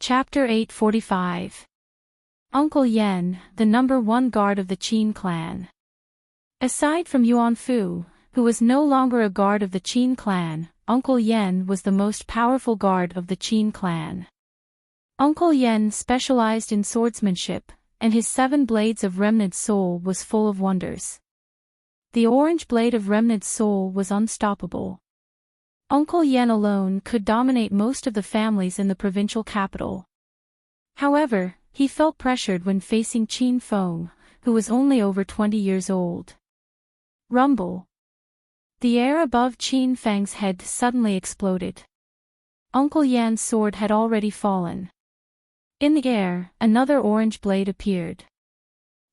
Chapter 845. Uncle Yen, the #1 guard of the Qin clan. Aside from Yuan Fu, who was no longer a guard of the Qin clan, Uncle Yen was the most powerful guard of the Qin clan. Uncle Yen specialized in swordsmanship, and his 7 blades of Remnant Soul was full of wonders. The orange blade of Remnant Soul was unstoppable. Uncle Yen alone could dominate most of the families in the provincial capital. However, he felt pressured when facing Qin Feng, who was only over 20 years old. Rumble. The air above Qin Feng's head suddenly exploded. Uncle Yan's sword had already fallen. In the air, another orange blade appeared.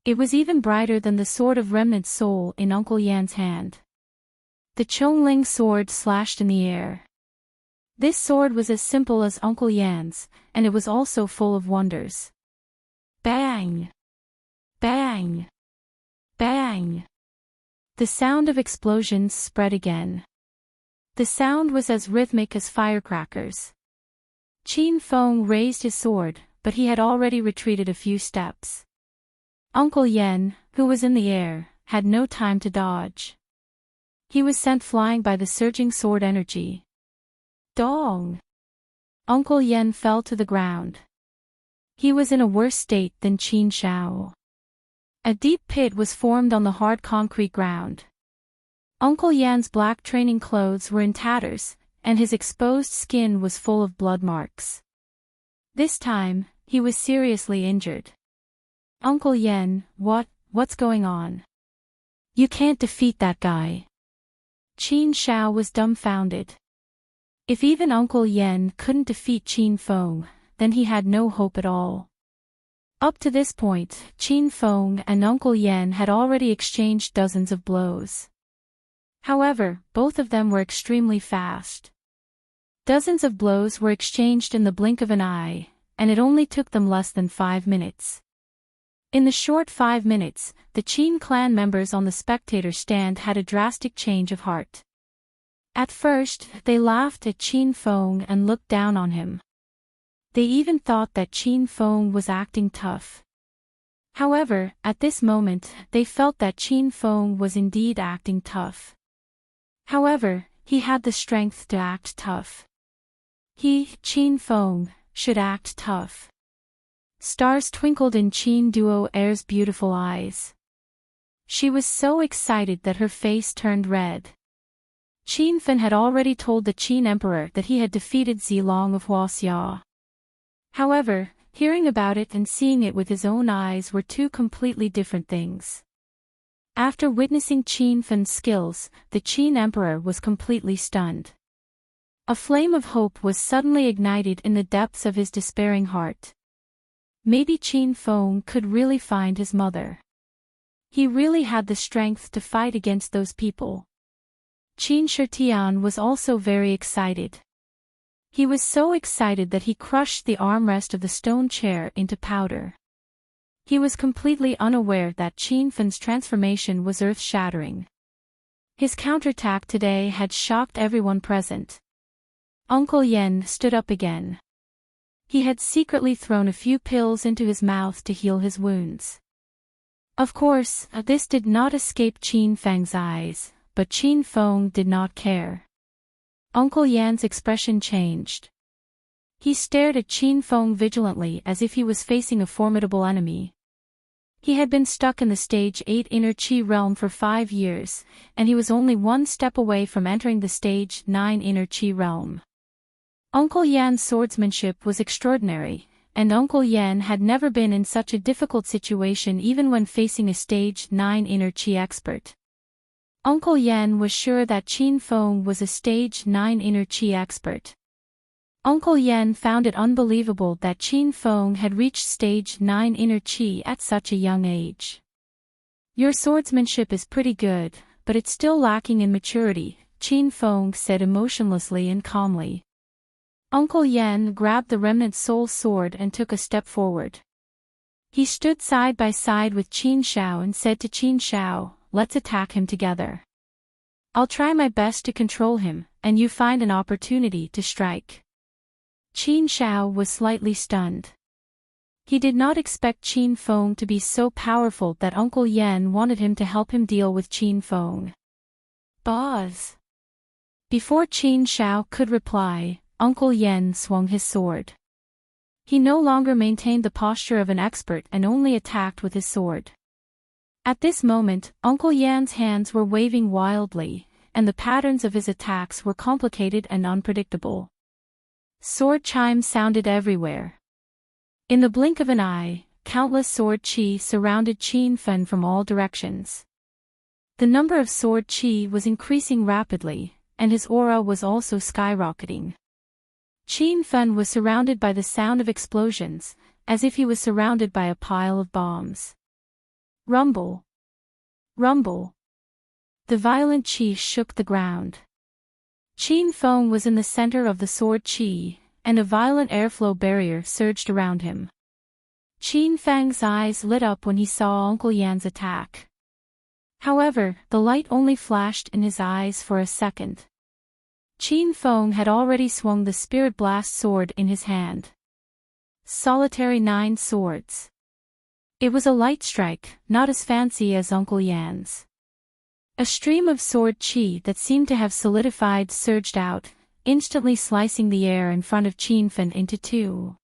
It was even brighter than the sword of Remnant Soul in Uncle Yan's hand. The Chongling sword slashed in the air. This sword was as simple as Uncle Yan's, and it was also full of wonders. Bang! Bang! Bang! The sound of explosions spread again. The sound was as rhythmic as firecrackers. Qin Feng raised his sword, but he had already retreated a few steps. Uncle Yen, who was in the air, had no time to dodge. He was sent flying by the surging sword energy. Dong! Uncle Yen fell to the ground. He was in a worse state than Qin Shao. A deep pit was formed on the hard concrete ground. Uncle Yan's black training clothes were in tatters, and his exposed skin was full of blood marks. This time, he was seriously injured. Uncle Yen, what's going on? You can't defeat that guy. Qin Shao was dumbfounded. If even Uncle Yen couldn't defeat Qin Feng, then he had no hope at all. Up to this point, Qin Feng and Uncle Yen had already exchanged dozens of blows. However, both of them were extremely fast. Dozens of blows were exchanged in the blink of an eye, and it only took them less than 5 minutes. In the short 5 minutes, the Qin clan members on the spectator stand had a drastic change of heart. At first, they laughed at Qin Feng and looked down on him. They even thought that Qin Feng was acting tough. However, at this moment, they felt that Qin Feng was indeed acting tough. However, he had the strength to act tough. He, Qin Feng, should act tough. Stars twinkled in Qin Duo Air's beautiful eyes. She was so excited that her face turned red. Qin Fen had already told the Qin Emperor that he had defeated Zilong of Huaxia. However, hearing about it and seeing it with his own eyes were two completely different things. After witnessing Qin Fen's skills, the Qin Emperor was completely stunned. A flame of hope was suddenly ignited in the depths of his despairing heart. Maybe Qin Feng could really find his mother. He really had the strength to fight against those people. Qin Shitian was also very excited. He was so excited that he crushed the armrest of the stone chair into powder. He was completely unaware that Qin Fen's transformation was earth-shattering. His counterattack today had shocked everyone present. Uncle Yen stood up again. He had secretly thrown a few pills into his mouth to heal his wounds. Of course, this did not escape Qin Feng's eyes, but Qin Feng did not care. Uncle Yan's expression changed. He stared at Qin Feng vigilantly as if he was facing a formidable enemy. He had been stuck in the Stage 8 Inner Qi realm for 5 years, and he was only 1 step away from entering the Stage 9 Inner Qi realm. Uncle Yan's swordsmanship was extraordinary, and Uncle Yen had never been in such a difficult situation even when facing a Stage 9 Inner Qi expert. Uncle Yen was sure that Qin Feng was a Stage 9 Inner Qi expert. Uncle Yen found it unbelievable that Qin Feng had reached Stage 9 Inner Qi at such a young age. Your swordsmanship is pretty good, but it's still lacking in maturity, Qin Feng said emotionlessly and calmly. Uncle Yen grabbed the Remnant Soul sword and took a step forward. He stood side by side with Qin Shao and said to Qin Shao, "Let's attack him together. I'll try my best to control him, and you find an opportunity to strike." Qin Shao was slightly stunned. He did not expect Qin Feng to be so powerful that Uncle Yen wanted him to help him deal with Qin Feng. Boss! Before Qin Shao could reply, Uncle Yen swung his sword. He no longer maintained the posture of an expert and only attacked with his sword. At this moment, Uncle Yan's hands were waving wildly, and the patterns of his attacks were complicated and unpredictable. Sword chimes sounded everywhere. In the blink of an eye, countless sword chi surrounded Qin Feng from all directions. The number of sword chi was increasing rapidly, and his aura was also skyrocketing. Qin Feng was surrounded by the sound of explosions, as if he was surrounded by a pile of bombs. Rumble! Rumble! The violent chi shook the ground. Qin Feng was in the center of the sword chi, and a violent airflow barrier surged around him. Qin Feng's eyes lit up when he saw Uncle Yan's attack. However, the light only flashed in his eyes for a second. Qin Feng had already swung the Spirit Blast sword in his hand. Solitary 9 swords. It was a light strike, not as fancy as Uncle Yan's. A stream of sword chi that seemed to have solidified surged out, instantly slicing the air in front of Qin Feng into two.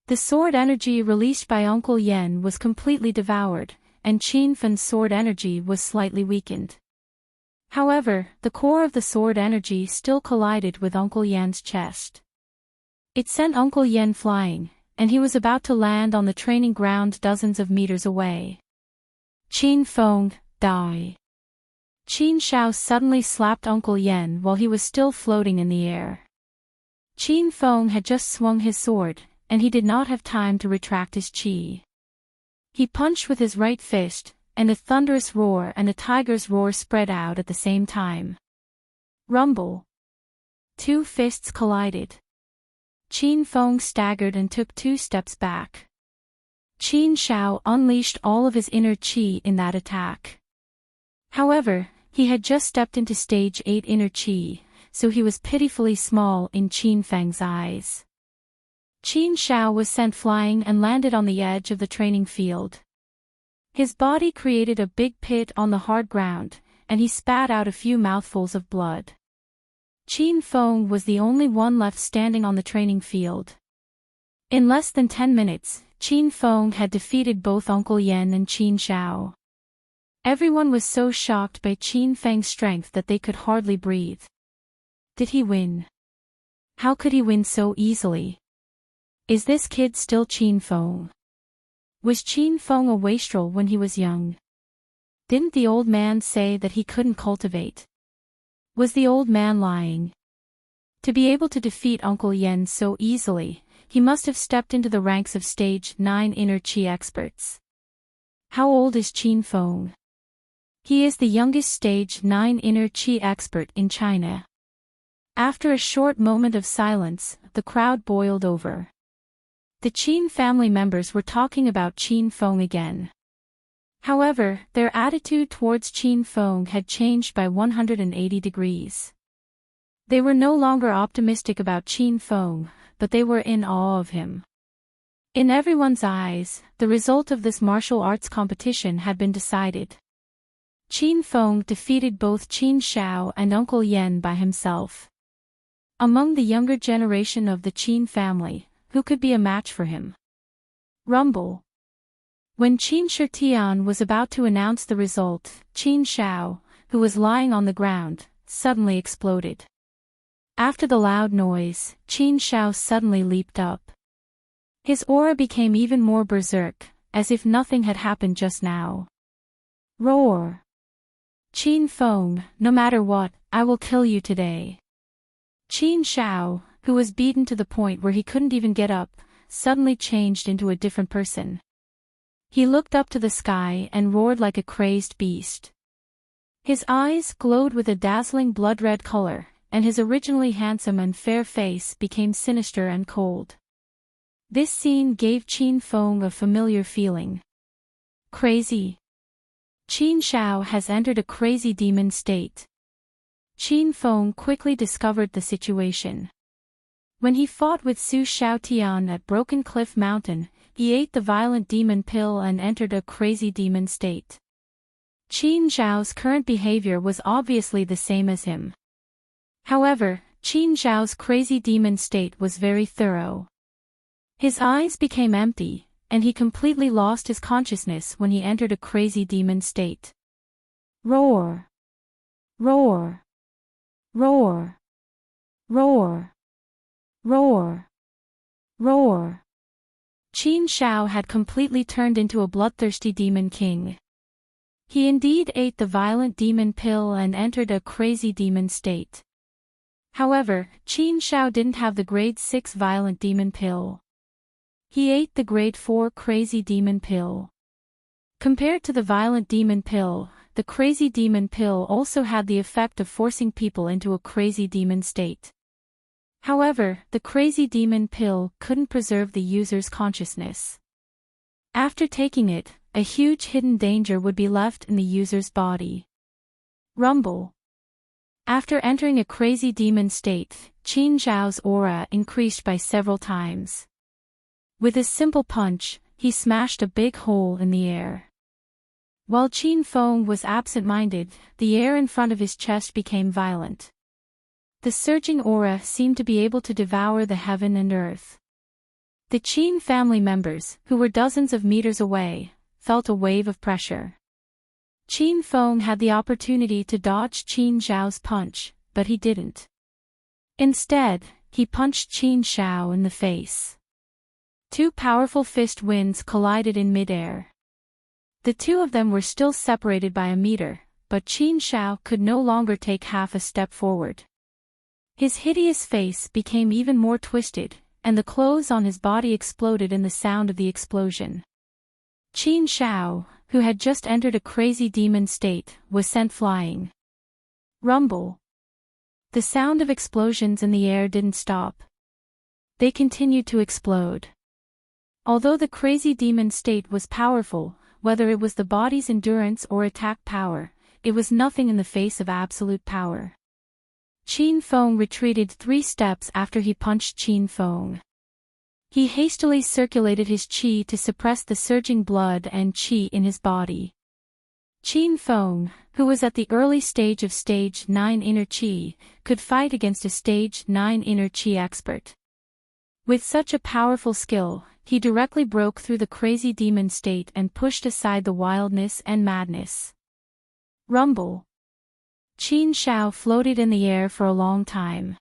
The sword energy released by Uncle Yen was completely devoured, and Qin Feng's sword energy was slightly weakened. However, the core of the sword energy still collided with Uncle Yan's chest. It sent Uncle Yen flying, and he was about to land on the training ground dozens of meters away. Qin Feng, die! Qin Shao suddenly slapped Uncle Yen while he was still floating in the air. Qin Feng had just swung his sword, and he did not have time to retract his chi. He punched with his right fist, and a thunderous roar and a tiger's roar spread out at the same time. Rumble! 2 fists collided. Qin Feng staggered and took 2 steps back. Qin Shao unleashed all of his inner chi in that attack. However, he had just stepped into stage 8 inner chi, so he was pitifully small in Qin Feng's eyes. Qin Shao was sent flying and landed on the edge of the training field. His body created a big pit on the hard ground, and he spat out a few mouthfuls of blood. Qin Feng was the only one left standing on the training field. In less than 10 minutes, Qin Feng had defeated both Uncle Yen and Qin Shao. Everyone was so shocked by Qin Feng's strength that they could hardly breathe. Did he win? How could he win so easily? Is this kid still Qin Feng? Was Qin Feng a wastrel when he was young? Didn't the old man say that he couldn't cultivate? Was the old man lying? To be able to defeat Uncle Yen so easily, he must have stepped into the ranks of stage 9 inner chi experts. How old is Qin Feng? He is the youngest stage 9 inner chi expert in China. After a short moment of silence, the crowd boiled over. The Qin family members were talking about Qin Feng again. However, their attitude towards Qin Feng had changed by 180 degrees. They were no longer optimistic about Qin Feng, but they were in awe of him. In everyone's eyes, the result of this martial arts competition had been decided. Qin Feng defeated both Qin Shao and Uncle Yen by himself. Among the younger generation of the Qin family, who could be a match for him? Rumble! When Qin Shitian was about to announce the result, Qin Shao, who was lying on the ground, suddenly exploded. After the loud noise, Qin Shao suddenly leaped up. His aura became even more berserk, as if nothing had happened just now. Roar! Qin Feng, no matter what, I will kill you today. Qin Shao, who was beaten to the point where he couldn't even get up, suddenly changed into a different person. He looked up to the sky and roared like a crazed beast. His eyes glowed with a dazzling blood-red color, and his originally handsome and fair face became sinister and cold. This scene gave Qin Feng a familiar feeling. Crazy. Qin Shao has entered a crazy demon state. Qin Feng quickly discovered the situation. When he fought with Su Xiaotian at Broken Cliff Mountain, he ate the violent demon pill and entered a crazy demon state. Qin Zhao's current behavior was obviously the same as him. However, Qin Zhao's crazy demon state was very thorough. His eyes became empty, and he completely lost his consciousness when he entered a crazy demon state. Roar! Roar! Roar! Roar! Roar! Roar! Qin Zhao had completely turned into a bloodthirsty demon king. He indeed ate the violent demon pill and entered a crazy demon state. However, Qin Zhao didn't have the grade 6 violent demon pill. He ate the grade 4 crazy demon pill. Compared to the violent demon pill, the crazy demon pill also had the effect of forcing people into a crazy demon state. However, the crazy demon pill couldn't preserve the user's consciousness. After taking it, a huge hidden danger would be left in the user's body. Rumble. After entering a crazy demon state, Qin Zhao's aura increased by several times. With a simple punch, he smashed a big hole in the air. While Qin Feng was absent-minded, the air in front of his chest became violent. The surging aura seemed to be able to devour the heaven and earth. The Qin family members, who were dozens of meters away, felt a wave of pressure. Qin Feng had the opportunity to dodge Qin Zhao's punch, but he didn't. Instead, he punched Qin Zhao in the face. Two powerful fist winds collided in midair. The two of them were still separated by a meter, but Qin Zhao could no longer take half a step forward. His hideous face became even more twisted, and the clothes on his body exploded in the sound of the explosion. Qin Zhao, who had just entered a crazy demon state, was sent flying. Rumble. The sound of explosions in the air didn't stop. They continued to explode. Although the crazy demon state was powerful, whether it was the body's endurance or attack power, it was nothing in the face of absolute power. Qin Feng retreated 3 steps after he punched Qin Feng. He hastily circulated his qi to suppress the surging blood and qi in his body. Qin Feng, who was at the early stage of Stage 9 inner qi, could fight against a Stage 9 inner qi expert. With such a powerful skill, he directly broke through the crazy demon state and pushed aside the wildness and madness. Rumble. Qin Zhao floated in the air for a long time.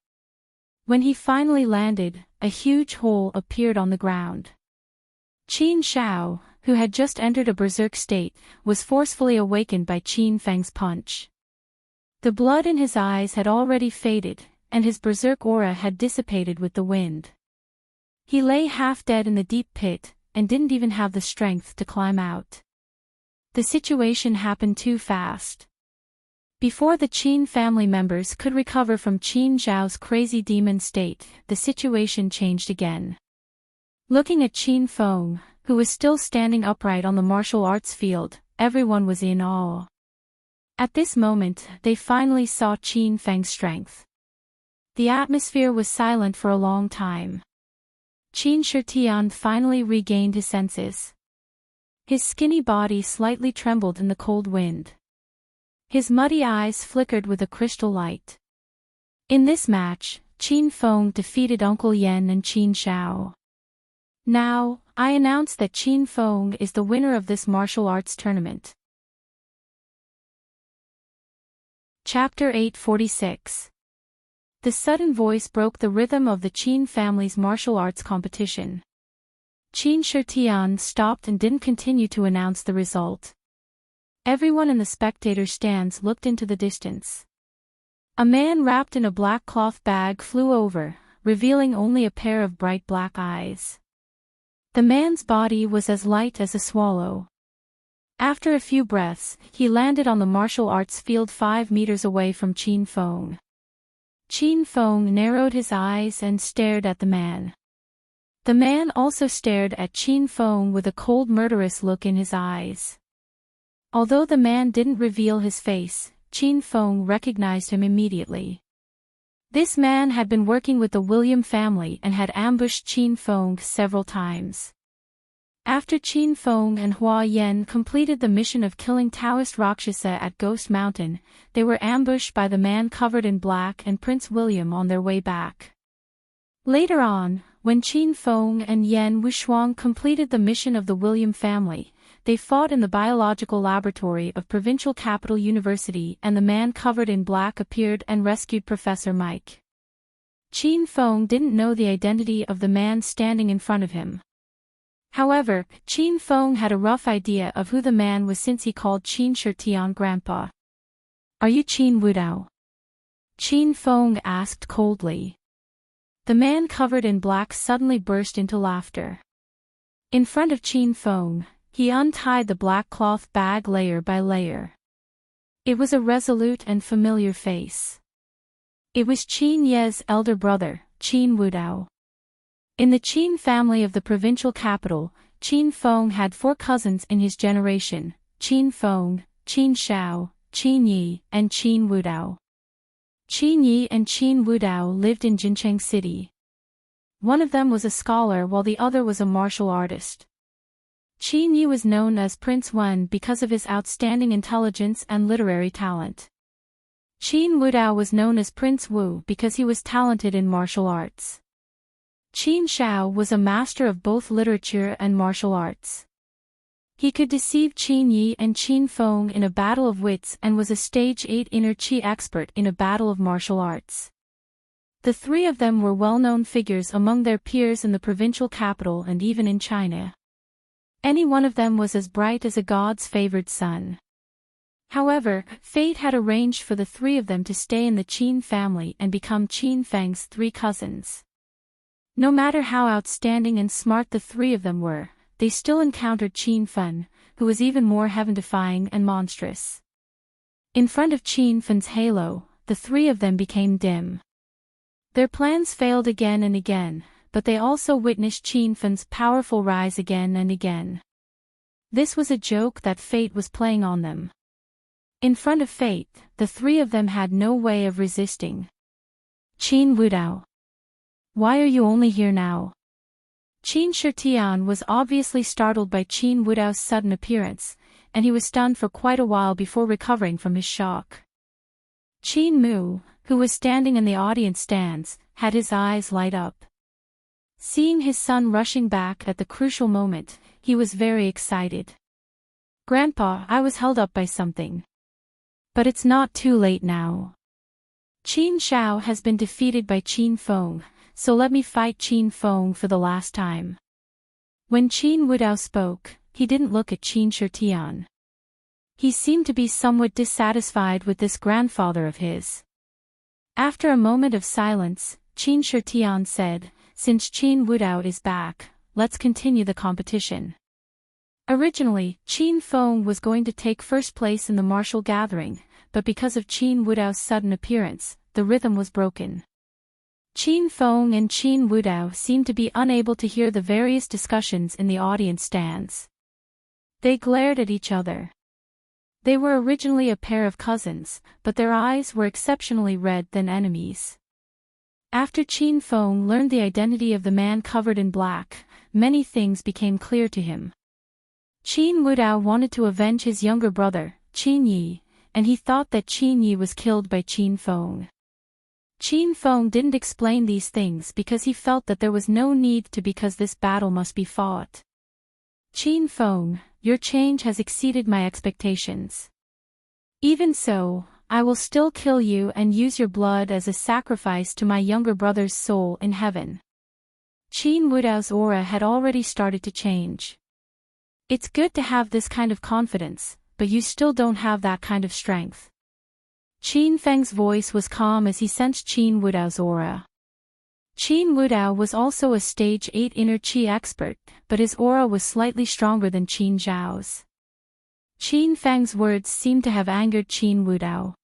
When he finally landed, a huge hole appeared on the ground. Qin Zhao, who had just entered a berserk state, was forcefully awakened by Qin Feng's punch. The blood in his eyes had already faded, and his berserk aura had dissipated with the wind. He lay half dead in the deep pit, and didn't even have the strength to climb out. The situation happened too fast. Before the Qin family members could recover from Qin Zhao's crazy demon state, the situation changed again. Looking at Qin Feng, who was still standing upright on the martial arts field, everyone was in awe. At this moment, they finally saw Qin Feng's strength. The atmosphere was silent for a long time. Qin Shitian finally regained his senses. His skinny body slightly trembled in the cold wind. His muddy eyes flickered with a crystal light. In this match, Qin Feng defeated Uncle Yan and Qin Zhao. Now, I announce that Qin Feng is the winner of this martial arts tournament. Chapter 846. The sudden voice broke the rhythm of the Qin family's martial arts competition. Qin Shitian stopped and didn't continue to announce the result. Everyone in the spectator stands looked into the distance. A man wrapped in a black cloth bag flew over, revealing only a pair of bright black eyes. The man's body was as light as a swallow. After a few breaths, he landed on the martial arts field 5 meters away from Qin Feng. Qin Feng narrowed his eyes and stared at the man. The man also stared at Qin Feng with a cold murderous look in his eyes. Although the man didn't reveal his face, Qin Feng recognized him immediately. This man had been working with the William family and had ambushed Qin Feng several times. After Qin Feng and Hua Yan completed the mission of killing Taoist Rakshasa at Ghost Mountain, they were ambushed by the man covered in black and Prince William on their way back. Later on, when Qin Feng and Yan Wushuang completed the mission of the William family, they fought in the biological laboratory of Provincial Capital University and the man covered in black appeared and rescued Professor Mike. Qin Feng didn't know the identity of the man standing in front of him. However, Qin Feng had a rough idea of who the man was since he called Qin Shirtian grandpa. "Are you Qin Wudao?" Qin Feng asked coldly. The man covered in black suddenly burst into laughter. In front of Qin Feng, he untied the black cloth bag layer by layer. It was a resolute and familiar face. It was Qin Ye's elder brother, Qin Wudao. In the Qin family of the provincial capital, Qin Feng had 4 cousins in his generation: Qin Feng, Qin Shao, Qin Yi, and Qin Wudao. Qin Yi and Qin Wudao lived in Jincheng City. One of them was a scholar while the other was a martial artist. Qin Yi was known as Prince Wen because of his outstanding intelligence and literary talent. Qin Wudao was known as Prince Wu because he was talented in martial arts. Qin Shao was a master of both literature and martial arts. He could deceive Qin Yi and Qin Feng in a battle of wits and was a stage 8 inner chi expert in a battle of martial arts. The 3 of them were well-known figures among their peers in the provincial capital and even in China. Any one of them was as bright as a god's favored son. However, fate had arranged for the 3 of them to stay in the Qin family and become Qin Feng's 3 cousins. No matter how outstanding and smart the 3 of them were, they still encountered Qin Fen, who was even more heaven-defying and monstrous. In front of Qin Fen's halo, the 3 of them became dim. Their plans failed again and again, but they also witnessed Qin Fen's powerful rise again and again. This was a joke that fate was playing on them. In front of fate, the 3 of them had no way of resisting. "Qin Wudao, why are you only here now?" Qin Shirtian was obviously startled by Qin Wudao's sudden appearance, and he was stunned for quite a while before recovering from his shock. Qin Mu, who was standing in the audience stands, had his eyes light up. Seeing his son rushing back at the crucial moment, he was very excited. "Grandpa, I was held up by something. But it's not too late now. Qin Shao has been defeated by Qin Feng, so let me fight Qin Feng for the last time." When Qin Wudao spoke, he didn't look at Qin Shirtian. He seemed to be somewhat dissatisfied with this grandfather of his. After a moment of silence, Qin Shirtian said, "Since Qin Wudao is back, let's continue the competition." Originally, Qin Feng was going to take first place in the martial gathering, but because of Qin Wudao's sudden appearance, the rhythm was broken. Qin Feng and Qin Wudao seemed to be unable to hear the various discussions in the audience stands. They glared at each other. They were originally a pair of cousins, but their eyes were exceptionally red than enemies. After Qin Feng learned the identity of the man covered in black, many things became clear to him. Qin Wudao wanted to avenge his younger brother, Qin Yi, and he thought that Qin Yi was killed by Qin Feng. Qin Feng didn't explain these things because he felt that there was no need to because this battle must be fought. "Qin Feng, your change has exceeded my expectations. Even so, I will still kill you and use your blood as a sacrifice to my younger brother's soul in heaven." Qin Wudao's aura had already started to change. "It's good to have this kind of confidence, but you still don't have that kind of strength." Qin Feng's voice was calm as he sensed Qin Wudao's aura. Qin Wudao was also a stage 8 inner chi expert, but his aura was slightly stronger than Qin Zhao's. Qin Feng's words seemed to have angered Qin Wudao.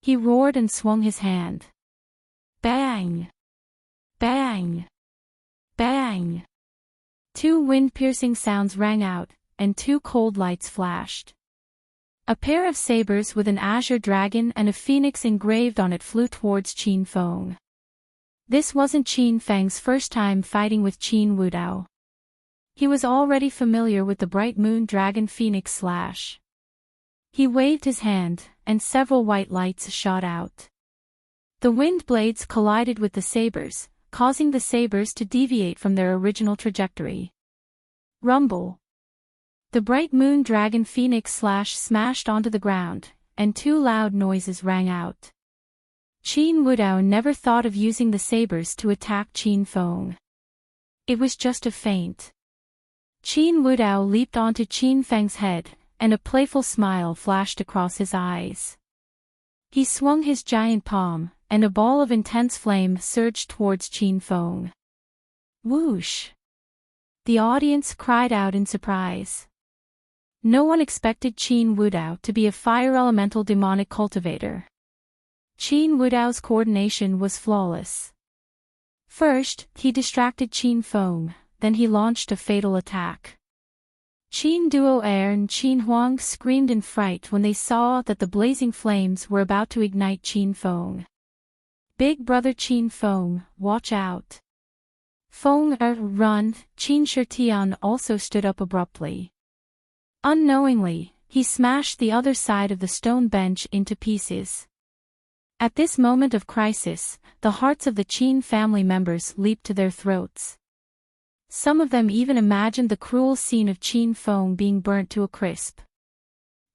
He roared and swung his hand. Bang! Bang! Bang! 2 wind-piercing sounds rang out, and 2 cold lights flashed. A pair of sabers with an azure dragon and a phoenix engraved on it flew towards Qin Feng. This wasn't Qin Feng's first time fighting with Qin Wudao. He was already familiar with the bright moon dragon phoenix slash. He waved his hand, and several white lights shot out. The wind blades collided with the sabers, causing the sabers to deviate from their original trajectory. Rumble. The bright moon dragon phoenix slash smashed onto the ground, and two loud noises rang out. Qin Wudao never thought of using the sabers to attack Qin Feng. It was just a feint. Qin Wudao leaped onto Qin Feng's head, and a playful smile flashed across his eyes. He swung his giant palm, and a ball of intense flame surged towards Qin Feng. Whoosh! The audience cried out in surprise. No one expected Qin Wudao to be a fire elemental demonic cultivator. Qin Wudao's coordination was flawless. First, he distracted Qin Feng, then he launched a fatal attack. Qin Duo and Qin Huang screamed in fright when they saw that the blazing flames were about to ignite Qin Feng. Big brother Qin Feng, watch out. Feng, run! Qin Shitian also stood up abruptly. Unknowingly, he smashed the other side of the stone bench into pieces. At this moment of crisis, the hearts of the Qin family members leaped to their throats. Some of them even imagined the cruel scene of Qin Feng being burnt to a crisp.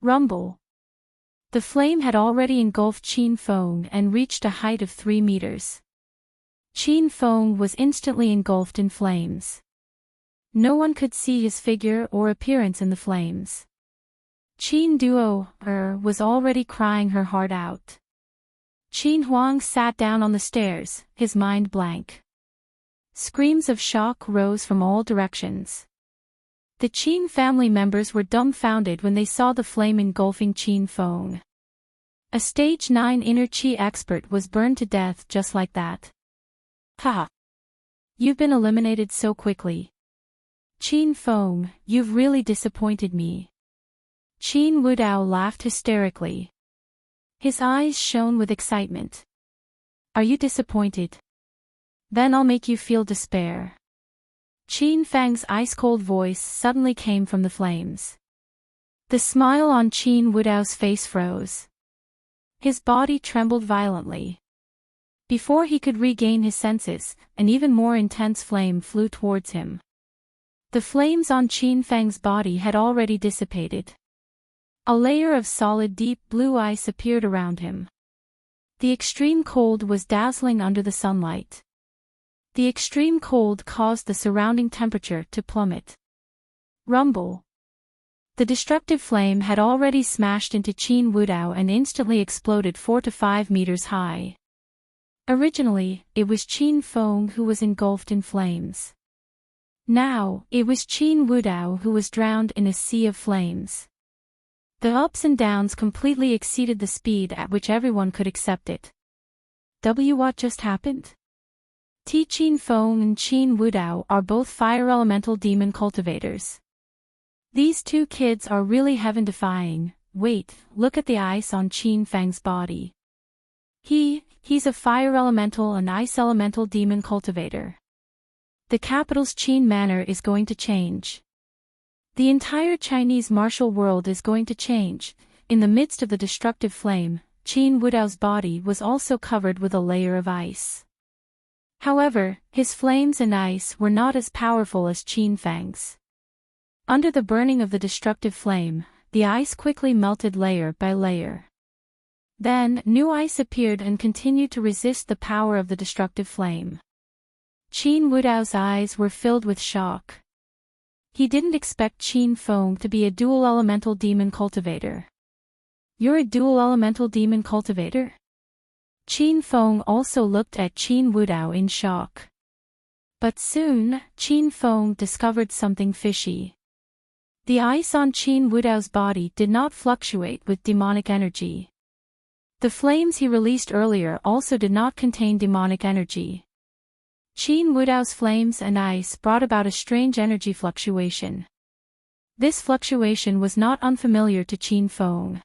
Rumble. The flame had already engulfed Qin Feng and reached a height of 3 meters. Qin Feng was instantly engulfed in flames. No one could see his figure or appearance in the flames. Qin Duo was already crying her heart out. Qin Huang sat down on the stairs, his mind blank. Screams of shock rose from all directions. The Qin family members were dumbfounded when they saw the flame engulfing Qin Feng. A stage 9 inner chi expert was burned to death just like that. Ha! You've been eliminated so quickly. Qin Feng, you've really disappointed me. Qin Wudao laughed hysterically. His eyes shone with excitement. Are you disappointed? Then I'll make you feel despair. Qin Feng's ice-cold voice suddenly came from the flames. The smile on Qin Wudao's face froze. His body trembled violently. Before he could regain his senses, an even more intense flame flew towards him. The flames on Qin Feng's body had already dissipated. A layer of solid deep blue ice appeared around him. The extreme cold was dazzling under the sunlight. The extreme cold caused the surrounding temperature to plummet. Rumble. The destructive flame had already smashed into Qin Wudao and instantly exploded 4 to 5 meters high. Originally, it was Qin Feng who was engulfed in flames. Now, it was Qin Wudao who was drowned in a sea of flames. The ups and downs completely exceeded the speed at which everyone could accept it. What just happened? Qin Feng and Qin Wudao are both fire elemental demon cultivators. These two kids are really heaven-defying. Wait, look at the ice on Qin Feng's body. He's a fire elemental and ice elemental demon cultivator. The capital's Qin manor is going to change. The entire Chinese martial world is going to change. In the midst of the destructive flame, Qin Wudao's body was also covered with a layer of ice. However, his flames and ice were not as powerful as Qin Feng's. Under the burning of the destructive flame, the ice quickly melted layer by layer. Then, new ice appeared and continued to resist the power of the destructive flame. Qin Wudao's eyes were filled with shock. He didn't expect Qin Feng to be a dual elemental demon cultivator. You're a dual elemental demon cultivator? Qin Feng also looked at Qin Wudao in shock. But soon, Qin Feng discovered something fishy. The ice on Qin Wudao's body did not fluctuate with demonic energy. The flames he released earlier also did not contain demonic energy. Qin Wudao's flames and ice brought about a strange energy fluctuation. This fluctuation was not unfamiliar to Qin Feng.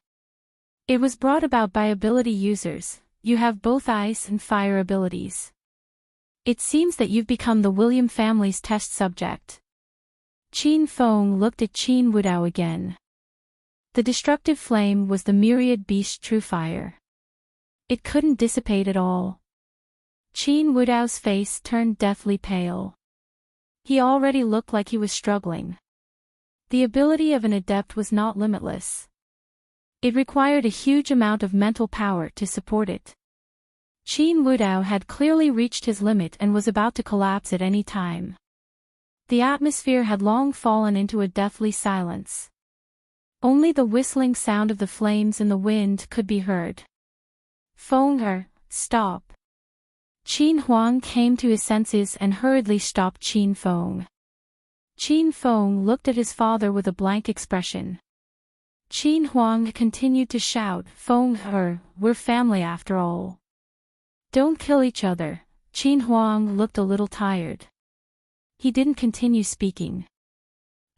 It was brought about by ability users. You have both ice and fire abilities. It seems that you've become the William family's test subject. Qin Feng looked at Qin Wudao again. The destructive flame was the myriad beast true fire. It couldn't dissipate at all. Qin Wudao's face turned deathly pale. He already looked like he was struggling. The ability of an adept was not limitless. It required a huge amount of mental power to support it. Qin Wudao had clearly reached his limit and was about to collapse at any time. The atmosphere had long fallen into a deathly silence. Only the whistling sound of the flames in the wind could be heard. Feng, stop. Qin Huang came to his senses and hurriedly stopped Qin Feng. Qin Feng looked at his father with a blank expression. Qin Huang continued to shout, Feng, we're family after all. Don't kill each other. Qin Huang looked a little tired. He didn't continue speaking.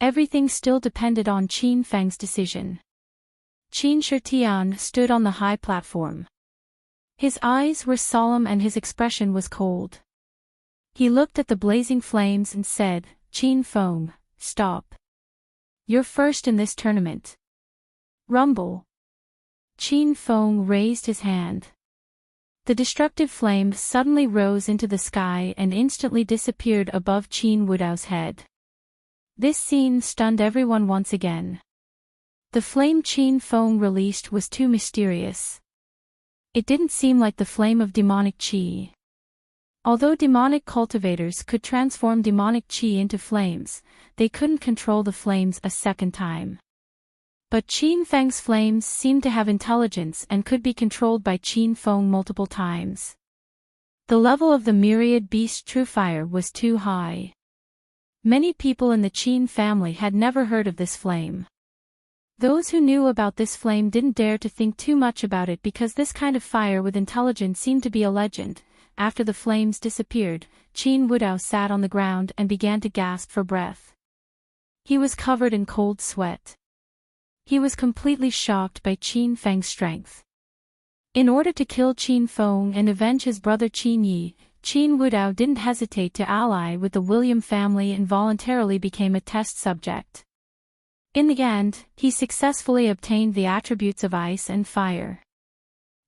Everything still depended on Qin Feng's decision. Qin Shitian stood on the high platform. His eyes were solemn and his expression was cold. He looked at the blazing flames and said, Qin Feng, stop. You're first in this tournament. Rumble. Qin Feng raised his hand. The destructive flame suddenly rose into the sky and instantly disappeared above Qin Wudao's head. This scene stunned everyone once again. The flame Qin Feng released was too mysterious. It didn't seem like the flame of demonic qi. Although demonic cultivators could transform demonic qi into flames, they couldn't control the flames a second time. But Qin Feng's flames seemed to have intelligence and could be controlled by Qin Feng multiple times. The level of the myriad beast true fire was too high. Many people in the Qin family had never heard of this flame. Those who knew about this flame didn't dare to think too much about it because this kind of fire with intelligence seemed to be a legend. After the flames disappeared, Qin Wudao sat on the ground and began to gasp for breath. He was covered in cold sweat. He was completely shocked by Qin Feng's strength. In order to kill Qin Feng and avenge his brother Qin Yi, Qin Wudao didn't hesitate to ally with the William family and voluntarily became a test subject. In the end, he successfully obtained the attributes of ice and fire.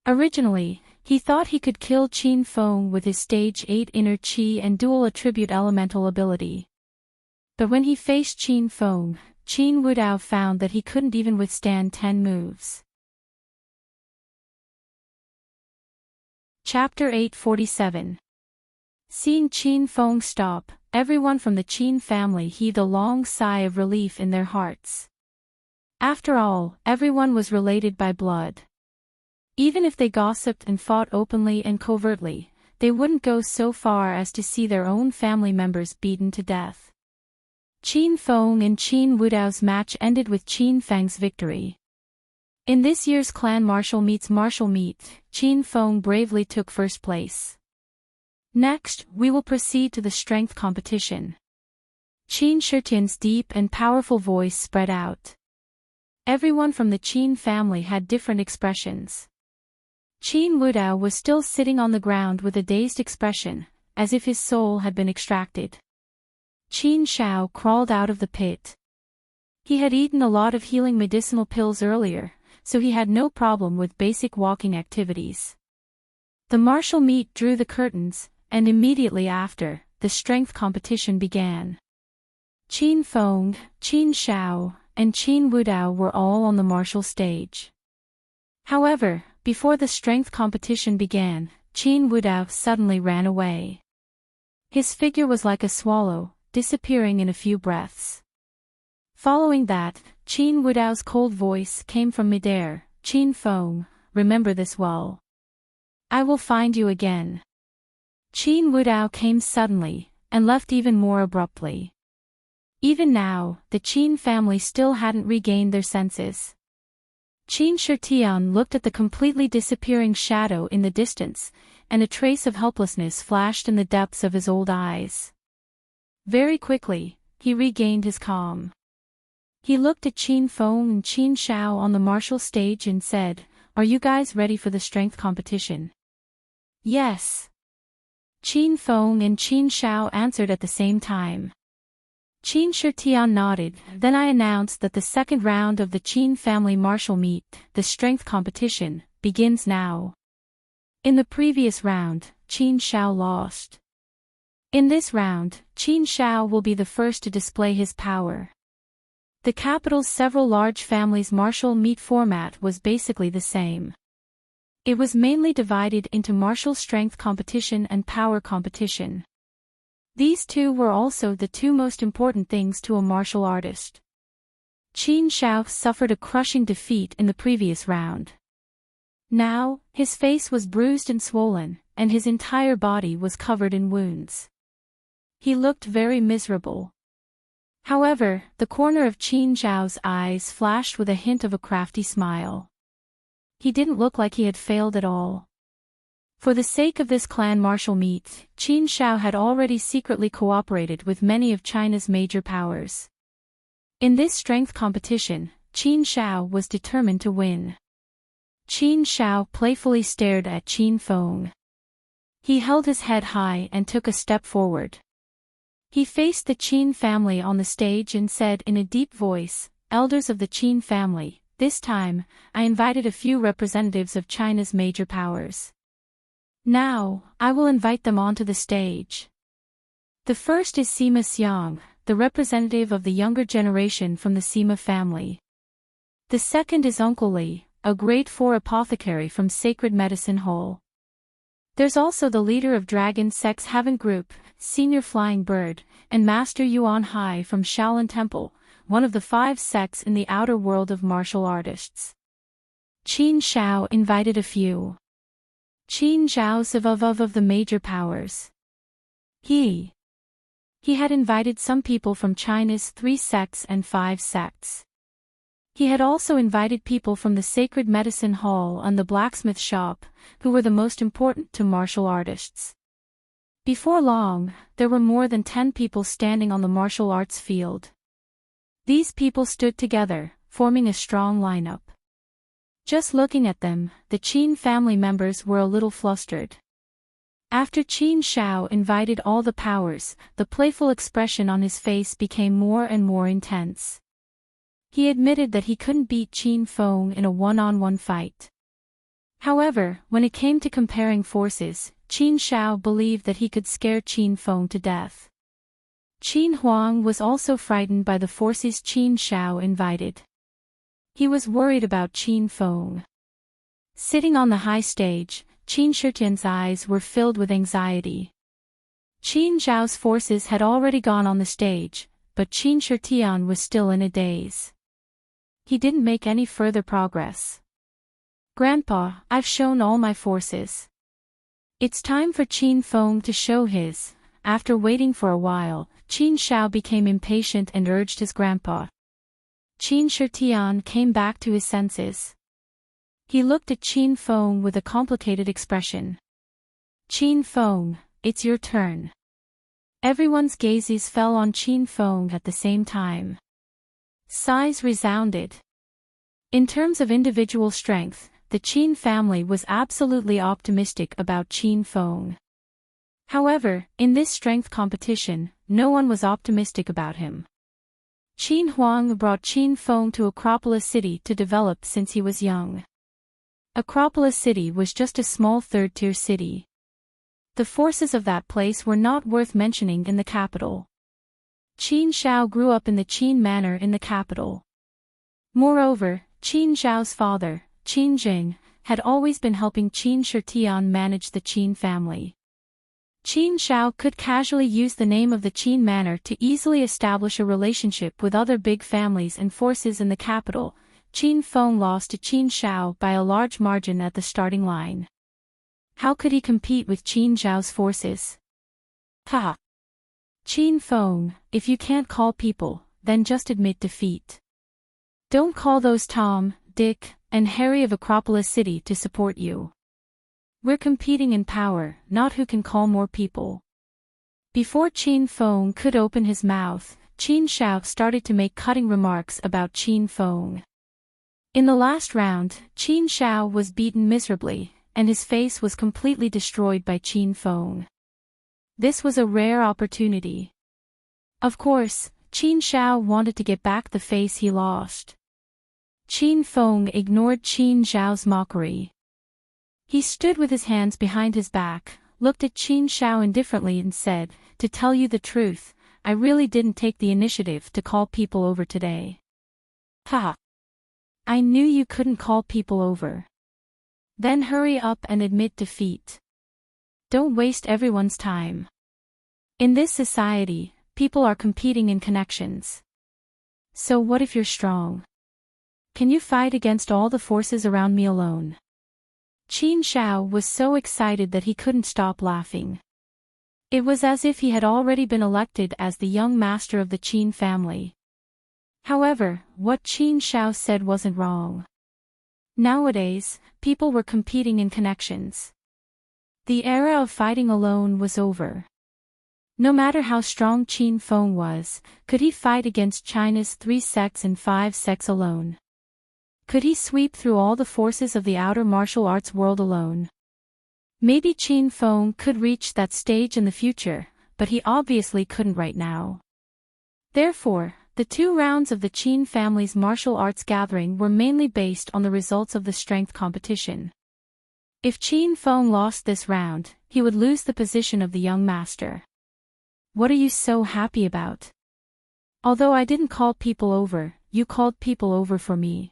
Originally, he thought he could kill Qin Feng with his stage 8 inner qi and dual attribute elemental ability. But when he faced Qin Feng, Qin Wudao found that he couldn't even withstand 10 moves. Chapter 847. Seeing Qin Feng stop, everyone from the Qin family heaved a long sigh of relief in their hearts. After all, everyone was related by blood. Even if they gossiped and fought openly and covertly, they wouldn't go so far as to see their own family members beaten to death. Qin Feng and Qin Wudao's match ended with Qin Feng's victory. In this year's clan martial meet, Qin Feng bravely took first place. Next, we will proceed to the strength competition. Qin Shitian's deep and powerful voice spread out. Everyone from the Qin family had different expressions. Qin Wudao was still sitting on the ground with a dazed expression, as if his soul had been extracted. Qin Shao crawled out of the pit. He had eaten a lot of healing medicinal pills earlier, so he had no problem with basic walking activities. The martial meet drew the curtains, and immediately after, the strength competition began. Qin Feng, Qin Shao, and Qin Wudao were all on the martial stage. However, before the strength competition began, Qin Wudao suddenly ran away. His figure was like a swallow, disappearing in a few breaths. Following that, Qin Wudao's cold voice came from midair, Qin Feng, remember this well. I will find you again. Qin Wudao came suddenly, and left even more abruptly. Even now, the Qin family still hadn't regained their senses. Qin Shitian looked at the completely disappearing shadow in the distance, and a trace of helplessness flashed in the depths of his old eyes. Very quickly, he regained his calm. He looked at Qin Feng and Qin Shao on the martial stage and said, "Are you guys ready for the strength competition?" "Yes." Qin Feng and Qin Shao answered at the same time. Qin Shitian nodded. "Then I announced that the second round of the Qin family martial meet, the strength competition, begins now. In the previous round, Qin Shao lost. In this round, Qin Shao will be the first to display his power." The capital's several large families' martial meet format was basically the same. It was mainly divided into martial strength competition and power competition. These two were also the two most important things to a martial artist. Qin Shao suffered a crushing defeat in the previous round. Now, his face was bruised and swollen, and his entire body was covered in wounds. He looked very miserable. However, the corner of Qin Shao's eyes flashed with a hint of a crafty smile. He didn't look like he had failed at all. For the sake of this clan martial meet, Qin Shao had already secretly cooperated with many of China's major powers. In this strength competition, Qin Shao was determined to win. Qin Shao playfully stared at Qin Feng. He held his head high and took a step forward. He faced the Qin family on the stage and said in a deep voice, "Elders of the Qin family, this time, I invited a few representatives of China's major powers. Now, I will invite them onto the stage. The first is Sima Xiang, the representative of the younger generation from the Sima family. The second is Uncle Li, a grade 4 apothecary from Sacred Medicine Hall. There's also the leader of Dragon Sex Haven Group, Senior Flying Bird, and Master Yuan Hai from Shaolin Temple, one of the 5 sects in the outer world of martial artists." Qin Shao invited a few. Qin Zhao's of the major powers. He had invited some people from China's 3 sects and 5 sects. He had also invited people from the Sacred Medicine Hall and the blacksmith shop, who were the most important to martial artists. Before long, there were more than 10 people standing on the martial arts field. These people stood together, forming a strong lineup. Just looking at them, the Qin family members were a little flustered. After Qin Shao invited all the powers, the playful expression on his face became more and more intense. He admitted that he couldn't beat Qin Feng in a one-on-one fight. However, when it came to comparing forces, Qin Shao believed that he could scare Qin Feng to death. Qin Huang was also frightened by the forces Qin Shao invited. He was worried about Qin Feng. Sitting on the high stage, Qin Shitian's eyes were filled with anxiety. Qin Zhao's forces had already gone on the stage, but Qin Shitian was still in a daze. He didn't make any further progress. "Grandpa, I've shown all my forces. It's time for Qin Feng to show his." After waiting for a while, Qin Shao became impatient and urged his grandpa. Qin Shitian came back to his senses. He looked at Qin Feng with a complicated expression. "Qin Feng, it's your turn." Everyone's gazes fell on Qin Feng at the same time. Sighs resounded. In terms of individual strength, the Qin family was absolutely optimistic about Qin Feng. However, in this strength competition, no one was optimistic about him. Qin Huang brought Qin Feng to Acropolis City to develop since he was young. Acropolis City was just a small third-tier city. The forces of that place were not worth mentioning in the capital. Qin Shao grew up in the Qin Manor in the capital. Moreover, Qin Zhao's father, Qin Jing, had always been helping Qin Shitian manage the Qin family. Qin Shao could casually use the name of the Qin Manor to easily establish a relationship with other big families and forces in the capital. Qin Feng lost to Qin Shao by a large margin at the starting line. How could he compete with Qin Zhao's forces? Ha! Qin Feng, if you can't call people, then just admit defeat. Don't call those Tom, Dick, and Harry of Acropolis City to support you. We're competing in power, not who can call more people. Before Qin Feng could open his mouth, Qin Shao started to make cutting remarks about Qin Feng. In the last round, Qin Shao was beaten miserably, and his face was completely destroyed by Qin Feng. This was a rare opportunity. Of course, Qin Shao wanted to get back the face he lost. Qin Feng ignored Qin Zhao's mockery. He stood with his hands behind his back, looked at Qin Shao indifferently and said, "To tell you the truth, I really didn't take the initiative to call people over today." Ha! I knew you couldn't call people over. Then hurry up and admit defeat. Don't waste everyone's time. In this society, people are competing in connections. So what if you're strong? Can you fight against all the forces around me alone? Qin Shao was so excited that he couldn't stop laughing. It was as if he had already been elected as the young master of the Qin family. However, what Qin Shao said wasn't wrong. Nowadays, people were competing in connections. The era of fighting alone was over. No matter how strong Qin Feng was, could he fight against China's 3 sects and 5 sects alone? Could he sweep through all the forces of the outer martial arts world alone? Maybe Qin Feng could reach that stage in the future, but he obviously couldn't right now. Therefore, the 2 rounds of the Qin family's martial arts gathering were mainly based on the results of the strength competition. If Qin Feng lost this round, he would lose the position of the young master. What are you so happy about? Although I didn't call people over, you called people over for me.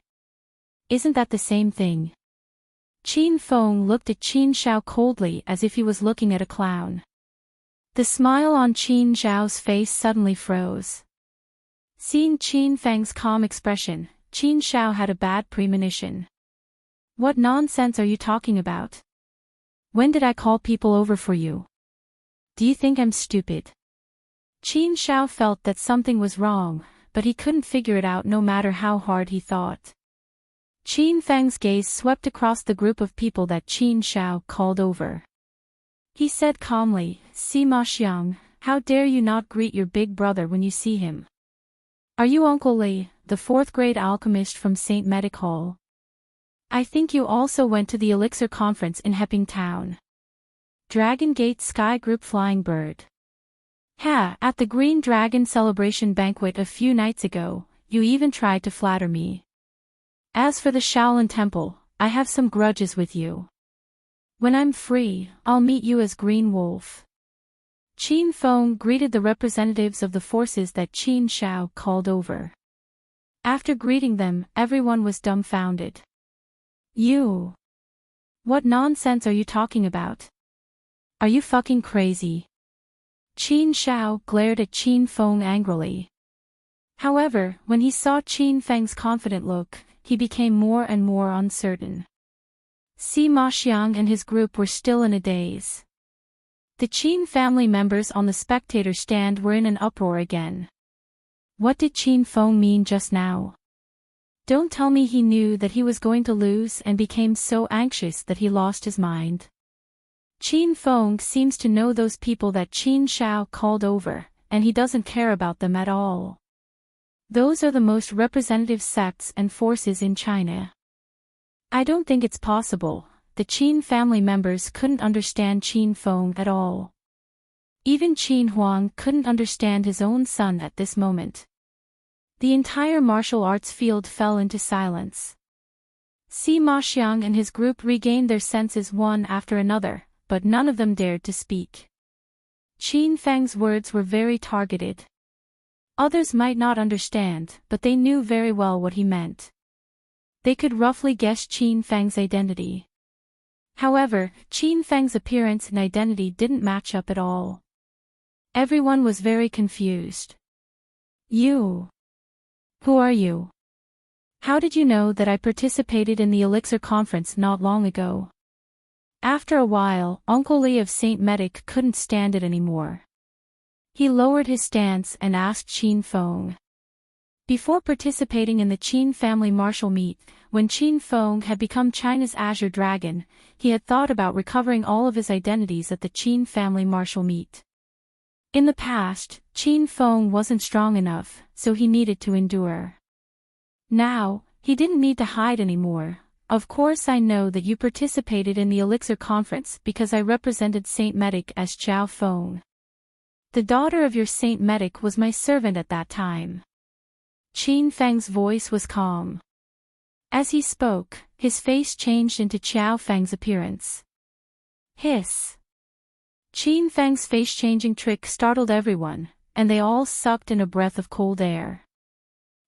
Isn't that the same thing? Qin Feng looked at Qin Shao coldly as if he was looking at a clown. The smile on Qin Zhao's face suddenly froze. Seeing Qin Feng's calm expression, Qin Shao had a bad premonition. What nonsense are you talking about? When did I call people over for you? Do you think I'm stupid? Qin Shao felt that something was wrong, but he couldn't figure it out no matter how hard he thought. Qin Feng's gaze swept across the group of people that Qin Shao called over. He said calmly, "Sima Xiang, how dare you not greet your big brother when you see him? Are you Uncle Li, the 4th grade alchemist from St. Medic Hall? I think you also went to the Elixir Conference in Hepping Town. Dragon Gate Sky Group Flying Bird. At the Green Dragon Celebration Banquet a few nights ago, you even tried to flatter me. As for the Shaolin Temple, I have some grudges with you. When I'm free, I'll meet you as Green Wolf." Qin Feng greeted the representatives of the forces that Qin Shao called over. After greeting them, everyone was dumbfounded. "You? What nonsense are you talking about? Are you fucking crazy?" Qin Shao glared at Qin Feng angrily. However, when he saw Qin Feng's confident look, he became more and more uncertain. Sima Xiang and his group were still in a daze. The Qin family members on the spectator stand were in an uproar again. What did Qin Feng mean just now? Don't tell me he knew that he was going to lose and became so anxious that he lost his mind. Qin Feng seems to know those people that Qin Shao called over, and he doesn't care about them at all. Those are the most representative sects and forces in China. I don't think it's possible. The Qin family members couldn't understand Qin Feng at all. Even Qin Huang couldn't understand his own son at this moment. The entire martial arts field fell into silence. Sima Xiang and his group regained their senses one after another, but none of them dared to speak. Qin Feng's words were very targeted. Others might not understand, but they knew very well what he meant. They could roughly guess Qin Feng's identity. However, Qin Feng's appearance and identity didn't match up at all. Everyone was very confused. "You? Who are you? How did you know that I participated in the Elixir Conference not long ago?" After a while, Uncle Li of St. Medic couldn't stand it anymore. He lowered his stance and asked Qin Feng. Before participating in the Qin family martial meet, when Qin Feng had become China's Azure Dragon, he had thought about recovering all of his identities at the Qin family martial meet. In the past, Qin Feng wasn't strong enough, so he needed to endure. Now, he didn't need to hide anymore. Of course I know that you participated in the Elixir Conference because I represented Saint Medic as Qiao Feng. The daughter of your Saint Medic was my servant at that time. Qin Feng's voice was calm. As he spoke, his face changed into Qiao Feng's appearance. Hiss. Qin Feng's face-changing trick startled everyone, and they all sucked in a breath of cold air.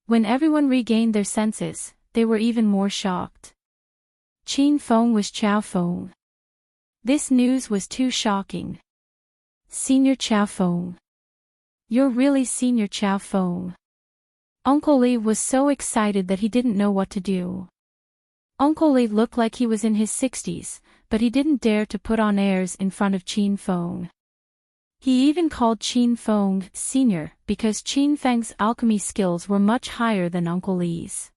When everyone regained their senses, they were even more shocked. Qin Feng was Qiao Feng. This news was too shocking. Senior Qiao Feng. You're really Senior Qiao Feng. Uncle Li was so excited that he didn't know what to do. Uncle Li looked like he was in his 60s, but he didn't dare to put on airs in front of Qin Feng. He even called Qin Feng Senior because Qin Feng's alchemy skills were much higher than Uncle Li's.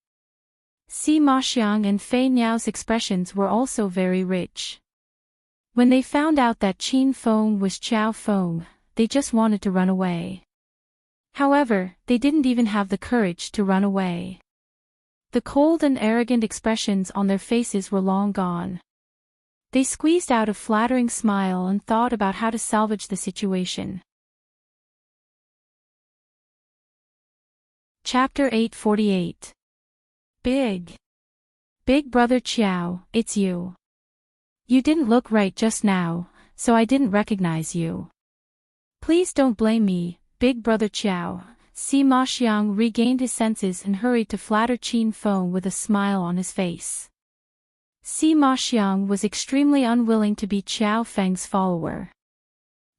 Sima Xiang and Fei Niao's expressions were also very rich. When they found out that Qin Feng was Qiao Feng, they just wanted to run away. However, they didn't even have the courage to run away. The cold and arrogant expressions on their faces were long gone. They squeezed out a flattering smile and thought about how to salvage the situation. Chapter 848. Big Brother Qiao, it's you. You didn't look right just now, so I didn't recognize you. Please don't blame me, Big Brother Qiao. Sima Xiang regained his senses and hurried to flatter Qin Feng with a smile on his face. Sima Xiang was extremely unwilling to be Qiao Feng's follower.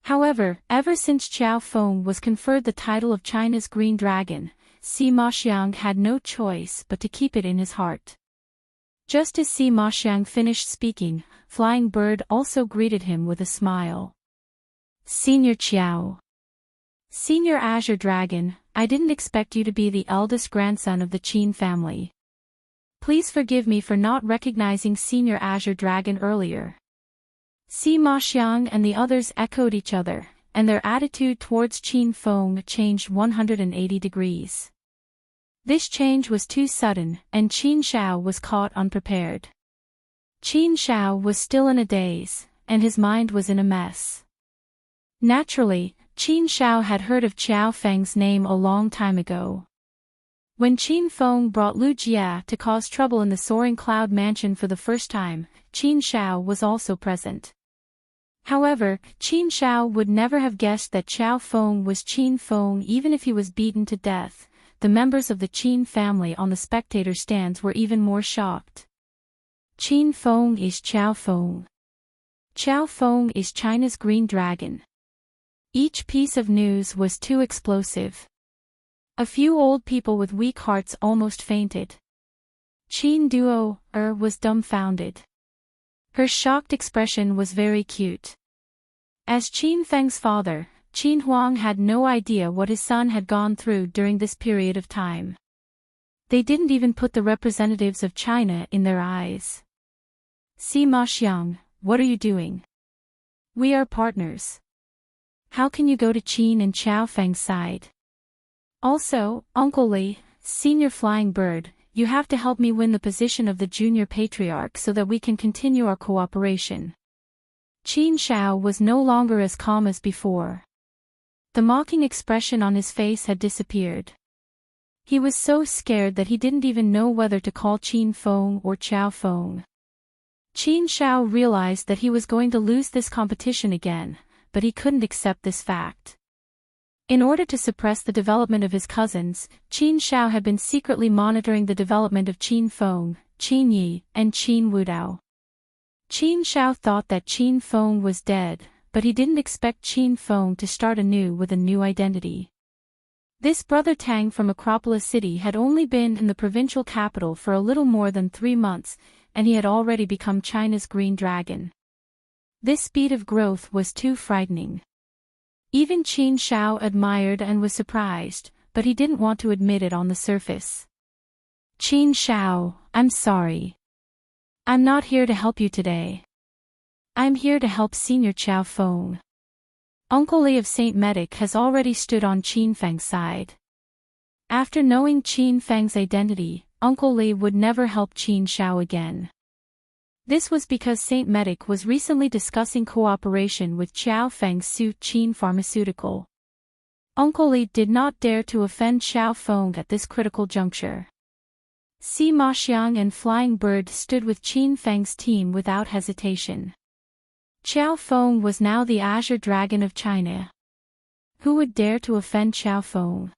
However, ever since Qiao Feng was conferred the title of China's Green Dragon, Sima Xiang had no choice but to keep it in his heart. Just as Sima Xiang finished speaking, Flying Bird also greeted him with a smile. Senior Qiao. Senior Azure Dragon, I didn't expect you to be the eldest grandson of the Qin family. Please forgive me for not recognizing Senior Azure Dragon earlier. Sima Xiang and the others echoed each other, and their attitude towards Qin Feng changed 180 degrees. This change was too sudden, and Qin Shao was caught unprepared. Qin Shao was still in a daze, and his mind was in a mess. Naturally, Qin Shao had heard of Qiao Feng's name a long time ago. When Qin Feng brought Lu Jia to cause trouble in the Soaring Cloud Mansion for the first time, Qin Shao was also present. However, Qin Shao would never have guessed that Qiao Feng was Qin Feng even if he was beaten to death. The members of the Qin family on the spectator stands were even more shocked. Qin Feng is Qiao Feng. Qiao Feng is China's Green Dragon. Each piece of news was too explosive. A few old people with weak hearts almost fainted. Qin Duo was dumbfounded. Her shocked expression was very cute. As Qin Feng's father, Qin Huang had no idea what his son had gone through during this period of time. They didn't even put the representatives of China in their eyes. Sima Xiang, what are you doing? We are partners. How can you go to Qin and Qiao Feng's side? Also, Uncle Li, Senior Flying Bird, you have to help me win the position of the Junior Patriarch so that we can continue our cooperation. Qin Shao was no longer as calm as before. The mocking expression on his face had disappeared. He was so scared that he didn't even know whether to call Qin Feng or Qiao Feng. Qin Shao realized that he was going to lose this competition again, but he couldn't accept this fact. In order to suppress the development of his cousins, Qin Shao had been secretly monitoring the development of Qin Feng, Qin Yi, and Qin Wudao. Qin Shao thought that Qin Feng was dead, but he didn't expect Qin Feng to start anew with a new identity. This brother Tang from Acropolis City had only been in the provincial capital for a little more than 3 months, and he had already become China's Green Dragon. This speed of growth was too frightening. Even Qin Shao admired and was surprised, but he didn't want to admit it on the surface. Qin Shao, I'm sorry. I'm not here to help you today. I'm here to help Senior Qiao Feng. Uncle Li of Saint Medic has already stood on Qin Feng's side. After knowing Qin Feng's identity, Uncle Li would never help Qin Shao again. This was because Saint Medic was recently discussing cooperation with Xiao Feng's Su Qin Pharmaceutical. Uncle Li did not dare to offend Xiao Feng at this critical juncture. Sima Xiang and Flying Bird stood with Qin Feng's team without hesitation. Xiao Feng was now the Azure Dragon of China. Who would dare to offend Xiao Feng?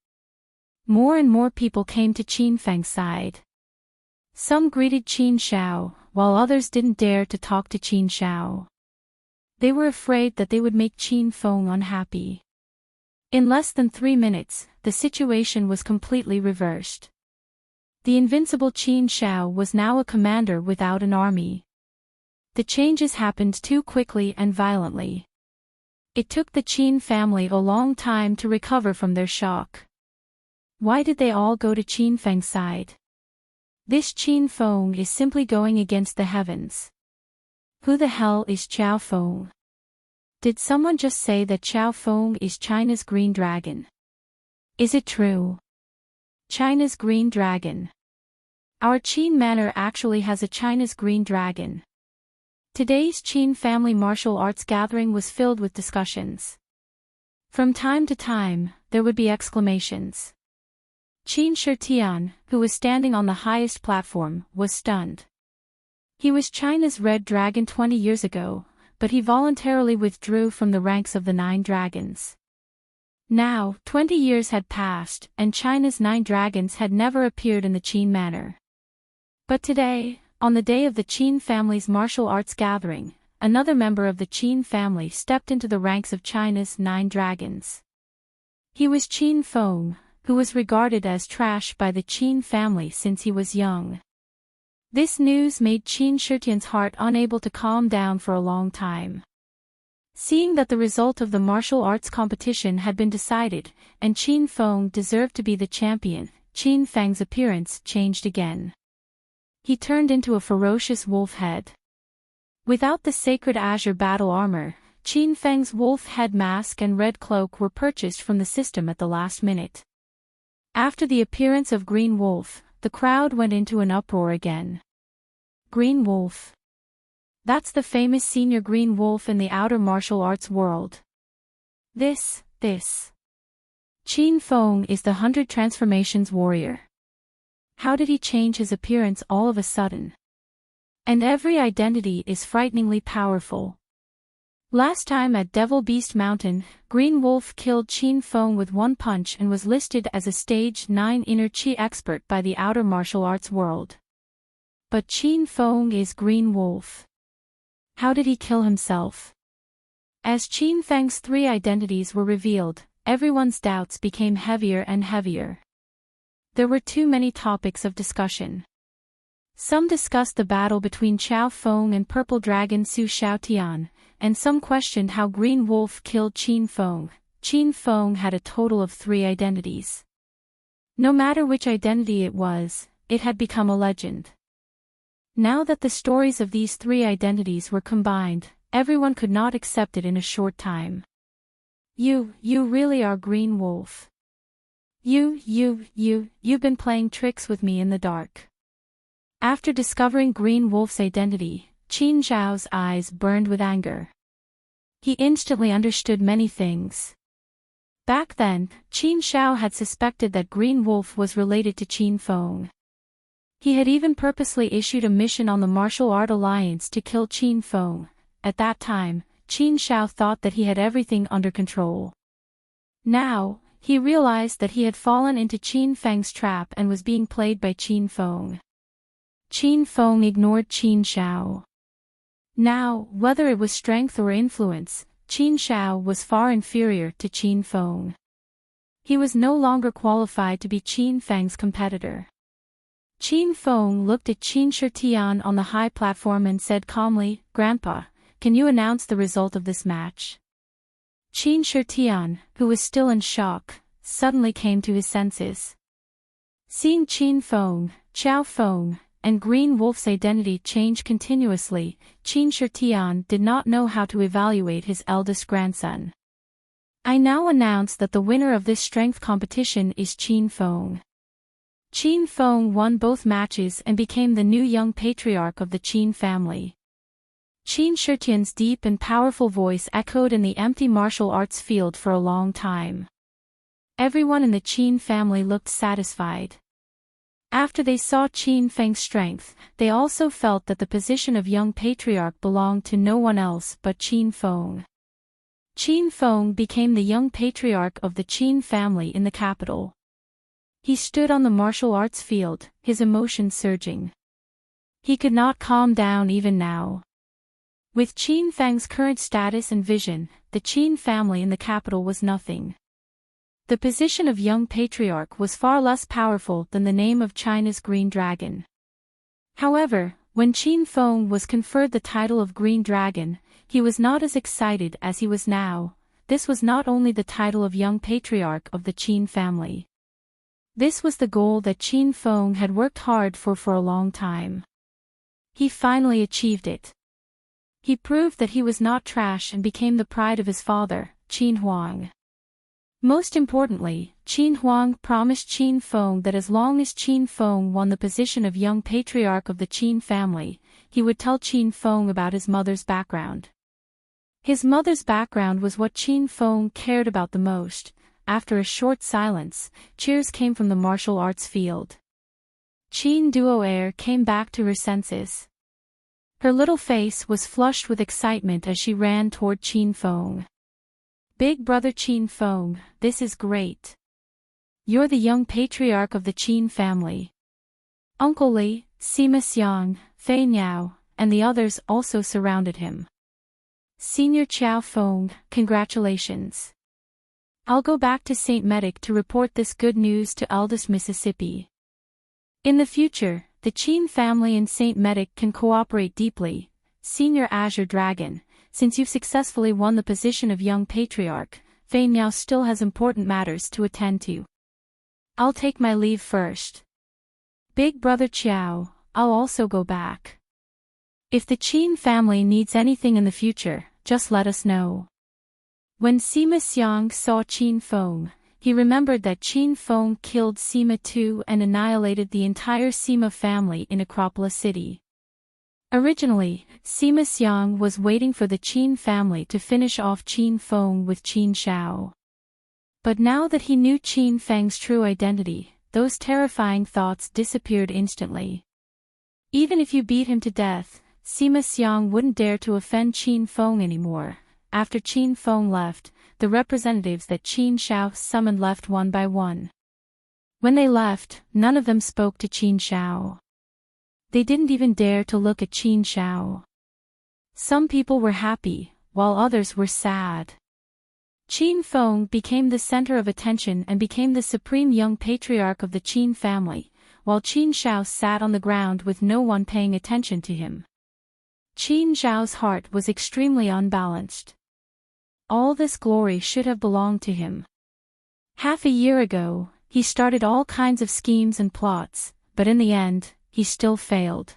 More and more people came to Qin Feng's side. Some greeted Qin Shao, while others didn't dare to talk to Qin Shao. They were afraid that they would make Qin Feng unhappy. In less than 3 minutes, the situation was completely reversed. The invincible Qin Shao was now a commander without an army. The changes happened too quickly and violently. It took the Qin family a long time to recover from their shock. Why did they all go to Qin Feng's side? This Qin Feng is simply going against the heavens. Who the hell is Xiao Feng? Did someone just say that Xiao Feng is China's green dragon? Is it true? China's green dragon. Our Qin manor actually has a China's green dragon. Today's Qin family martial arts gathering was filled with discussions. From time to time, there would be exclamations. Qin Shitian, who was standing on the highest platform, was stunned. He was China's red dragon 20 years ago, but he voluntarily withdrew from the ranks of the 9 dragons. Now, 20 years had passed, and China's 9 dragons had never appeared in the Qin manor. But today, on the day of the Qin family's martial arts gathering, another member of the Qin family stepped into the ranks of China's 9 dragons. He was Qin Feng, who was regarded as trash by the Qin family since he was young. This news made Qin Shitian's heart unable to calm down for a long time. Seeing that the result of the martial arts competition had been decided, and Qin Feng deserved to be the champion, Qin Feng's appearance changed again. He turned into a ferocious wolf head. Without the sacred azure battle armor, Qin Feng's wolf head mask and red cloak were purchased from the system at the last minute. After the appearance of Green Wolf, the crowd went into an uproar again. Green Wolf. That's the famous senior Green Wolf in the outer martial arts world. This. Qin Feng is the 100 transformations warrior. How did he change his appearance all of a sudden? And every identity is frighteningly powerful. Last time at Devil Beast Mountain, Green Wolf killed Qin Feng with 1 punch and was listed as a Stage 9 Inner Qi expert by the outer martial arts world. But Qin Feng is Green Wolf. How did he kill himself? As Qin Feng's 3 identities were revealed, everyone's doubts became heavier and heavier. There were too many topics of discussion. Some discussed the battle between Xiao Feng and Purple Dragon Su Xiaotian, and some questioned how Green Wolf killed Qin Feng. Qin Feng had a total of 3 identities. No matter which identity it was, it had become a legend. Now that the stories of these 3 identities were combined, everyone could not accept it in a short time. You really are Green Wolf. You've been playing tricks with me in the dark. After discovering Green Wolf's identity, Qin Zhao's eyes burned with anger. He instantly understood many things. Back then, Qin Shao had suspected that Green Wolf was related to Qin Feng. He had even purposely issued a mission on the Martial Art Alliance to kill Qin Feng. At that time, Qin Shao thought that he had everything under control. Now, he realized that he had fallen into Qin Feng's trap and was being played by Qin Feng. Qin Feng ignored Qin Shao. Now, whether it was strength or influence, Qin Shao was far inferior to Qin Feng. He was no longer qualified to be Qin Feng's competitor. Qin Feng looked at Qin Shitian on the high platform and said calmly, "Grandpa, can you announce the result of this match?" Qin Shitian, who was still in shock, suddenly came to his senses. Seeing Qin Feng, Xiao Feng, and Green Wolf's identity change continuously, Qin Shitian did not know how to evaluate his eldest grandson. I now announce that the winner of this strength competition is Qin Feng. Qin Feng won both matches and became the new young patriarch of the Qin family. Qin Shitian's deep and powerful voice echoed in the empty martial arts field for a long time. Everyone in the Qin family looked satisfied. After they saw Qin Feng's strength, they also felt that the position of young patriarch belonged to no one else but Qin Feng. Qin Feng became the young patriarch of the Qin family in the capital. He stood on the martial arts field, his emotions surging. He could not calm down even now. With Qin Feng's current status and vision, the Qin family in the capital was nothing. The position of young patriarch was far less powerful than the name of China's Green Dragon. However, when Qin Feng was conferred the title of Green Dragon, he was not as excited as he was now. This was not only the title of young patriarch of the Qin family. This was the goal that Qin Feng had worked hard for a long time. He finally achieved it. He proved that he was not trash and became the pride of his father, Qin Huang. Most importantly, Qin Huang promised Qin Feng that as long as Qin Feng won the position of young patriarch of the Qin family, he would tell Qin Feng about his mother's background. His mother's background was what Qin Feng cared about the most. After a short silence, cheers came from the martial arts field. Qin Duo'er came back to her senses. Her little face was flushed with excitement as she ran toward Qin Feng. Big brother Qin Feng, this is great. You're the young patriarch of the Qin family. Uncle Li, Sima Xiang, Fei Niao, and the others also surrounded him. Senior Qiao Feng, congratulations. I'll go back to St. Medic to report this good news to eldest Mississippi. In the future, the Qin family and St. Medic can cooperate deeply. Senior Azure Dragon, since you've successfully won the position of young patriarch, Fei Niao still has important matters to attend to. I'll take my leave first. Big brother Qiao, I'll also go back. If the Qin family needs anything in the future, just let us know. When Sima Xiang saw Qin Feng, he remembered that Qin Feng killed Sima too and annihilated the entire Sima family in Acropolis City. Originally, Sima Xiang was waiting for the Qin family to finish off Qin Feng with Qin Shao. But now that he knew Qin Feng's true identity, those terrifying thoughts disappeared instantly. Even if you beat him to death, Sima Xiang wouldn't dare to offend Qin Feng anymore. After Qin Feng left, the representatives that Qin Shao summoned left one by one. When they left, none of them spoke to Qin Shao. They didn't even dare to look at Qin Shao. Some people were happy, while others were sad. Qin Feng became the center of attention and became the supreme young patriarch of the Qin family, while Qin Shao sat on the ground with no one paying attention to him. Qin Shao's heart was extremely unbalanced. All this glory should have belonged to him. Half a year ago, he started all kinds of schemes and plots, but in the end, he still failed.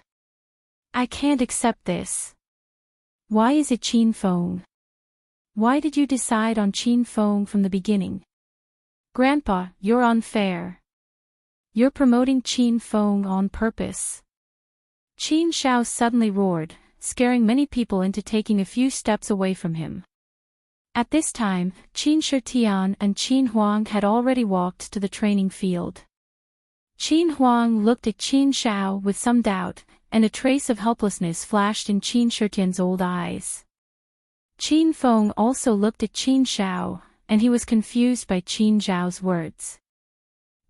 I can't accept this. Why is it Qin Feng? Why did you decide on Qin Feng from the beginning? Grandpa, you're unfair. You're promoting Qin Feng on purpose. Qin Shao suddenly roared, scaring many people into taking a few steps away from him. At this time, Qin Shitian and Qin Huang had already walked to the training field. Qin Huang looked at Qin Shao with some doubt, and a trace of helplessness flashed in Qin Shitian's old eyes. Qin Feng also looked at Qin Shao, and he was confused by Qin Zhao's words.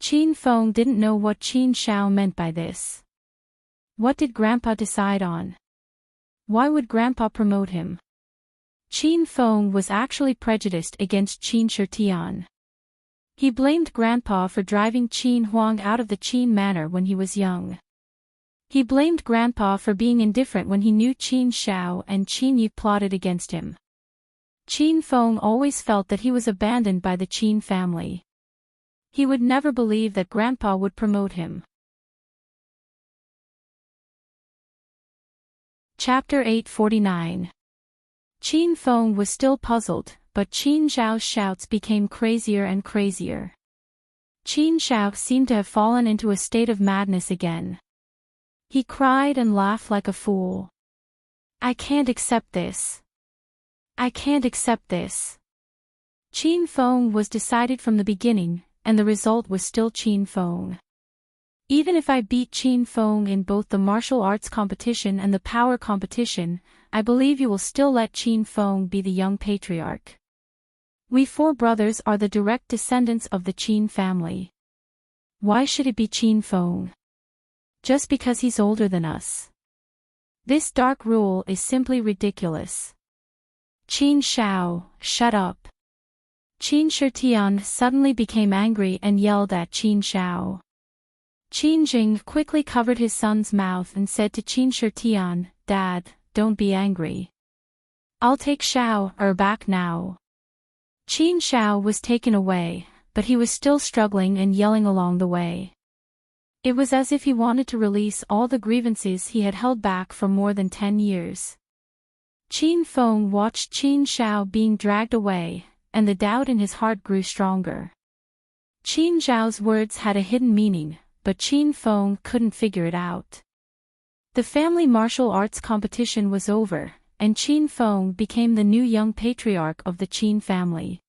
Qin Feng didn't know what Qin Shao meant by this. What did Grandpa decide on? Why would Grandpa promote him? Qin Feng was actually prejudiced against Qin Shitian. He blamed Grandpa for driving Qin Huang out of the Qin manor when he was young. He blamed Grandpa for being indifferent when he knew Qin Shao and Qin Yi plotted against him. Qin Feng always felt that he was abandoned by the Qin family. He would never believe that Grandpa would promote him. Chapter 849. Qin Feng was still puzzled, but Qin Zhao's shouts became crazier and crazier. Qin Zhao seemed to have fallen into a state of madness again. He cried and laughed like a fool. I can't accept this. I can't accept this. Qin Feng was decided from the beginning, and the result was still Qin Feng. Even if I beat Qin Feng in both the martial arts competition and the power competition, I believe you will still let Qin Feng be the young patriarch. We 4 brothers are the direct descendants of the Qin family. Why should it be Qin Feng? Just because he's older than us. This dark rule is simply ridiculous. Qin Shao, shut up. Qin Shitian suddenly became angry and yelled at Qin Shao. Qin Jing quickly covered his son's mouth and said to Qin Shitian, Dad, don't be angry. I'll take Shao back now. Qin Shao was taken away, but he was still struggling and yelling along the way. It was as if he wanted to release all the grievances he had held back for more than 10 years. Qin Feng watched Qin Shao being dragged away, and the doubt in his heart grew stronger. Qin Zhao's words had a hidden meaning, but Qin Feng couldn't figure it out. The family martial arts competition was over, and Qin Feng became the new young patriarch of the Qin family.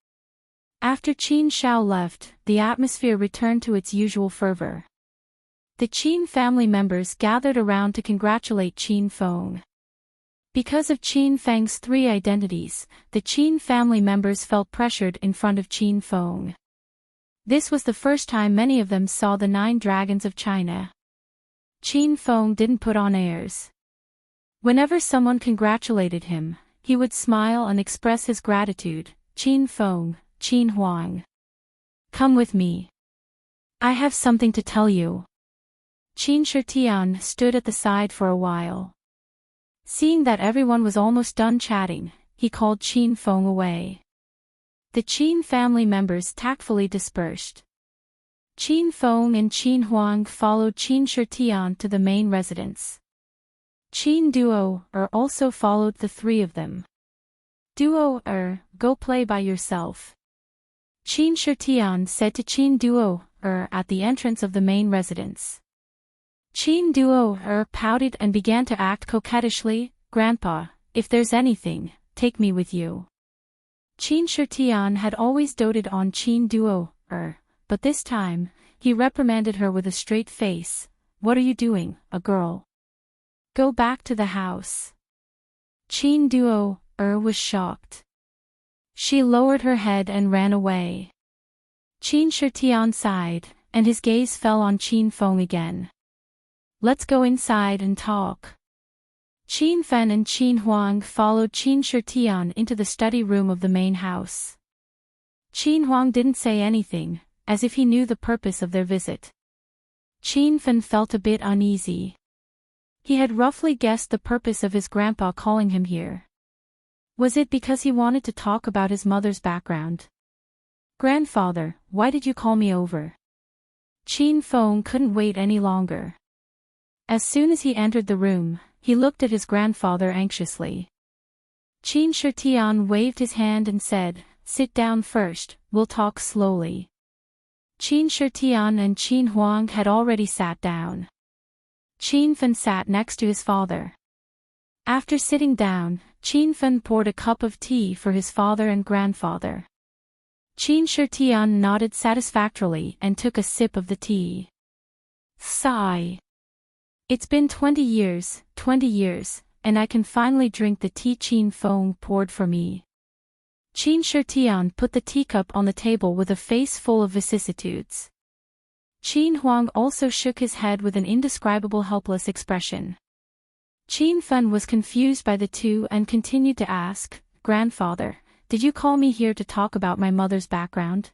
After Qin Shao left, the atmosphere returned to its usual fervor. The Qin family members gathered around to congratulate Qin Feng. Because of Qin Feng's 3 identities, the Qin family members felt pressured in front of Qin Feng. This was the first time many of them saw the 9 dragons of China. Qin Feng didn't put on airs. Whenever someone congratulated him, he would smile and express his gratitude. Qin Feng, Qin Huang. Come with me. I have something to tell you. Qin Shitian stood at the side for a while. Seeing that everyone was almost done chatting, he called Qin Feng away. The Qin family members tactfully dispersed. Qin Feng and Qin Huang followed Qin Shitian to the main residence. Qin Duo also followed the 3 of them. Duo go play by yourself. Qin Shitian said to Qin Duo at the entrance of the main residence. Qin Duo pouted and began to act coquettishly. Grandpa, if there's anything, take me with you. Qin Shitian had always doted on Qin Duo, but this time, he reprimanded her with a straight face. What are you doing, a girl? Go back to the house. Qin Duo was shocked. She lowered her head and ran away. Qin Shitian sighed, and his gaze fell on Qin Feng again. Let's go inside and talk. Qin Fen and Qin Huang followed Qin Shitian into the study room of the main house. Qin Huang didn't say anything, as if he knew the purpose of their visit. Qin Fen felt a bit uneasy. He had roughly guessed the purpose of his grandpa calling him here. Was it because he wanted to talk about his mother's background? Grandfather, why did you call me over? Qin Feng couldn't wait any longer. As soon as he entered the room, he looked at his grandfather anxiously. Qin Shitian waved his hand and said, Sit down first, we'll talk slowly. Qin Shitian and Qin Huang had already sat down. Qin Fen sat next to his father. After sitting down, Qin Fen poured a cup of tea for his father and grandfather. Qin Shitian nodded satisfactorily and took a sip of the tea. Sigh. It's been 20 years, and I can finally drink the tea Qin Feng poured for me. Qin Shitian put the teacup on the table with a face full of vicissitudes. Qin Huang also shook his head with an indescribable helpless expression. Qin Fen was confused by the two and continued to ask, Grandfather, did you call me here to talk about my mother's background?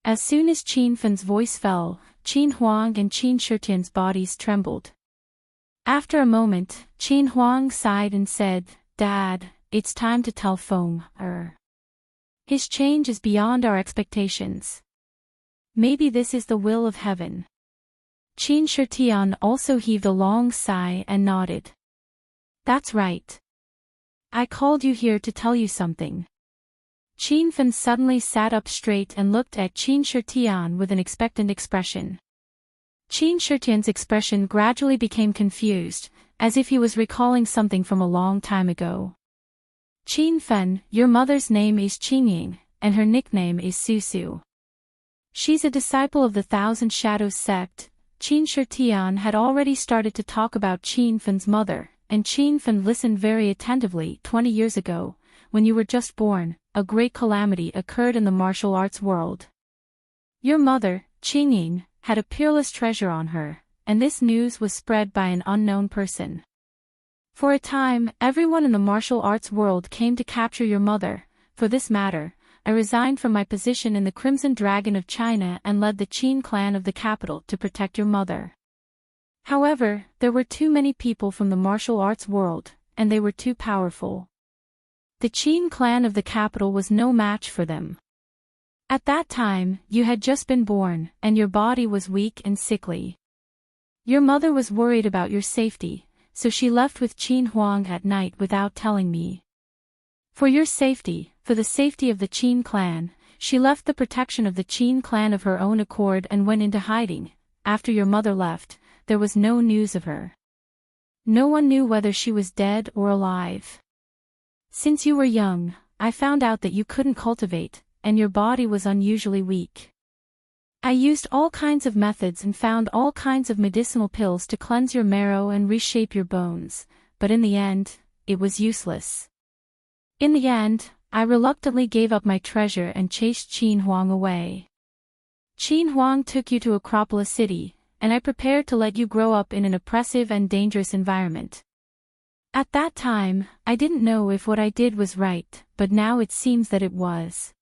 As soon as Qin Fen's voice fell, Qin Huang and Qin Shitian's bodies trembled. After a moment, Qin Huang sighed and said, Dad, it's time to tell Feng. His change is beyond our expectations. Maybe this is the will of heaven. Qin Shitian also heaved a long sigh and nodded. That's right. I called you here to tell you something. Qin Fan suddenly sat up straight and looked at Qin Shitian with an expectant expression. Qin Shitian's expression gradually became confused, as if he was recalling something from a long time ago. Qin Fan, your mother's name is Qingying, and her nickname is Susu. She's a disciple of the Thousand Shadows sect. Qin Shitian had already started to talk about Qin Fan's mother, and Qin Fan listened very attentively. 20 years ago, when you were just born, a great calamity occurred in the martial arts world. Your mother, Qingying, had a peerless treasure on her, and this news was spread by an unknown person. For a time, everyone in the martial arts world came to capture your mother. For this matter, I resigned from my position in the Crimson Dragon of China and led the Qin clan of the capital to protect your mother. However, there were too many people from the martial arts world, and they were too powerful. The Qin clan of the capital was no match for them. At that time, you had just been born, and your body was weak and sickly. Your mother was worried about your safety, so she left with Qin Huang at night without telling me. For your safety, for the safety of the Qin clan, she left the protection of the Qin clan of her own accord and went into hiding. After your mother left, there was no news of her. No one knew whether she was dead or alive. Since you were young, I found out that you couldn't cultivate, and your body was unusually weak. I used all kinds of methods and found all kinds of medicinal pills to cleanse your marrow and reshape your bones, but in the end, it was useless. In the end, I reluctantly gave up my treasure and chased Qin Huang away. Qin Huang took you to Acropolis City, and I prepared to let you grow up in an oppressive and dangerous environment. At that time, I didn't know if what I did was right, but now it seems that it was.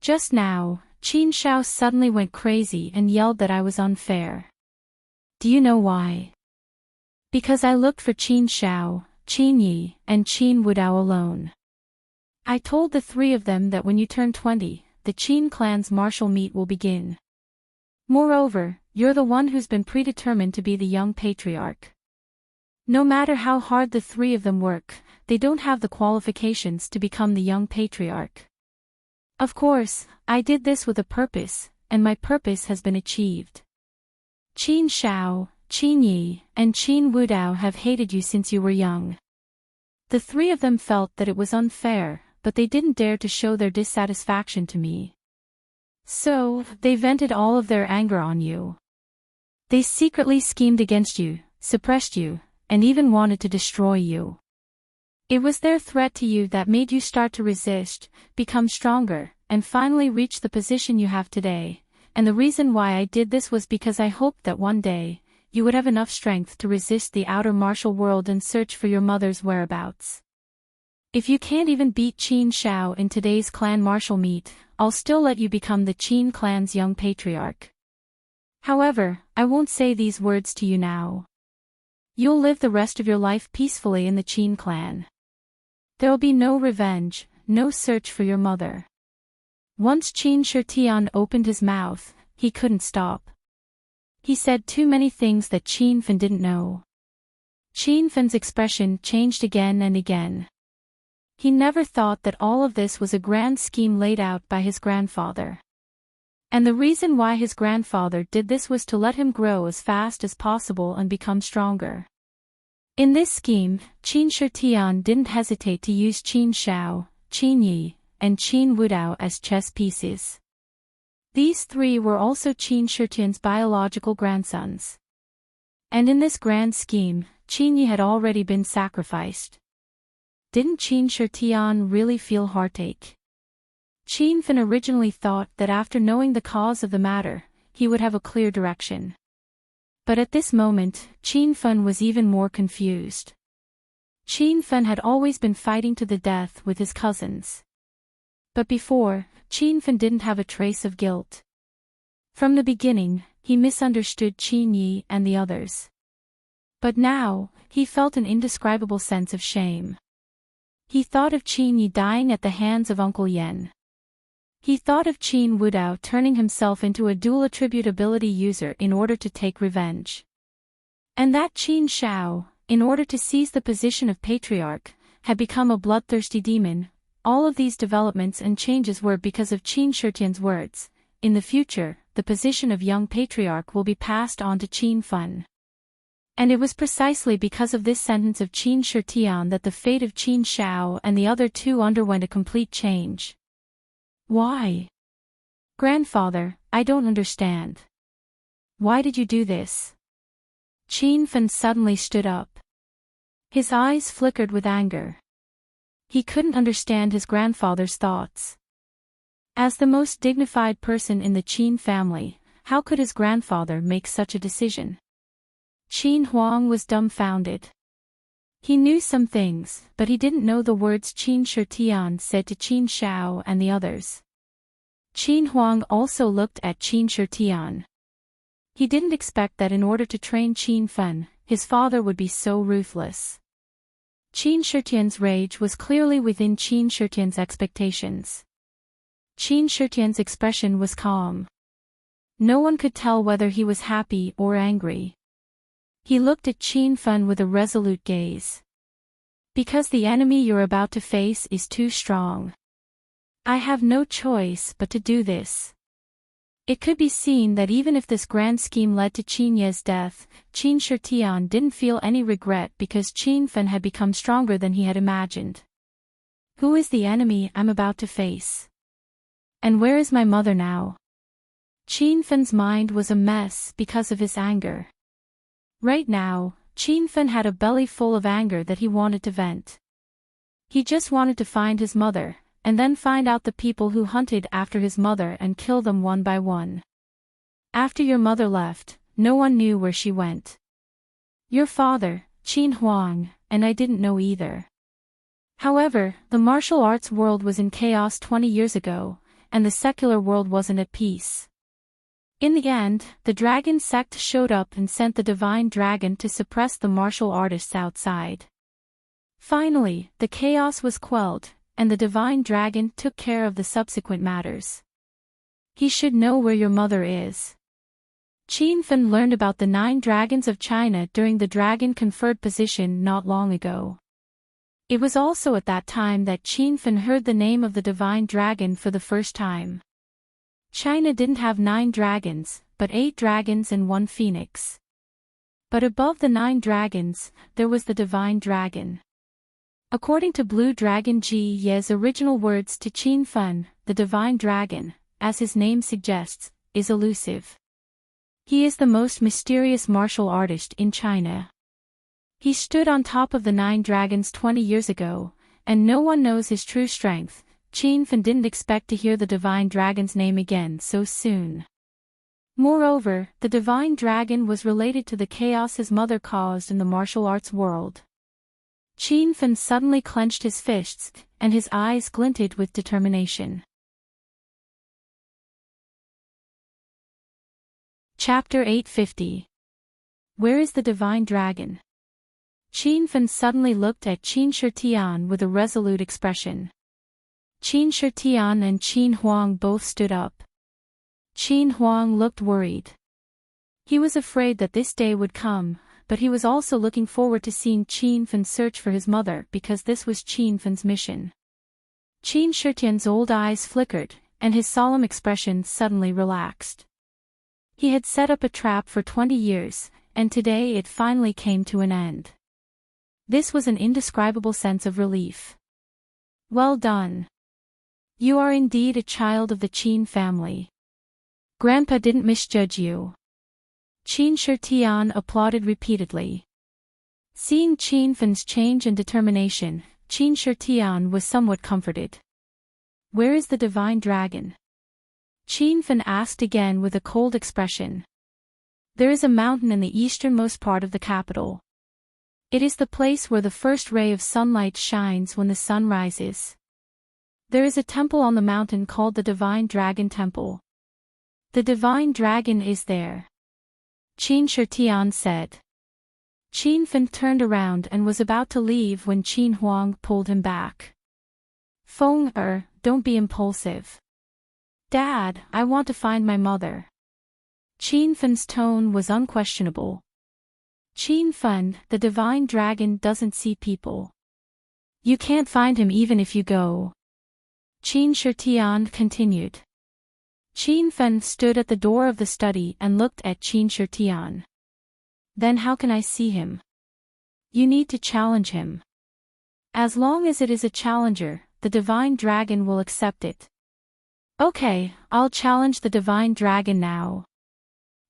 Just now, Qin Shao suddenly went crazy and yelled that I was unfair. Do you know why? Because I looked for Qin Shao, Qin Yi, and Qin Wudao alone. I told the three of them that when you turn 20, the Qin clan's martial meet will begin. Moreover, you're the one who's been predetermined to be the young patriarch. No matter how hard the three of them work, they don't have the qualifications to become the young patriarch. Of course, I did this with a purpose, and my purpose has been achieved. Qin Shao, Qin Yi, and Qin Wudao have hated you since you were young. The three of them felt that it was unfair, but they didn't dare to show their dissatisfaction to me. So, they vented all of their anger on you. They secretly schemed against you, suppressed you, and even wanted to destroy you. It was their threat to you that made you start to resist, become stronger, and finally reach the position you have today, and the reason why I did this was because I hoped that one day, you would have enough strength to resist the outer martial world and search for your mother's whereabouts. If you can't even beat Qin Shao in today's clan martial meet, I'll still let you become the Qin clan's young patriarch. However, I won't say these words to you now. You'll live the rest of your life peacefully in the Qin clan. There'll be no revenge, no search for your mother. Once Qin Shitian opened his mouth, he couldn't stop. He said too many things that Qin Fan didn't know. Qin Fan's expression changed again and again. He never thought that all of this was a grand scheme laid out by his grandfather. And the reason why his grandfather did this was to let him grow as fast as possible and become stronger. In this scheme, Qin Shitian didn't hesitate to use Qin Shao, Qin Yi, and Qin Wudao as chess pieces. These three were also Qin Shitian's biological grandsons. And in this grand scheme, Qin Yi had already been sacrificed. Didn't Qin Shitian really feel heartache? Qin Fan originally thought that after knowing the cause of the matter, he would have a clear direction. But at this moment, Qin Fan was even more confused. Qin Fan had always been fighting to the death with his cousins. But before, Qin Fan didn't have a trace of guilt. From the beginning, he misunderstood Qin Yi and the others. But now, he felt an indescribable sense of shame. He thought of Qin Yi dying at the hands of Uncle Yen. He thought of Qin Wudao turning himself into a dual attribute ability user in order to take revenge. And that Qin Shao, in order to seize the position of patriarch, had become a bloodthirsty demon, all of these developments and changes were because of Qin Shitian's words. In the future, the position of young patriarch will be passed on to Qin Fan. And it was precisely because of this sentence of Qin Shitian that the fate of Qin Shao and the other two underwent a complete change. Why? Grandfather, I don't understand. Why did you do this? Qin Fan suddenly stood up. His eyes flickered with anger. He couldn't understand his grandfather's thoughts. As the most dignified person in the Qin family, how could his grandfather make such a decision? Qin Huang was dumbfounded. He knew some things, but he didn't know the words Qin Shitian said to Qin Shao and the others. Qin Huang also looked at Qin Shitian. He didn't expect that in order to train Qin Fan, his father would be so ruthless. Qin Shitian's rage was clearly within Qin Shitian's expectations. Qin Shitian's expression was calm. No one could tell whether he was happy or angry. He looked at Qin Fan with a resolute gaze. Because the enemy you're about to face is too strong. I have no choice but to do this. It could be seen that even if this grand scheme led to Qin Ye's death, Qin Shitian didn't feel any regret because Qin Fan had become stronger than he had imagined. Who is the enemy I'm about to face? And where is my mother now? Qin Fan's mind was a mess because of his anger. Right now, Qin Fan had a belly full of anger that he wanted to vent. He just wanted to find his mother, and then find out the people who hunted after his mother and kill them one by one. After your mother left, no one knew where she went. Your father, Qin Huang, and I didn't know either. However, the martial arts world was in chaos 20 years ago, and the secular world wasn't at peace. In the end, the dragon sect showed up and sent the divine dragon to suppress the martial artists outside. Finally, the chaos was quelled, and the divine dragon took care of the subsequent matters. He should know where your mother is. Qin Fan learned about the 9 dragons of China during the dragon conferred position not long ago. It was also at that time that Qin Fan heard the name of the divine dragon for the first time. China didn't have 9 dragons, but 8 dragons and 1 phoenix. But above the 9 dragons, there was the divine dragon. According to Blue Dragon Ji Ye's original words to Qin Fan, the divine dragon, as his name suggests, is elusive. He is the most mysterious martial artist in China. He stood on top of the 9 dragons 20 years ago, and no one knows his true strength. Qin Fan didn't expect to hear the divine dragon's name again so soon. Moreover, the divine dragon was related to the chaos his mother caused in the martial arts world. Qin Fan suddenly clenched his fists, and his eyes glinted with determination. Chapter 850. Where is the divine dragon? Qin Fan suddenly looked at Qin Shitian with a resolute expression. Qin Shitian and Qin Huang both stood up. Qin Huang looked worried. He was afraid that this day would come, but he was also looking forward to seeing Qin Fan search for his mother because this was Qin Fan's mission. Qin Shitian's old eyes flickered, and his solemn expression suddenly relaxed. He had set up a trap for 20 years, and today it finally came to an end. This was an indescribable sense of relief. Well done. You are indeed a child of the Qin family. Grandpa didn't misjudge you. Qin Shitian applauded repeatedly. Seeing Qin Fan's change and determination, Qin Shitian was somewhat comforted. Where is the divine dragon? Qin Fan asked again with a cold expression. There is a mountain in the easternmost part of the capital. It is the place where the first ray of sunlight shines when the sun rises. There is a temple on the mountain called the Divine Dragon Temple. The divine dragon is there. Qin Shitian said. Qin Fan turned around and was about to leave when Qin Huang pulled him back. Feng don't be impulsive. Dad, I want to find my mother. Qin Fan's tone was unquestionable. Qin Fan, the divine dragon doesn't see people. You can't find him even if you go. Qin Shitian continued. Qin Fen stood at the door of the study and looked at Qin Shitian. Then how can I see him? You need to challenge him. As long as it is a challenger, the divine dragon will accept it. Okay, I'll challenge the divine dragon now.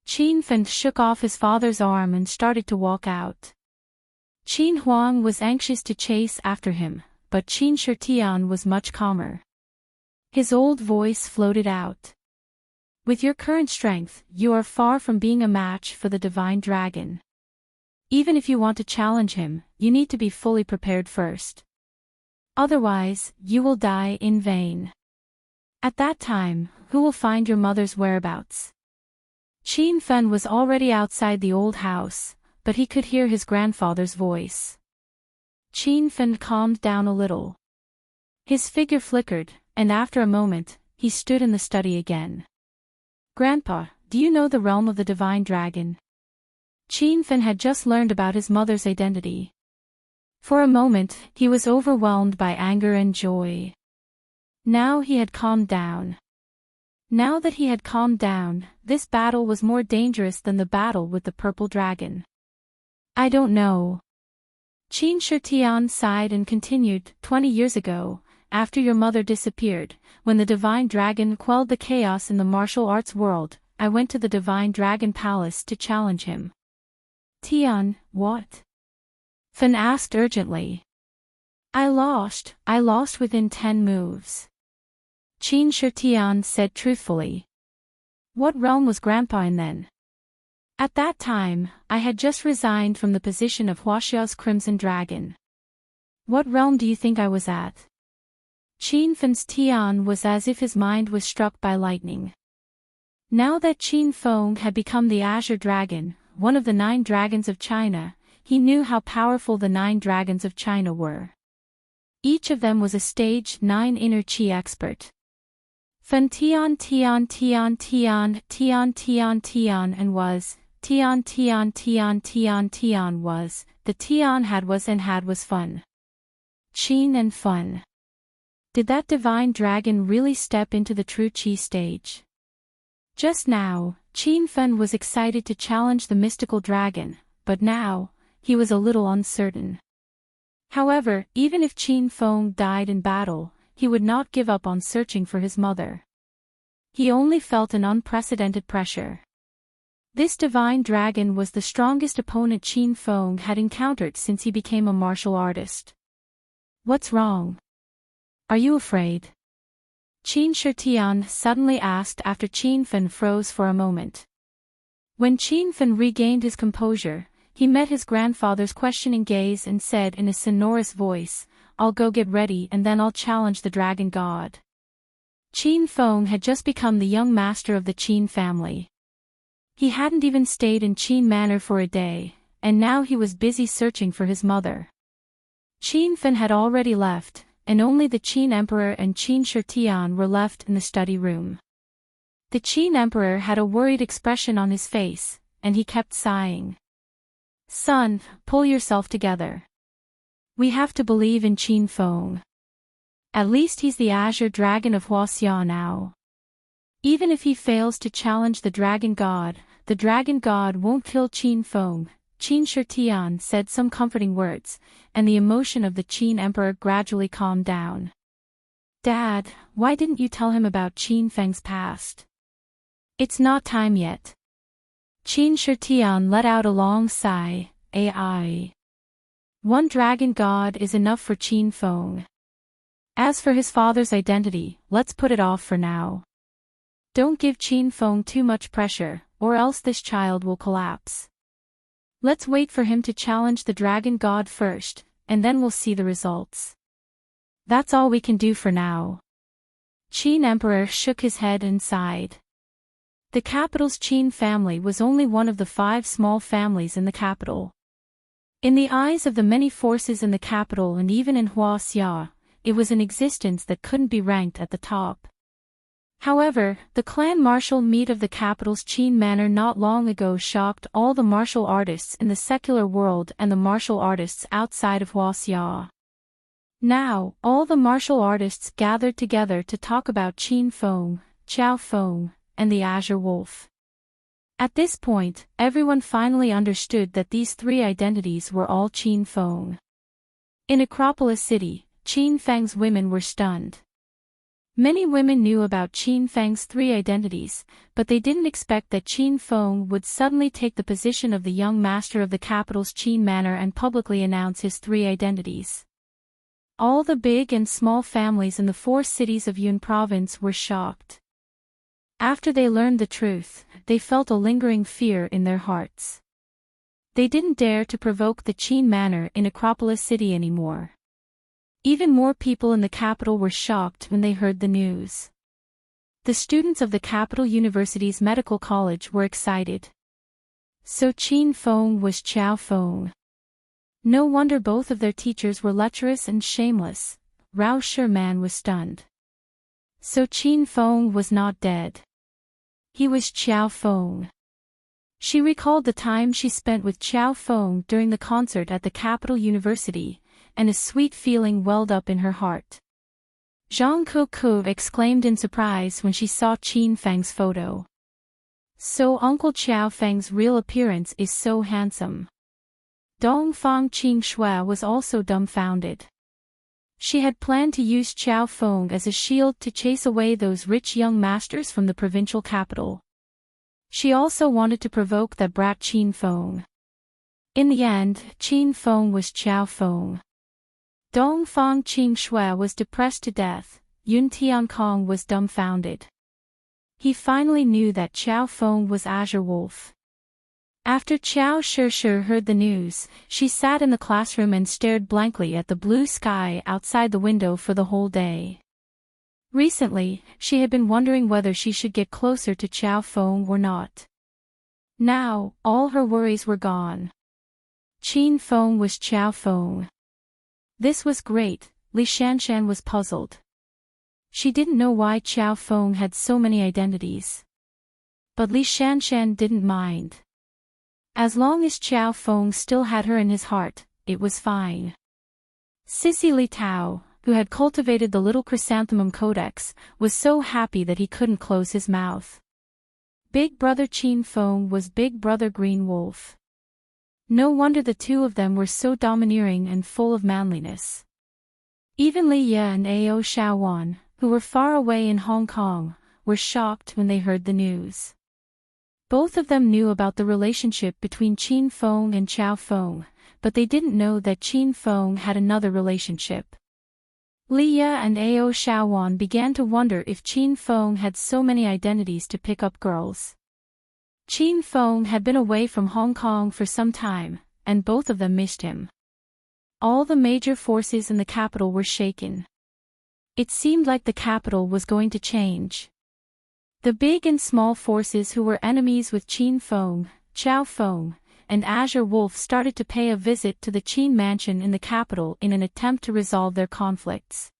Qin Fen shook off his father's arm and started to walk out. Qin Huang was anxious to chase after him, but Qin Shitian was much calmer. His old voice floated out. With your current strength, you are far from being a match for the divine dragon. Even if you want to challenge him, you need to be fully prepared first. Otherwise, you will die in vain. At that time, who will find your mother's whereabouts? Qin Fen was already outside the old house, but he could hear his grandfather's voice. Qin Fen calmed down a little. His figure flickered, and after a moment, he stood in the study again. Grandpa, do you know the realm of the divine dragon? Qin Fen had just learned about his mother's identity. For a moment, he was overwhelmed by anger and joy. Now he had calmed down. Now that he had calmed down, this battle was more dangerous than the battle with the purple dragon. I don't know. Qin Shitian sighed and continued, 20 years ago, after your mother disappeared, when the divine dragon quelled the chaos in the martial arts world, I went to the divine dragon palace to challenge him. Tian, what? Fen asked urgently. I lost within 10 moves. Qin Shitian said truthfully. What realm was Grandpa in then? At that time, I had just resigned from the position of Huaxiao's Crimson Dragon. What realm do you think I was at? Qin Fen's Tian was as if his mind was struck by lightning. Now that Qin Feng had become the Azure Dragon, one of the 9 dragons of China, he knew how powerful the 9 dragons of China were. Each of them was a stage 9 inner chi expert. Fen Tian Tian Tian Tian Tian Tian Tian and was, Tian Tian Tian Tian Tian was, the Tian had was fun. Qin and fun. Did that divine dragon really step into the true chi stage? Just now, Qin Fen was excited to challenge the mystical dragon, but now, he was a little uncertain. However, even if Qin Feng died in battle, he would not give up on searching for his mother. He only felt an unprecedented pressure. This divine dragon was the strongest opponent Qin Feng had encountered since he became a martial artist. What's wrong? Are you afraid? Qin Shitian suddenly asked after Qin Fen froze for a moment. When Qin Fen regained his composure, he met his grandfather's questioning gaze and said in a sonorous voice, I'll go get ready and then I'll challenge the dragon god. Qin Feng had just become the young master of the Qin family. He hadn't even stayed in Qin Manor for a day, and now he was busy searching for his mother. Qin Fen had already left, and only the Qin Emperor and Qin Shitian were left in the study room. The Qin Emperor had a worried expression on his face, and he kept sighing. Son, pull yourself together. We have to believe in Qin Feng. At least he's the Azure Dragon of Huaxia now. Even if he fails to challenge the dragon god won't kill Qin Feng. Qin Shitian said some comforting words, and the emotion of the Qin Emperor gradually calmed down. Dad, why didn't you tell him about Qin Feng's past? It's not time yet. Qin Shitian let out a long sigh, AI. One dragon god is enough for Qin Feng. As for his father's identity, let's put it off for now. Don't give Qin Feng too much pressure, or else this child will collapse. Let's wait for him to challenge the dragon god first, and then we'll see the results. That's all we can do for now. Qin Emperor shook his head and sighed. The capital's Qin family was only one of the 5 small families in the capital. In the eyes of the many forces in the capital and even in Huaxia, it was an existence that couldn't be ranked at the top. However, the clan martial meet of the capital's Qin Manor not long ago shocked all the martial artists in the secular world and the martial artists outside of Huaxia. Now, all the martial artists gathered together to talk about Qin Feng, Qiao Feng, and the Azure Wolf. At this point, everyone finally understood that these three identities were all Qin Feng. In Acropolis City, Qin Feng's women were stunned. Many women knew about Qin Feng's three identities, but they didn't expect that Qin Feng would suddenly take the position of the young master of the capital's Qin manor and publicly announce his three identities. All the big and small families in the 4 cities of Yun province were shocked. After they learned the truth, they felt a lingering fear in their hearts. They didn't dare to provoke the Qin manor in Acropolis City anymore. Even more people in the capital were shocked when they heard the news. The students of the capital university's medical college were excited. So Qin Feng was Qiao Feng. No wonder both of their teachers were lecherous and shameless. Rao Sherman was stunned. So Qin Feng was not dead. He was Qiao Feng. She recalled the time she spent with Qiao Feng during the concert at the capital university, and a sweet feeling welled up in her heart. Zhang Kuku exclaimed in surprise when she saw Qin Feng's photo. So Uncle Qiao Feng's real appearance is so handsome. Dongfang Qing Shui was also dumbfounded. She had planned to use Qiao Feng as a shield to chase away those rich young masters from the provincial capital. She also wanted to provoke that brat Qin Feng. In the end, Qin Feng was Qiao Feng. Dongfang Qing Shui was depressed to death. Yun Tiankong was dumbfounded. He finally knew that Qiao Feng was Azure Wolf. After Qiao Shishir heard the news, she sat in the classroom and stared blankly at the blue sky outside the window for the whole day. Recently, she had been wondering whether she should get closer to Qiao Feng or not. Now, all her worries were gone. Qin Feng was Qiao Feng. This was great. Li Shanshan was puzzled. She didn't know why Qiao Feng had so many identities. But Li Shanshan didn't mind. As long as Qiao Feng still had her in his heart, it was fine. Sissy Li Tao, who had cultivated the little chrysanthemum codex, was so happy that he couldn't close his mouth. Big brother Qin Feng was big brother Green Wolf. No wonder the two of them were so domineering and full of manliness. Even Li Ye and Ao Shaowan, who were far away in Hong Kong, were shocked when they heard the news. Both of them knew about the relationship between Qin Feng and Qiao Feng, but they didn't know that Qin Feng had another relationship. Li Ye and Ao Shaowan began to wonder if Qin Feng had so many identities to pick up girls. Qin Feng had been away from Hong Kong for some time, and both of them missed him. All the major forces in the capital were shaken. It seemed like the capital was going to change. The big and small forces who were enemies with Qin Feng, Qiao Feng, and Azure Wolf started to pay a visit to the Qin mansion in the capital in an attempt to resolve their conflicts.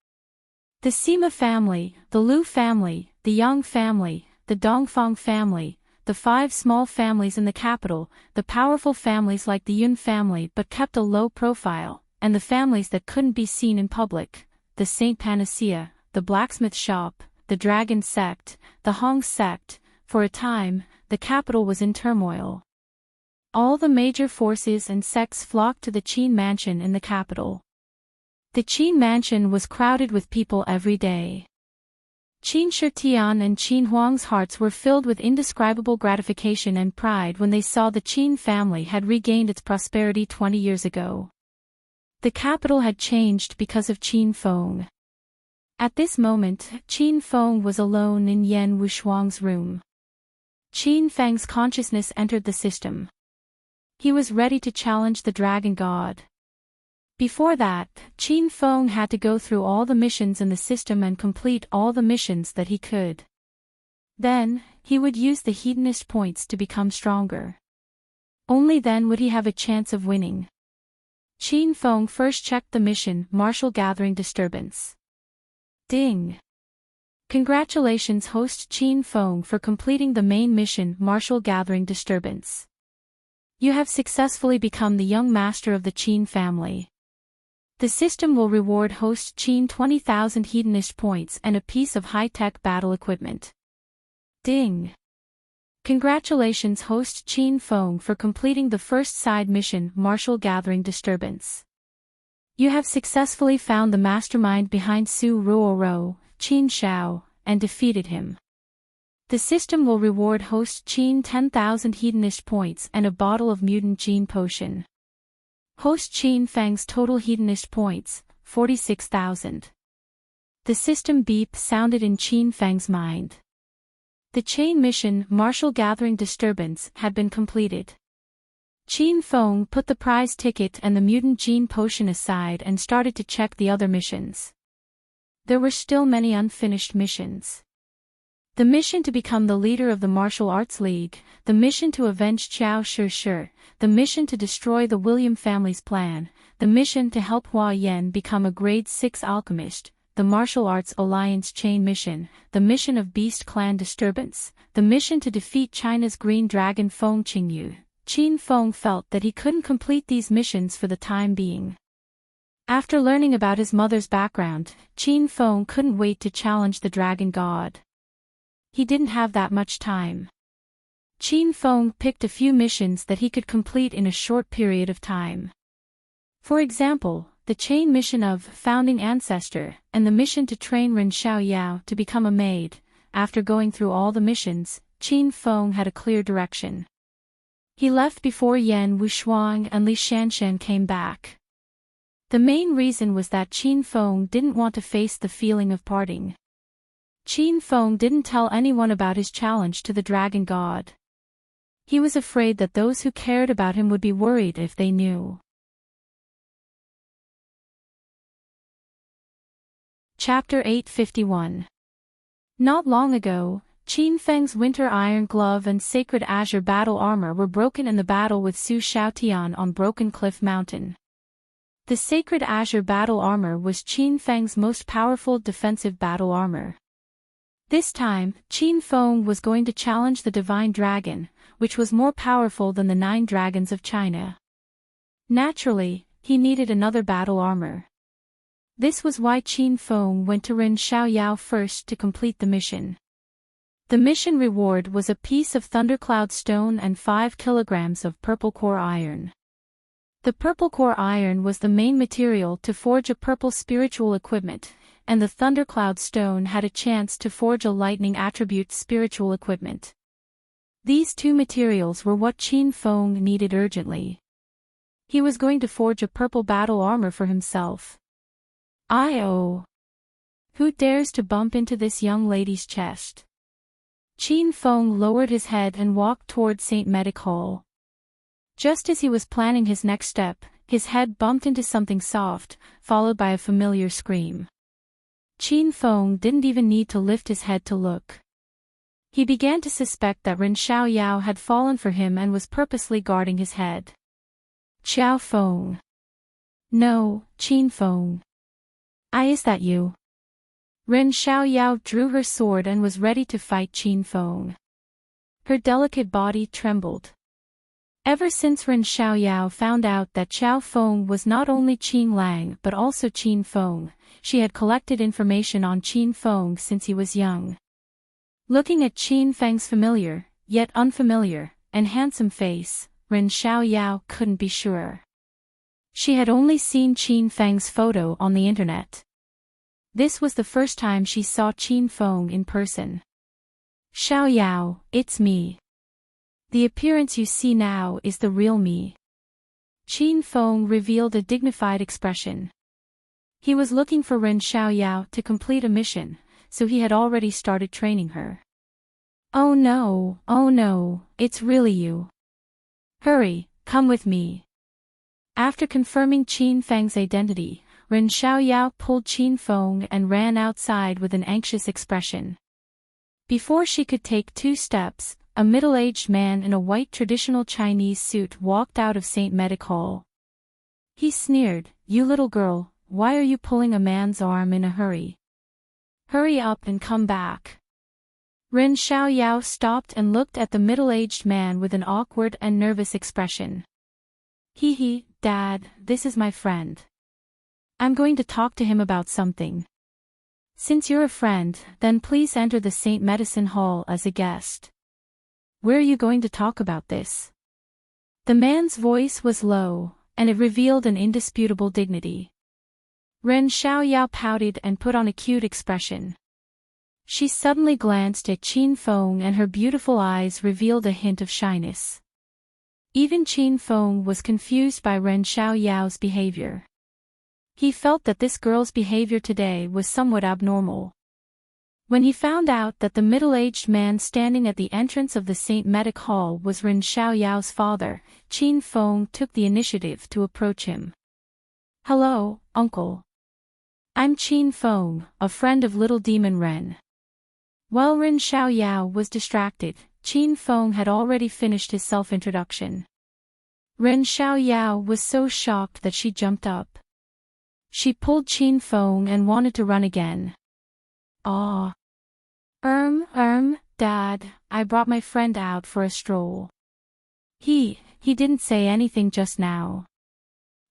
The Sima family, the Lu family, the Yang family, the Dongfang family, the 5 small families in the capital, the powerful families like the Yun family but kept a low profile, and the families that couldn't be seen in public, the Saint Panacea, the blacksmith shop, the Dragon sect, the Hong sect. For a time, the capital was in turmoil. All the major forces and sects flocked to the Qin mansion in the capital. The Qin mansion was crowded with people every day. Qin Shitian and Qin Huang's hearts were filled with indescribable gratification and pride when they saw the Qin family had regained its prosperity 20 years ago. The capital had changed because of Qin Feng. At this moment, Qin Feng was alone in Yan Wushuang's room. Qin Feng's consciousness entered the system. He was ready to challenge the dragon god. Before that, Qin Feng had to go through all the missions in the system and complete all the missions that he could. Then, he would use the hedonist points to become stronger. Only then would he have a chance of winning. Qin Feng first checked the mission, Martial Gathering Disturbance. Ding! Congratulations host Qin Feng for completing the main mission, Martial Gathering Disturbance. You have successfully become the young master of the Qin family. The system will reward host Qin 20,000 Hedonist points and a piece of high-tech battle equipment. Ding! Congratulations host Qin Feng for completing the first side mission Martial Gathering Disturbance. You have successfully found the mastermind behind Su Ruoro, Qin Xiao, and defeated him. The system will reward host Qin 10,000 Hedonist points and a bottle of Mutant Gene Potion. Host Qin Feng's total Hedonist points, 46,000. The system beep sounded in Qin Feng's mind. The chain mission Martial Gathering Disturbance had been completed. Qin Feng put the prize ticket and the Mutant Gene Potion aside and started to check the other missions. There were still many unfinished missions. The mission to become the leader of the Martial Arts League, the mission to avenge Qiao Shi, the mission to destroy the William family's plan, the mission to help Hua Yan become a grade 6 alchemist, the Martial Arts Alliance chain mission, the mission of Beast Clan Disturbance, the mission to defeat China's Green Dragon Feng Qingyu. Qin Feng felt that he couldn't complete these missions for the time being. After learning about his mother's background, Qin Feng couldn't wait to challenge the Dragon God. He didn't have that much time. Qin Feng picked a few missions that he could complete in a short period of time. For example, the chain mission of Founding Ancestor, and the mission to train Ren Xiaoyao to become a maid. After going through all the missions, Qin Feng had a clear direction. He left before Yan Wushuang and Li Shanshan came back. The main reason was that Qin Feng didn't want to face the feeling of parting. Qin Feng didn't tell anyone about his challenge to the Dragon God. He was afraid that those who cared about him would be worried if they knew. Chapter 851. Not long ago, Qin Feng's Winter Iron Glove and Sacred Azure Battle Armor were broken in the battle with Su Xiaotian on Broken Cliff Mountain. The Sacred Azure Battle Armor was Qin Feng's most powerful defensive battle armor. This time, Qin Feng was going to challenge the Divine Dragon, which was more powerful than the 9 dragons of China. Naturally, he needed another battle armor. This was why Qin Feng went to Ren Xiaoyao first to complete the mission. The mission reward was a piece of Thundercloud Stone and 5 kilograms of Purple Core Iron. The Purple Core Iron was the main material to forge a purple spiritual equipment, and the Thundercloud Stone had a chance to forge a lightning attribute spiritual equipment. These two materials were what Qin Feng needed urgently. He was going to forge a purple battle armor for himself. "Oh! Who dares to bump into this young lady's chest?" Qin Feng lowered his head and walked toward St. Medic Hall. Just as he was planning his next step, his head bumped into something soft, followed by a familiar scream. Qin Feng didn't even need to lift his head to look. He began to suspect that Ren Xiaoyao had fallen for him and was purposely guarding his head. "Xiao Feng." "No, Qin Feng. Is that you?" Ren Xiaoyao drew her sword and was ready to fight Qin Feng. Her delicate body trembled. Ever since Ren Xiaoyao found out that Xiao Feng was not only Qin Lang but also Qin Feng, she had collected information on Qin Feng since he was young. Looking at Qin Feng's familiar, yet unfamiliar, and handsome face, Ren Xiaoyao couldn't be sure. She had only seen Qin Feng's photo on the internet. This was the first time she saw Qin Feng in person. "Xiaoyao, it's me. The appearance you see now is the real me." Qin Feng revealed a dignified expression. He was looking for Ren Xiaoyao to complete a mission, so he had already started training her. Oh no, it's really you. Hurry, come with me." After confirming Qin Feng's identity, Ren Xiaoyao pulled Qin Feng and ran outside with an anxious expression. Before she could take 2 steps, a middle-aged man in a white traditional Chinese suit walked out of St. Medic Hall. He sneered, "You little girl, why are you pulling a man's arm in a hurry? Hurry up and come back." Ren Xiaoyao stopped and looked at the middle-aged man with an awkward and nervous expression. Dad, this is my friend. I'm going to talk to him about something. Since you're a friend, then please enter the Saint Medicine Hall as a guest. Where are you going to talk about this? The man's voice was low, and it revealed an indisputable dignity. Ren Xiaoyao pouted and put on a cute expression. She suddenly glanced at Qin Feng and her beautiful eyes revealed a hint of shyness. Even Qin Feng was confused by Ren Xiaoyao's behavior. He felt that this girl's behavior today was somewhat abnormal. When he found out that the middle-aged man standing at the entrance of the Saint Medic Hall was Ren Xiaoyao's father, Qin Feng took the initiative to approach him. Hello, uncle. I'm Qin Feng, a friend of little demon Ren. While Ren Xiaoyao was distracted, Qin Feng had already finished his self-introduction. Ren Xiaoyao was so shocked that she jumped up. She pulled Qin Feng and wanted to run again. Ah. Dad, I brought my friend out for a stroll. He didn't say anything just now.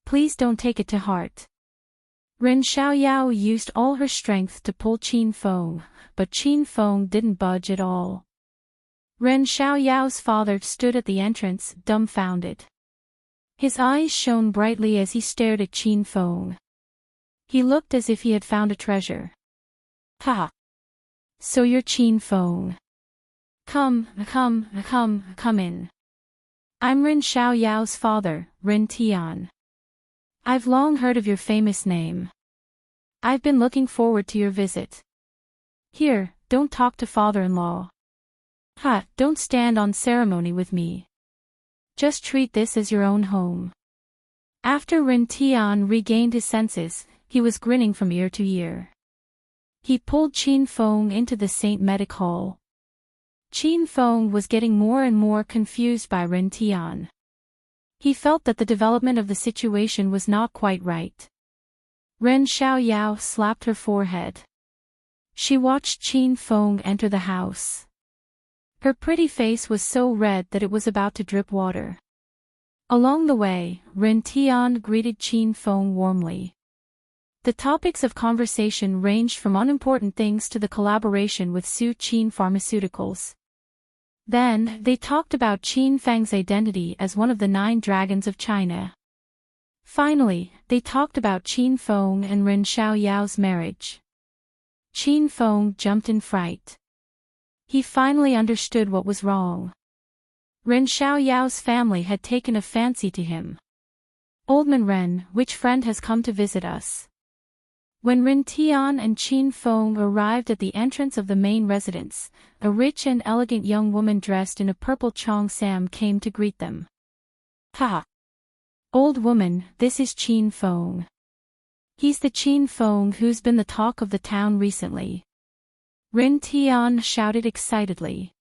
Please don't take it to heart. Ren Xiaoyao used all her strength to pull Qin Feng, but Qin Feng didn't budge at all. Ren Xiaoyao's father stood at the entrance, dumbfounded. His eyes shone brightly as he stared at Qin Feng. He looked as if he had found a treasure. Ha! So you're Qin Feng. Come in. I'm Ren Xiaoyao's father, Ren Tian. I've long heard of your famous name. I've been looking forward to your visit. Here, don't talk to father-in-law. Don't stand on ceremony with me. Just treat this as your own home. After Ren Tian regained his senses, he was grinning from ear to ear. He pulled Qin Feng into the Saint Medic Hall. Qin Feng was getting more and more confused by Ren Tian. He felt that the development of the situation was not quite right. Ren Xiaoyao slapped her forehead. She watched Qin Feng enter the house. Her pretty face was so red that it was about to drip water. Along the way, Ren Tian greeted Qin Feng warmly. The topics of conversation ranged from unimportant things to the collaboration with Su Qin Pharmaceuticals. Then, they talked about Qin Feng's identity as one of the 9 dragons of China. Finally, they talked about Qin Feng and Ren Xiaoyao's marriage. Qin Feng jumped in fright. He finally understood what was wrong. Ren Xiaoyao's family had taken a fancy to him. Old man Ren, which friend has come to visit us? When Ren Tian and Qin Feng arrived at the entrance of the main residence, a rich and elegant young woman dressed in a purple cheongsam came to greet them. Ha! Old woman, this is Qin Feng. He's the Qin Feng who's been the talk of the town recently. Ren Tian shouted excitedly.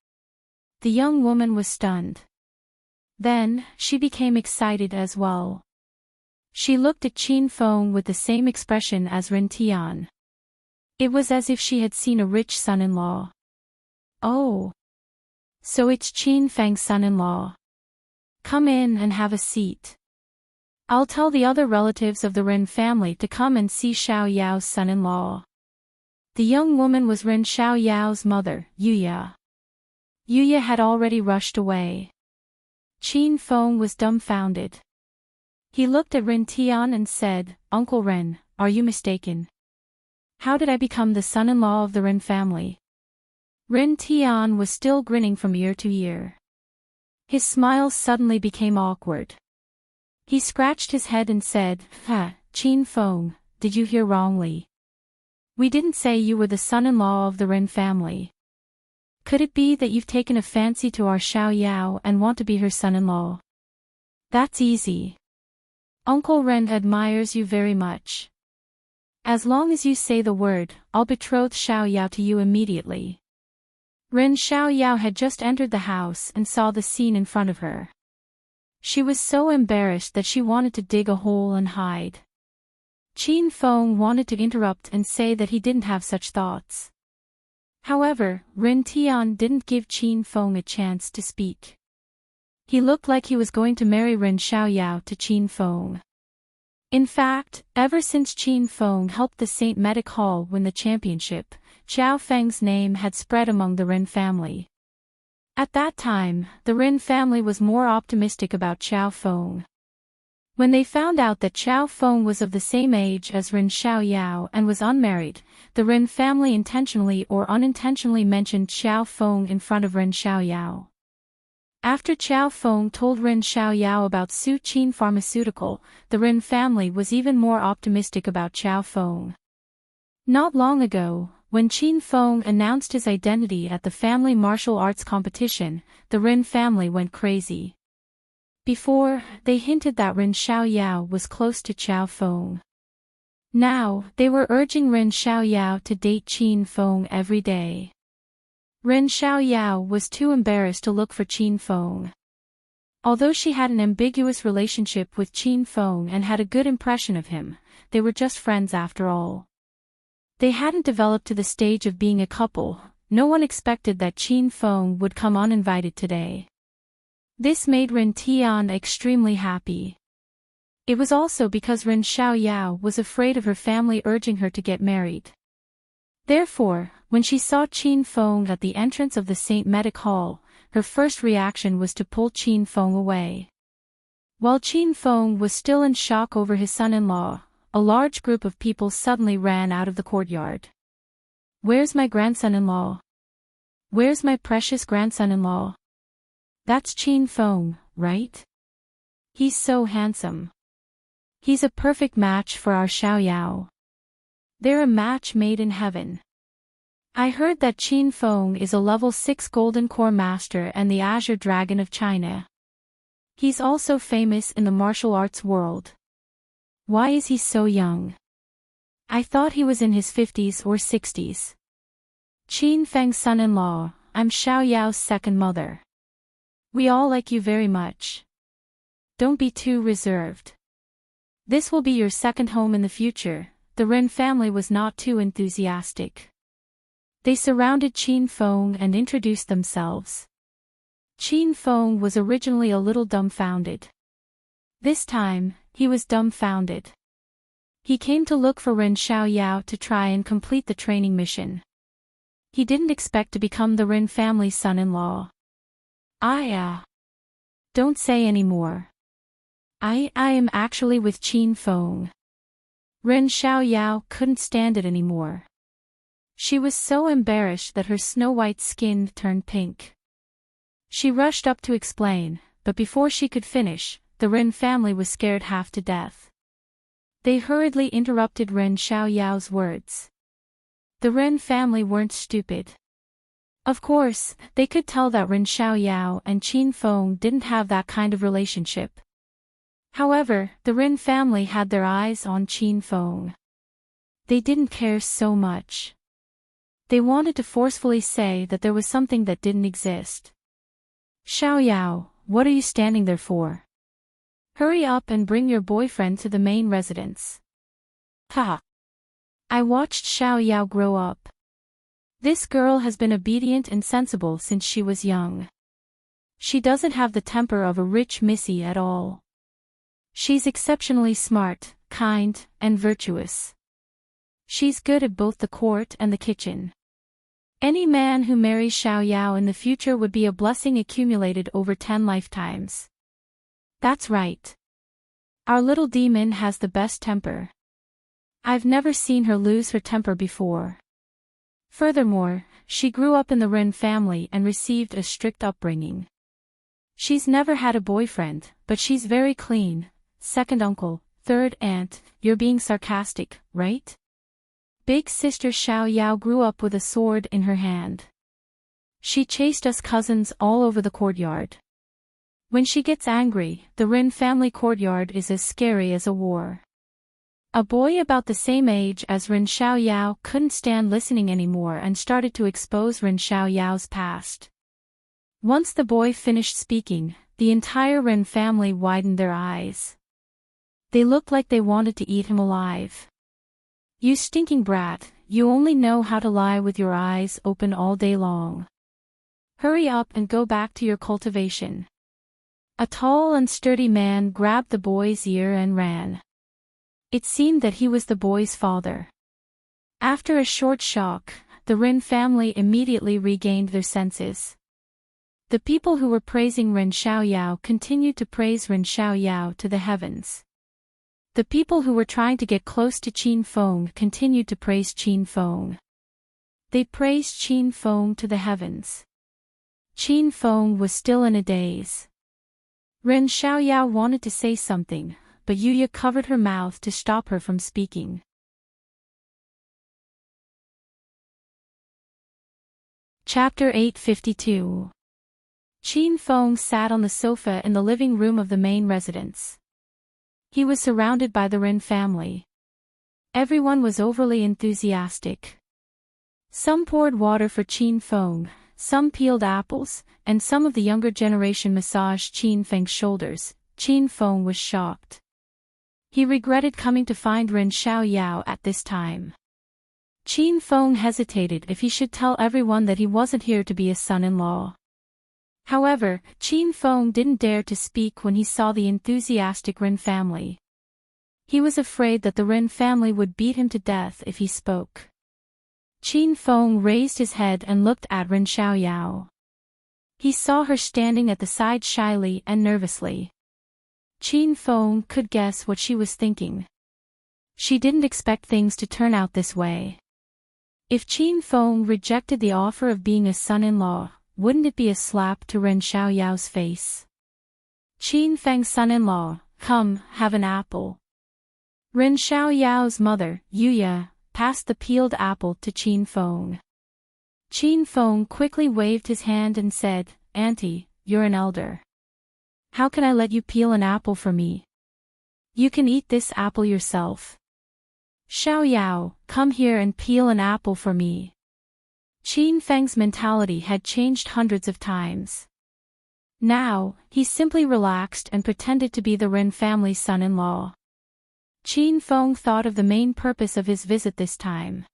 The young woman was stunned. Then, she became excited as well. She looked at Qin Feng with the same expression as Ren Tian. It was as if she had seen a rich son-in-law. Oh! So it's Qin Feng's son-in-law. Come in and have a seat. I'll tell the other relatives of the Ren family to come and see Xiaoyao's son-in-law. The young woman was Ren Xiaoyao's mother, Yuya. Yuya had already rushed away. Qin Feng was dumbfounded. He looked at Ren Tian and said, Uncle Ren, are you mistaken? How did I become the son-in-law of the Ren family? Ren Tian was still grinning from ear to ear. His smile suddenly became awkward. He scratched his head and said, Qin Feng, did you hear wrongly? We didn't say you were the son-in-law of the Ren family. Could it be that you've taken a fancy to our Xiaoyao and want to be her son-in-law? That's easy. Uncle Ren admires you very much. As long as you say the word, I'll betroth Xiaoyao to you immediately. Ren Xiaoyao had just entered the house and saw the scene in front of her. She was so embarrassed that she wanted to dig a hole and hide. Qin Feng wanted to interrupt and say that he didn't have such thoughts. However, Ren Tian didn't give Qin Feng a chance to speak. He looked like he was going to marry Ren Xiaoyao to Qin Feng. In fact, ever since Qin Feng helped the St. Medic Hall win the championship, Xiao Feng's name had spread among the Rin family. At that time, the Rin family was more optimistic about Xiao Feng. When they found out that Xiao Feng was of the same age as Rin Xiaoyao and was unmarried, the Rin family intentionally or unintentionally mentioned Xiao Feng in front of Rin Xiaoyao. After Xiao Feng told Rin Xiaoyao about Su Qin Pharmaceutical, the Rin family was even more optimistic about Xiao Feng. Not long ago, when Qin Feng announced his identity at the family martial arts competition, the Rin family went crazy. Before, they hinted that Rin Xiaoyao was close to Xiao Feng. Now, they were urging Rin Xiaoyao to date Qin Feng every day. Rin Xiaoyao was too embarrassed to look for Qin Feng. Although she had an ambiguous relationship with Qin Feng and had a good impression of him, they were just friends after all. They hadn't developed to the stage of being a couple. No one expected that Qin Feng would come uninvited today. This made Rin Tian extremely happy. It was also because Rin Xiaoyao was afraid of her family urging her to get married. Therefore, when she saw Qin Feng at the entrance of the St. Medic Hall, her first reaction was to pull Qin Feng away. While Qin Feng was still in shock over his son-in-law, a large group of people suddenly ran out of the courtyard. "Where's my grandson-in-law? Where's my precious grandson-in-law? That's Qin Feng, right? He's so handsome. He's a perfect match for our Xiaoyao. They're a match made in heaven." I heard that Qin Feng is a level 6 Golden Core Master and the Azure Dragon of China. He's also famous in the martial arts world. Why is he so young? I thought he was in his 50s or 60s. Qin Feng's son-in-law, I'm Xiaoyao's second mother. We all like you very much. Don't be too reserved. This will be your second home in the future. The Rin family was not too enthusiastic. They surrounded Qin Feng and introduced themselves. Qin Feng was originally a little dumbfounded. This time, he was dumbfounded. He came to look for Rin Xiaoyao to try and complete the training mission. He didn't expect to become the Rin family's son-in-law. Don't say any more. I am actually with Qin Feng. Rin Xiaoyao couldn't stand it anymore. She was so embarrassed that her snow-white skin turned pink. She rushed up to explain, but before she could finish, the Rin family was scared half to death. They hurriedly interrupted Rin Xiaoyao's words. The Rin family weren't stupid. Of course, they could tell that Rin Xiaoyao and Qin Feng didn't have that kind of relationship. However, the Rin family had their eyes on Qin Feng. They didn't care so much. They wanted to forcefully say that there was something that didn't exist. "Xiaoyao, what are you standing there for? Hurry up and bring your boyfriend to the main residence." Ha! I watched Xiaoyao grow up. This girl has been obedient and sensible since she was young. She doesn't have the temper of a rich missy at all. She's exceptionally smart, kind, and virtuous. She's good at both the court and the kitchen. Any man who marries Xiaoyao in the future would be a blessing accumulated over 10 lifetimes. That's right. Our little demon has the best temper. I've never seen her lose her temper before. Furthermore, she grew up in the Rin family and received a strict upbringing. She's never had a boyfriend, but she's very clean. Second uncle, third aunt, you're being sarcastic, right? Big sister Xiaoyao grew up with a sword in her hand. She chased us cousins all over the courtyard. When she gets angry, the Rin family courtyard is as scary as a war. A boy about the same age as Rin Xiaoyao couldn't stand listening anymore and started to expose Rin Xiaoyao's past. Once the boy finished speaking, the entire Rin family widened their eyes. They looked like they wanted to eat him alive. "You stinking brat, you only know how to lie with your eyes open all day long. Hurry up and go back to your cultivation." A tall and sturdy man grabbed the boy's ear and ran. It seemed that he was the boy's father. After a short shock, the Rin family immediately regained their senses. The people who were praising Ren Xiaoyao continued to praise Ren Xiaoyao to the heavens. The people who were trying to get close to Qin Feng continued to praise Qin Feng. They praised Qin Feng to the heavens. Qin Feng was still in a daze. Ren Xiaoyao wanted to say something, but Yuya covered her mouth to stop her from speaking. Chapter 852. Qin Feng sat on the sofa in the living room of the main residence. He was surrounded by the Rin family. Everyone was overly enthusiastic. Some poured water for Qin Feng, some peeled apples, and some of the younger generation massaged Qin Feng's shoulders. Qin Feng was shocked. He regretted coming to find Ren Xiaoyao at this time. Qin Feng hesitated if he should tell everyone that he wasn't here to be a son-in-law. However, Qin Feng didn't dare to speak when he saw the enthusiastic Rin family. He was afraid that the Rin family would beat him to death if he spoke. Qin Feng raised his head and looked at Ren Xiaoyao. He saw her standing at the side shyly and nervously. Qin Feng could guess what she was thinking. She didn't expect things to turn out this way. If Qin Feng rejected the offer of being a son-in-law, wouldn't it be a slap to Ren Xiaoyao's face? Qin Feng's son-in-law, come, have an apple. Ren Xiaoyao's mother, Yuya, passed the peeled apple to Qin Feng. Qin Feng quickly waved his hand and said, "Auntie, you're an elder. How can I let you peel an apple for me? You can eat this apple yourself. Xiaoyao, come here and peel an apple for me." Qin Feng's mentality had changed hundreds of times. Now, he simply relaxed and pretended to be the Rin family's son-in-law. Qin Feng thought of the main purpose of his visit this time.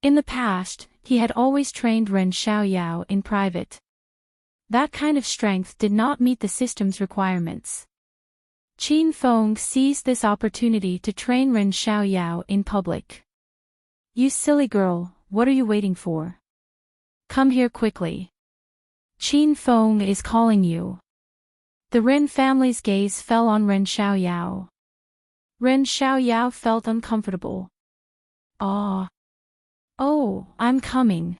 In the past, he had always trained Ren Xiaoyao in private. That kind of strength did not meet the system's requirements. Qin Feng seized this opportunity to train Ren Xiaoyao in public. "You silly girl, what are you waiting for? Come here quickly. Qin Feng is calling you." The Ren family's gaze fell on Ren Xiaoyao. Ren Xiaoyao felt uncomfortable. "Ah. Oh, I'm coming."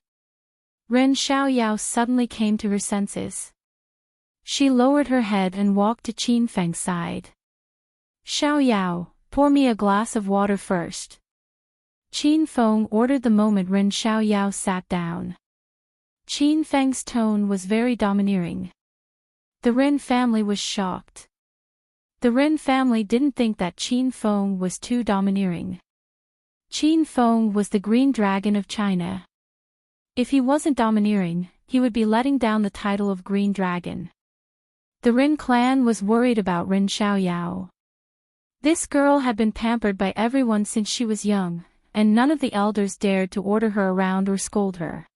Ren Xiaoyao suddenly came to her senses. She lowered her head and walked to Qin Feng's side. "Xiaoyao, pour me a glass of water first." Qin Feng ordered the moment Ren Xiaoyao sat down. Qin Feng's tone was very domineering. The Ren family was shocked. The Ren family didn't think that Qin Feng was too domineering. Qin Feng was the green dragon of China. If he wasn't domineering, he would be letting down the title of green dragon. The Ren clan was worried about Ren Xiaoyao. This girl had been pampered by everyone since she was young, and none of the elders dared to order her around or scold her.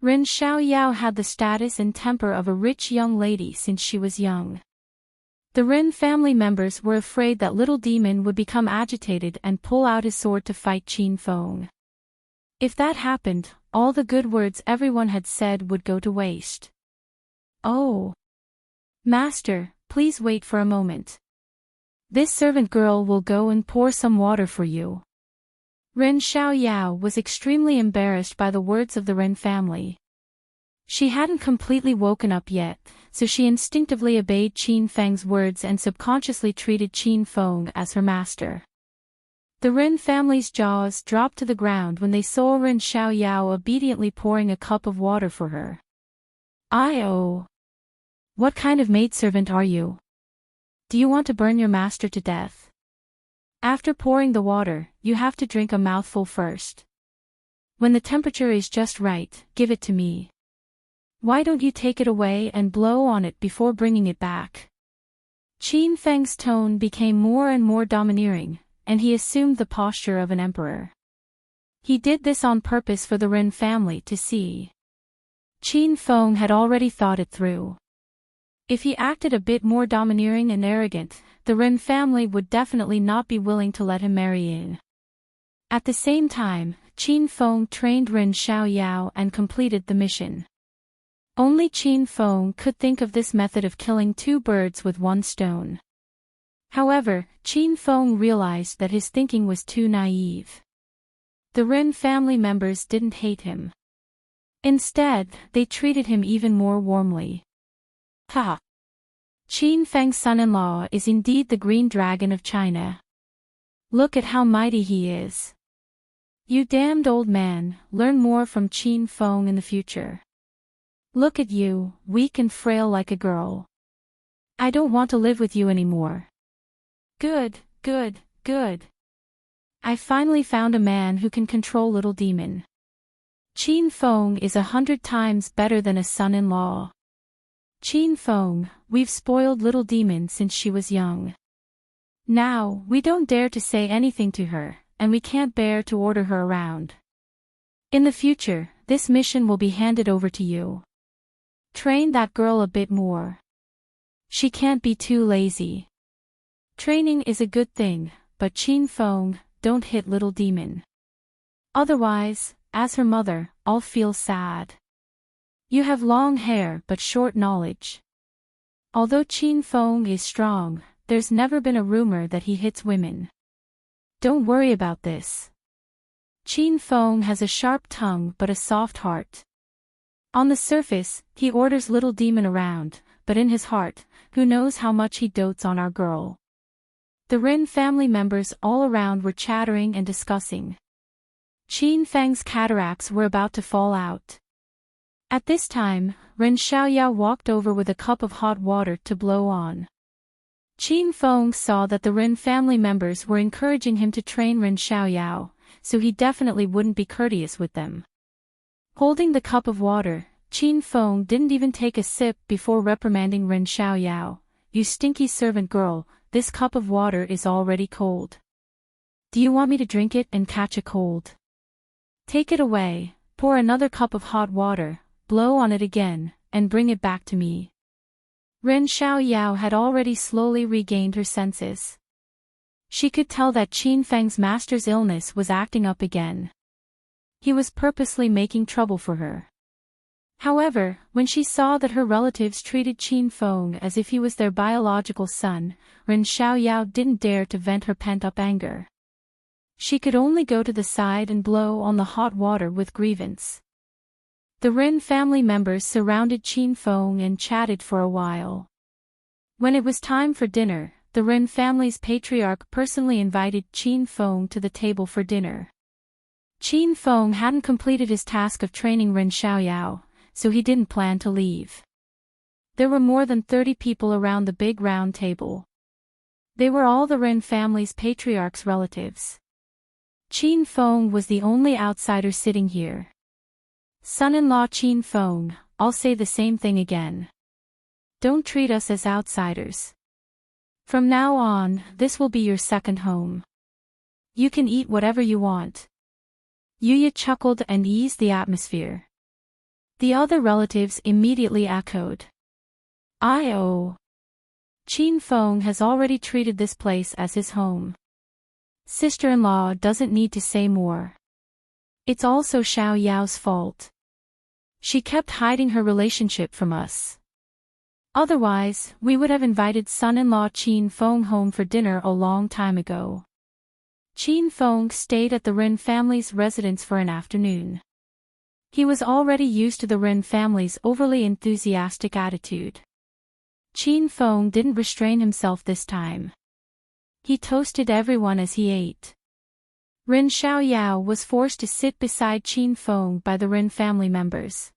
Ren Xiaoyao had the status and temper of a rich young lady since she was young. The Ren family members were afraid that little demon would become agitated and pull out his sword to fight Qin Feng. If that happened, all the good words everyone had said would go to waste. "Oh. Master, please wait for a moment. This servant girl will go and pour some water for you." Ren Xiaoyao was extremely embarrassed by the words of the Ren family. She hadn't completely woken up yet, so she instinctively obeyed Qin Feng's words and subconsciously treated Qin Feng as her master. The Ren family's jaws dropped to the ground when they saw Ren Xiaoyao obediently pouring a cup of water for her. "Oh. What kind of maidservant are you? Do you want to burn your master to death? After pouring the water, you have to drink a mouthful first. When the temperature is just right, give it to me. Why don't you take it away and blow on it before bringing it back?" Qin Feng's tone became more and more domineering, and he assumed the posture of an emperor. He did this on purpose for the Ren family to see. Qin Feng had already thought it through. If he acted a bit more domineering and arrogant, the Ren family would definitely not be willing to let him marry in. At the same time, Qin Feng trained Ren Xiaoyao and completed the mission. Only Qin Feng could think of this method of killing two birds with one stone. However, Qin Feng realized that his thinking was too naive. The Ren family members didn't hate him. Instead, they treated him even more warmly. Ha! Qin Feng's son-in-law is indeed the Green Dragon of China. Look at how mighty he is. You damned old man, learn more from Qin Feng in the future. Look at you, weak and frail like a girl. I don't want to live with you anymore. Good, good, good. I finally found a man who can control little demon. Qin Feng is 100 times better than a son-in-law. Qin Feng, we've spoiled little demon since she was young. Now, we don't dare to say anything to her, and we can't bear to order her around. In the future, this mission will be handed over to you. Train that girl a bit more. She can't be too lazy. Training is a good thing, but Qin Feng, don't hit little demon. Otherwise, as her mother, I'll feel sad. You have long hair but short knowledge. Although Qin Feng is strong, there's never been a rumor that he hits women. Don't worry about this. Qin Feng has a sharp tongue but a soft heart. On the surface, he orders little demon around, but in his heart, who knows how much he dotes on our girl. The Ren family members all around were chattering and discussing. Qin Feng's cataracts were about to fall out. At this time, Ren Xiaoyao walked over with a cup of hot water to blow on. Qin Feng saw that the Ren family members were encouraging him to train Ren Xiaoyao, so he definitely wouldn't be courteous with them. Holding the cup of water, Qin Feng didn't even take a sip before reprimanding Ren Xiaoyao. You stinky servant girl, this cup of water is already cold. Do you want me to drink it and catch a cold? Take it away, pour another cup of hot water, blow on it again, and bring it back to me. Ren Xiaoyao had already slowly regained her senses. She could tell that Qin Feng's master's illness was acting up again. He was purposely making trouble for her. However, when she saw that her relatives treated Qin Feng as if he was their biological son, Ren Xiaoyao didn't dare to vent her pent-up anger. She could only go to the side and blow on the hot water with grievance. The Ren family members surrounded Qin Feng and chatted for a while. When it was time for dinner, the Ren family's patriarch personally invited Qin Feng to the table for dinner. Qin Feng hadn't completed his task of training Ren Xiaoyao, so he didn't plan to leave. There were more than 30 people around the big round table. They were all the Ren family's patriarch's relatives. Qin Feng was the only outsider sitting here. Son-in-law Qin Feng, I'll say the same thing again. Don't treat us as outsiders. From now on, this will be your second home. You can eat whatever you want. Yuya chuckled and eased the atmosphere. The other relatives immediately echoed. I-oh. Qin Feng has already treated this place as his home. Sister-in-law doesn't need to say more. It's also Xiaoyao's fault. She kept hiding her relationship from us. Otherwise, we would have invited son-in-law Qin Feng home for dinner a long time ago. Qin Feng stayed at the Ren family's residence for an afternoon. He was already used to the Ren family's overly enthusiastic attitude. Qin Feng didn't restrain himself this time. He toasted everyone as he ate. Ren Xiaoyao was forced to sit beside Qin Feng by the Ren family members.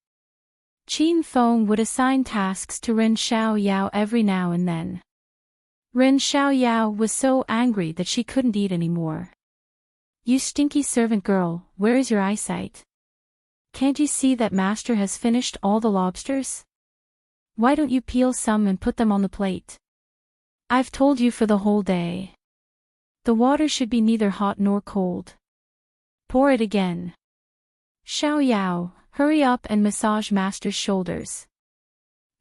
Qin Feng would assign tasks to Ren Xiaoyao every now and then. Ren Xiaoyao was so angry that she couldn't eat anymore. You stinky servant girl, where is your eyesight? Can't you see that master has finished all the lobsters? Why don't you peel some and put them on the plate? I've told you for the whole day. The water should be neither hot nor cold. Pour it again. Xiaoyao, hurry up and massage master's shoulders.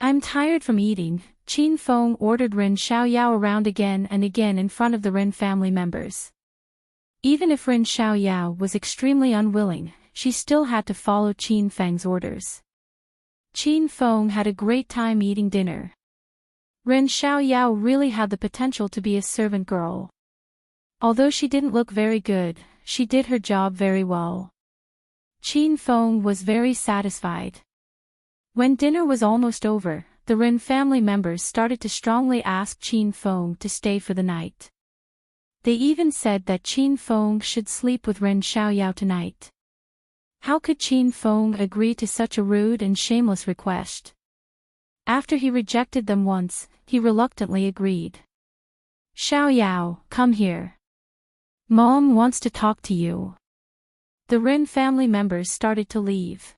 I'm tired from eating, Qin Feng ordered Ren Xiaoyao around again and again in front of the Ren family members. Even if Ren Xiaoyao was extremely unwilling, she still had to follow Qin Feng's orders. Qin Feng had a great time eating dinner. Ren Xiaoyao really had the potential to be a servant girl. Although she didn't look very good, she did her job very well. Qin Feng was very satisfied. When dinner was almost over, the Ren family members started to strongly ask Qin Feng to stay for the night. They even said that Qin Feng should sleep with Ren Xiaoyao tonight. How could Qin Feng agree to such a rude and shameless request? After he rejected them once, he reluctantly agreed. Xiaoyao, come here. Mom wants to talk to you. The Ren family members started to leave.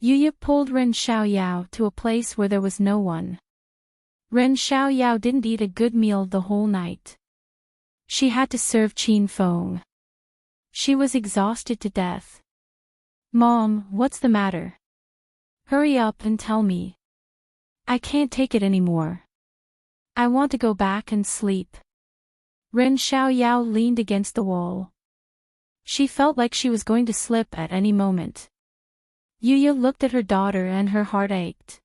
Yuya pulled Ren Xiaoyao to a place where there was no one. Ren Xiaoyao didn't eat a good meal the whole night. She had to serve Qin Feng. She was exhausted to death. Mom, what's the matter? Hurry up and tell me. I can't take it anymore. I want to go back and sleep. Ren Xiaoyao leaned against the wall. She felt like she was going to slip at any moment. Yuya looked at her daughter and her heart ached.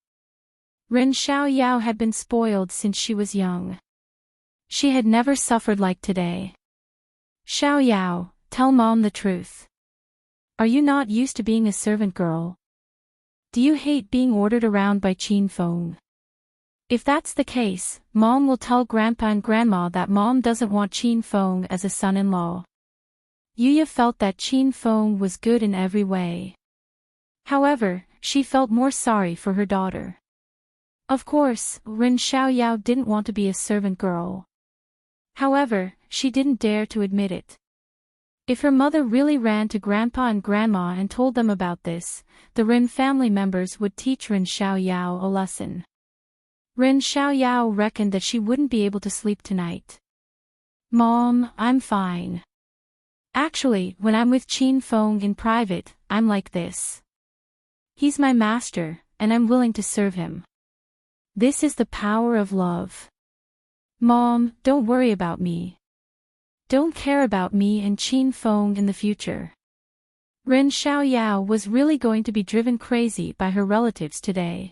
Ren Xiaoyao had been spoiled since she was young. She had never suffered like today. Xiaoyao, tell Mom the truth. Are you not used to being a servant girl? Do you hate being ordered around by Qin Feng? If that's the case, Mom will tell Grandpa and Grandma that Mom doesn't want Qin Feng as a son-in-law. Yuya felt that Qin Feng was good in every way. However, she felt more sorry for her daughter. Of course, Ren Xiaoyao didn't want to be a servant girl. However, she didn't dare to admit it. If her mother really ran to Grandpa and Grandma and told them about this, the Ren family members would teach Ren Xiaoyao a lesson. Ren Xiaoyao reckoned that she wouldn't be able to sleep tonight. Mom, I'm fine. Actually, when I'm with Qin Feng in private, I'm like this. He's my master, and I'm willing to serve him. This is the power of love. Mom, don't worry about me. Don't care about me and Qin Feng in the future. Ren Xiaoyao was really going to be driven crazy by her relatives today.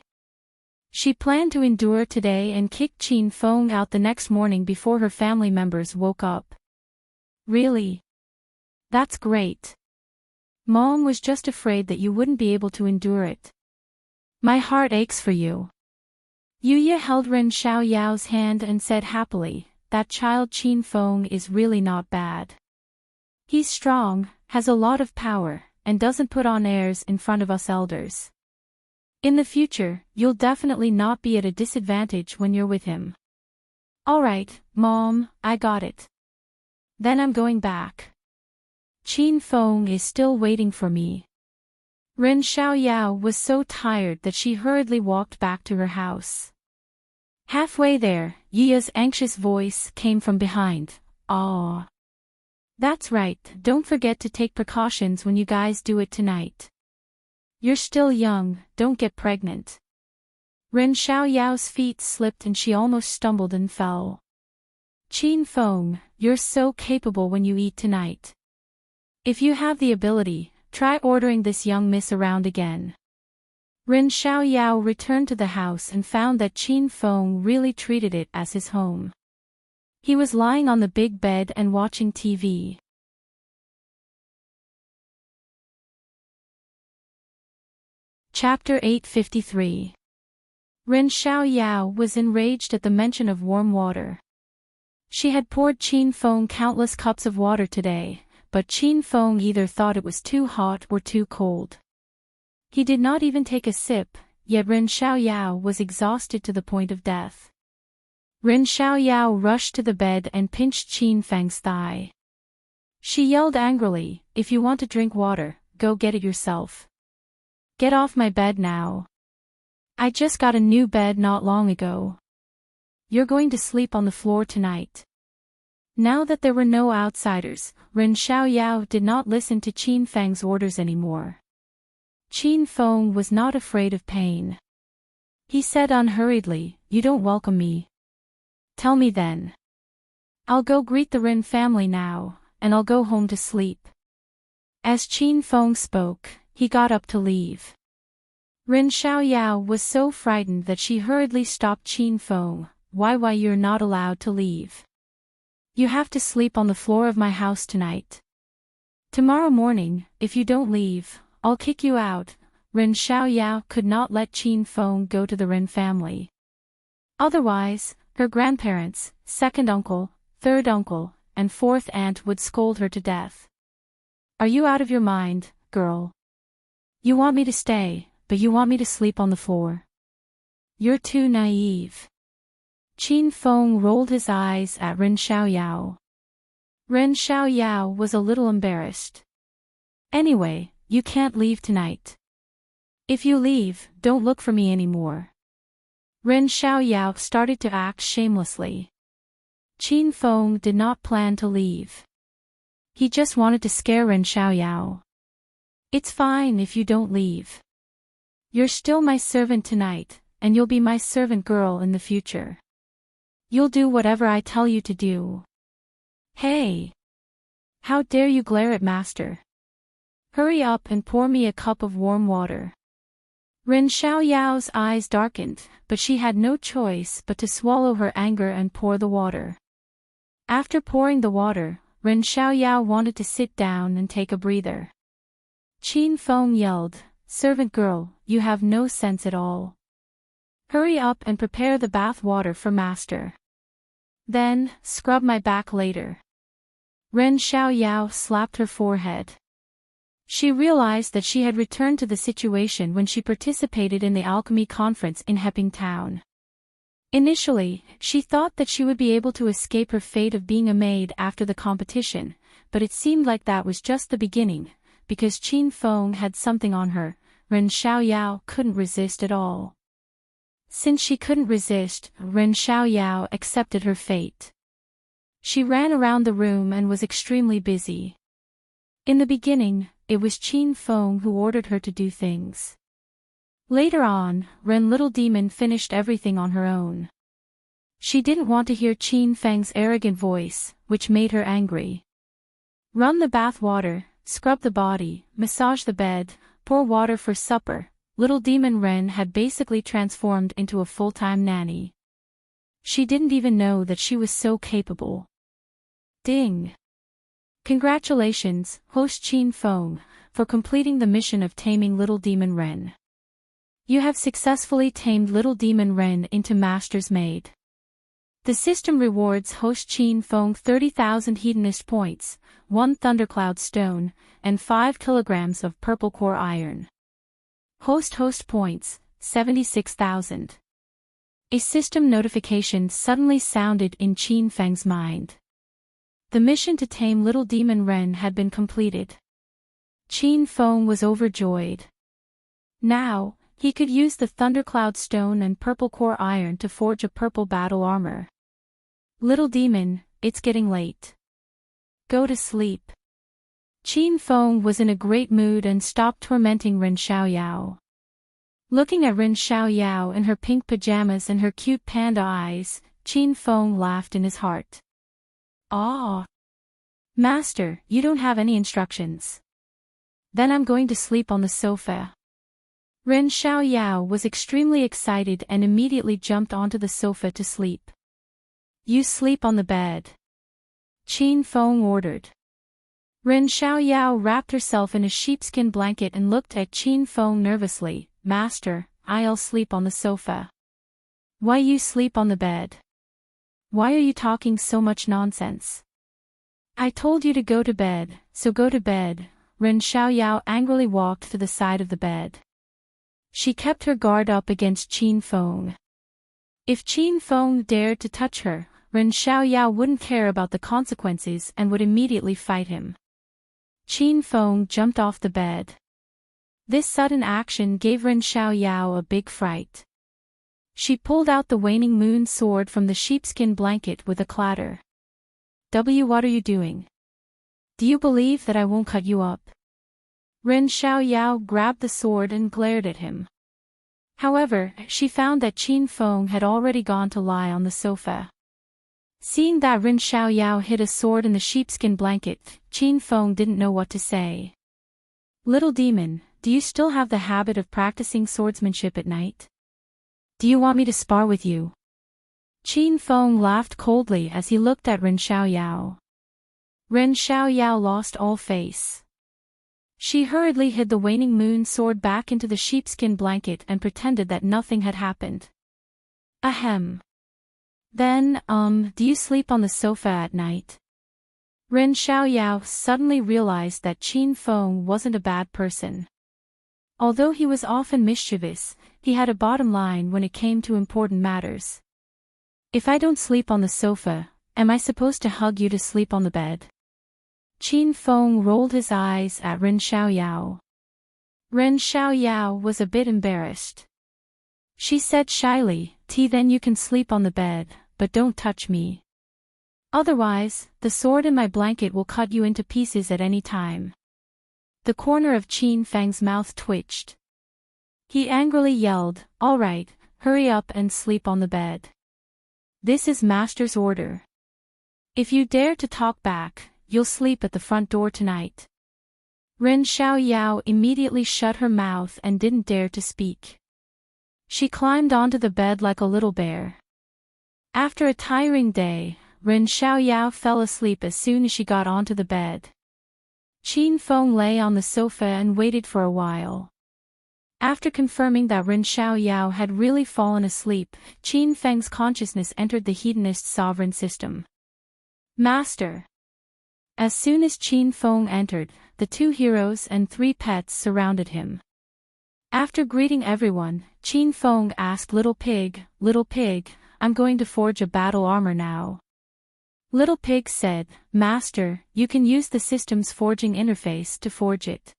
She planned to endure today and kick Qin Feng out the next morning before her family members woke up. Really? That's great. Mom was just afraid that you wouldn't be able to endure it. My heart aches for you. Yuya held Ren Xiaoyao's hand and said happily, that child Qin Feng is really not bad. He's strong, has a lot of power, and doesn't put on airs in front of us elders. In the future, you'll definitely not be at a disadvantage when you're with him. Alright, Mom, I got it. Then I'm going back. Qin Feng is still waiting for me. Ren Xiaoyao was so tired that she hurriedly walked back to her house. Halfway there, Yuya's anxious voice came from behind. Aw. That's right, don't forget to take precautions when you guys do it tonight. You're still young, don't get pregnant. Ren Xiaoyao's feet slipped and she almost stumbled and fell. Qin Feng, you're so capable when you eat tonight. If you have the ability, try ordering this young miss around again. Ren Xiaoyao returned to the house and found that Qin Feng really treated it as his home. He was lying on the big bed and watching TV. Chapter 853. Ren Xiaoyao was enraged at the mention of warm water. She had poured Qin Feng countless cups of water today, but Qin Feng either thought it was too hot or too cold. He did not even take a sip, yet Ren Xiaoyao was exhausted to the point of death. Ren Xiaoyao rushed to the bed and pinched Qin Feng's thigh. She yelled angrily, if you want to drink water, go get it yourself. Get off my bed now. I just got a new bed not long ago. You're going to sleep on the floor tonight. Now that there were no outsiders, Ren Xiaoyao did not listen to Qin Feng's orders anymore. Qin Feng was not afraid of pain. He said unhurriedly, "You don't welcome me. Tell me then. I'll go greet the Rin family now, and I'll go home to sleep." As Qin Feng spoke, he got up to leave. Rin Xiaoyao was so frightened that she hurriedly stopped Qin Feng. Why you're not allowed to leave. You have to sleep on the floor of my house tonight. Tomorrow morning, if you don't leave, I'll kick you out." Rin Xiaoyao could not let Qin Feng go to the Rin family. Otherwise, her grandparents, second uncle, third uncle, and fourth aunt would scold her to death. "Are you out of your mind, girl? You want me to stay, but you want me to sleep on the floor? You're too naive." Qin Feng rolled his eyes at Rin Xiaoyao. Rin Xiaoyao was a little embarrassed. "Anyway, you can't leave tonight. If you leave, don't look for me anymore." Rin Xiaoyao started to act shamelessly. Qin Feng did not plan to leave. He just wanted to scare Rin Xiaoyao. "It's fine if you don't leave. You're still my servant tonight, and you'll be my servant girl in the future. You'll do whatever I tell you to do." "Hey! How dare you glare at master? Hurry up and pour me a cup of warm water." Rin Xiaoyao's eyes darkened, but she had no choice but to swallow her anger and pour the water. After pouring the water, Rin Xiaoyao wanted to sit down and take a breather. Qin Feng yelled, "Servant girl, you have no sense at all. Hurry up and prepare the bath water for master. Then, scrub my back later." Ren Xiaoyao slapped her forehead. She realized that she had returned to the situation when she participated in the alchemy conference in Heping Town. Initially, she thought that she would be able to escape her fate of being a maid after the competition, but it seemed like that was just the beginning, because Qin Feng had something on her. Ren Xiaoyao couldn't resist at all. Since she couldn't resist, Ren Xiaoyao accepted her fate. She ran around the room and was extremely busy. In the beginning, it was Qin Feng who ordered her to do things. Later on, Ren Little Demon finished everything on her own. She didn't want to hear Qin Feng's arrogant voice, which made her angry. Run the bath water, scrub the body, massage the bed, pour water for supper. Little Demon Ren had basically transformed into a full-time nanny. She didn't even know that she was so capable. Ding! Congratulations, host Qin Feng, for completing the mission of taming Little Demon Ren. You have successfully tamed Little Demon Ren into Master's Maid. The system rewards host Qin Feng 30,000 Hedonist points, 1 Thundercloud stone, and 5 kilograms of purple core iron. Host points, 76,000. A system notification suddenly sounded in Qin Feng's mind. The mission to tame Little Demon Ren had been completed. Qin Feng was overjoyed. Now, he could use the Thundercloud stone and purple core iron to forge a purple battle armor. Little Demon, it's getting late. Go to sleep. Qin Feng was in a great mood and stopped tormenting Ren Xiaoyao. Looking at Ren Xiaoyao in her pink pajamas and her cute panda eyes, Qin Feng laughed in his heart. "Ah! Master, you don't have any instructions. Then I'm going to sleep on the sofa." Ren Xiaoyao was extremely excited and immediately jumped onto the sofa to sleep. "You sleep on the bed," Qin Feng ordered. Ren Xiaoyao wrapped herself in a sheepskin blanket and looked at Qin Feng nervously. "Master, I'll sleep on the sofa." "Why you sleep on the bed? Why are you talking so much nonsense? I told you to go to bed, so go to bed." Ren Xiaoyao angrily walked to the side of the bed. She kept her guard up against Qin Feng. If Qin Feng dared to touch her, Ren Xiaoyao wouldn't care about the consequences and would immediately fight him. Qin Feng jumped off the bed. This sudden action gave Ren Xiaoyao a big fright. She pulled out the waning moon sword from the sheepskin blanket with a clatter. What are you doing? Do you believe that I won't cut you up?" Ren Xiaoyao grabbed the sword and glared at him. However, she found that Qin Feng had already gone to lie on the sofa. Seeing that Ren Xiaoyao hid a sword in the sheepskin blanket, Qin Feng didn't know what to say. "Little demon, do you still have the habit of practicing swordsmanship at night? Do you want me to spar with you?" Qin Feng laughed coldly as he looked at Ren Xiaoyao. Ren Xiaoyao lost all face. She hurriedly hid the waning moon sword back into the sheepskin blanket and pretended that nothing had happened. Ahem. "Then, do you sleep on the sofa at night?" Ren Xiaoyao suddenly realized that Qin Feng wasn't a bad person. Although he was often mischievous, he had a bottom line when it came to important matters. "If I don't sleep on the sofa, am I supposed to hug you to sleep on the bed?" Qin Feng rolled his eyes at Ren Xiaoyao. Ren Xiaoyao was a bit embarrassed. She said shyly, Then you can sleep on the bed, but don't touch me. Otherwise, the sword in my blanket will cut you into pieces at any time." The corner of Qin Feng's mouth twitched. He angrily yelled, "All right, hurry up and sleep on the bed. This is Master's order. If you dare to talk back, you'll sleep at the front door tonight." Ren Xiaoyao immediately shut her mouth and didn't dare to speak. She climbed onto the bed like a little bear. After a tiring day, Ren Xiaoyao fell asleep as soon as she got onto the bed. Qin Feng lay on the sofa and waited for a while. After confirming that Ren Xiaoyao had really fallen asleep, Qin Feng's consciousness entered the hedonist sovereign system. "Master." As soon as Qin Feng entered, the two heroes and three pets surrounded him. After greeting everyone, Qin Feng asked Little Pig, "I'm going to forge a battle armor now." Little Pig said, "Master, you can use the system's forging interface to forge it.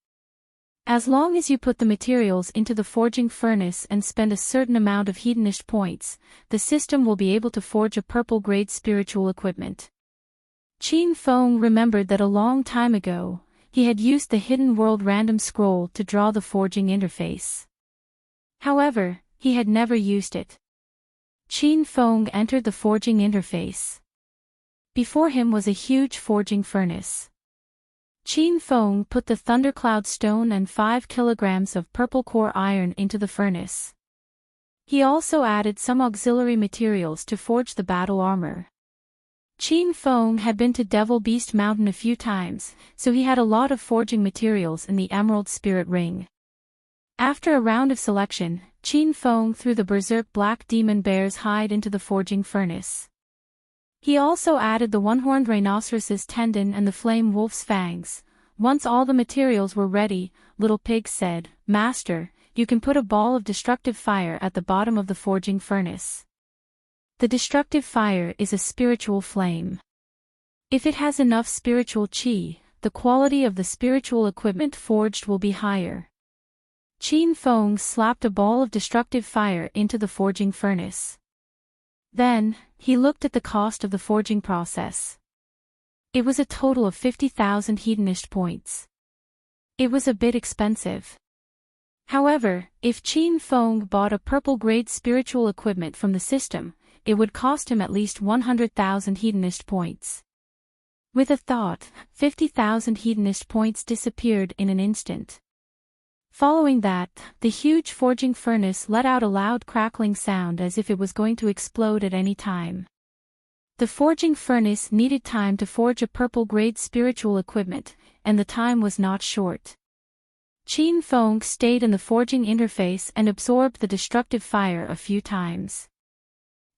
As long as you put the materials into the forging furnace and spend a certain amount of hedonist points, the system will be able to forge a purple-grade spiritual equipment." Qin Feng remembered that a long time ago, he had used the Hidden World random scroll to draw the forging interface. However, he had never used it. Qin Feng entered the forging interface. Before him was a huge forging furnace. Qin Feng put the thundercloud stone and 5 kilograms of purple core iron into the furnace. He also added some auxiliary materials to forge the battle armor. Qin Feng had been to Devil Beast Mountain a few times, so he had a lot of forging materials in the Emerald Spirit Ring. After a round of selection, Qin Feng threw the berserk black demon bear's hide into the forging furnace. He also added the one-horned rhinoceros's tendon and the flame wolf's fangs. Once all the materials were ready, Little Pig said, "Master, you can put a ball of destructive fire at the bottom of the forging furnace. The destructive fire is a spiritual flame. If it has enough spiritual qi, the quality of the spiritual equipment forged will be higher." Qin Feng slapped a ball of destructive fire into the forging furnace. Then, he looked at the cost of the forging process. It was a total of 50,000 hedonist points. It was a bit expensive. However, if Qin Feng bought a purple-grade spiritual equipment from the system, it would cost him at least 100,000 hedonist points. With a thought, 50,000 hedonist points disappeared in an instant. Following that, the huge forging furnace let out a loud crackling sound as if it was going to explode at any time. The forging furnace needed time to forge a purple-grade spiritual equipment, and the time was not short. Qin Feng stayed in the forging interface and absorbed the destructive fire a few times.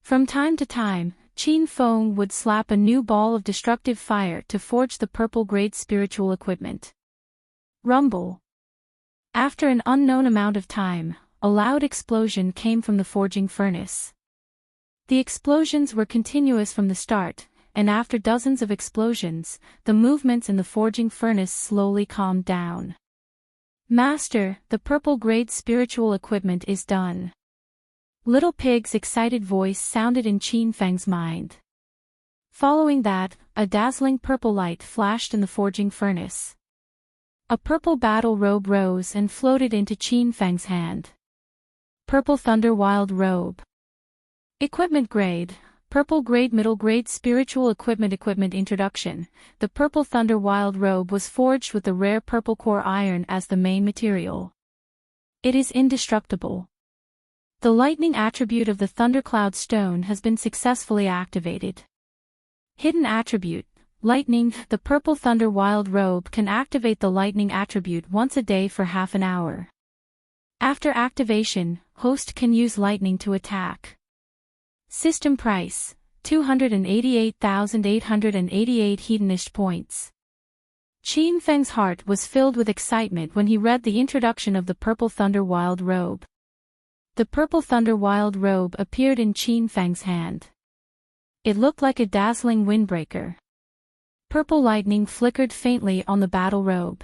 From time to time, Qin Feng would slap a new ball of destructive fire to forge the purple-grade spiritual equipment. Rumble. After an unknown amount of time, a loud explosion came from the forging furnace. The explosions were continuous from the start, and after dozens of explosions, the movements in the forging furnace slowly calmed down. "Master, the purple-grade spiritual equipment is done." Little Pig's excited voice sounded in Qin Feng's mind. Following that, a dazzling purple light flashed in the forging furnace. A purple battle robe rose and floated into Qin Feng's hand. Purple Thunder Wild Robe. Equipment Grade. Purple Grade Middle Grade Spiritual Equipment Introduction. The Purple Thunder Wild Robe was forged with the rare purple core iron as the main material. It is indestructible. The lightning attribute of the Thundercloud Stone has been successfully activated. Hidden attribute. Lightning. The Purple Thunder Wild Robe can activate the lightning attribute once a day for half an hour. After activation, host can use lightning to attack. System price, 288,888 Hedonist points. Qin Feng's heart was filled with excitement when he read the introduction of the Purple Thunder Wild Robe. The Purple Thunder Wild Robe appeared in Qin Feng's hand. It looked like a dazzling windbreaker. Purple lightning flickered faintly on the battle robe.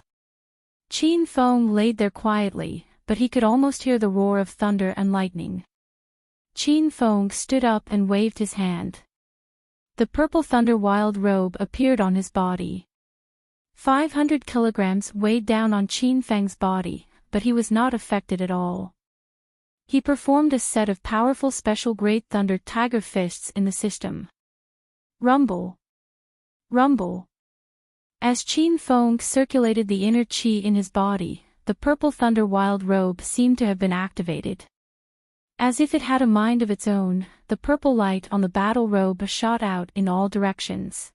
Qin Feng laid there quietly, but he could almost hear the roar of thunder and lightning. Qin Feng stood up and waved his hand. The Purple Thunder Wild Robe appeared on his body. 500 kilograms weighed down on Qin Feng's body, but he was not affected at all. He performed a set of powerful special grade Thunder Tiger Fists in the system. Rumble. Rumble. As Qin Feng circulated the inner qi in his body, the Purple Thunder Wild Robe seemed to have been activated. As if it had a mind of its own, the purple light on the battle robe shot out in all directions.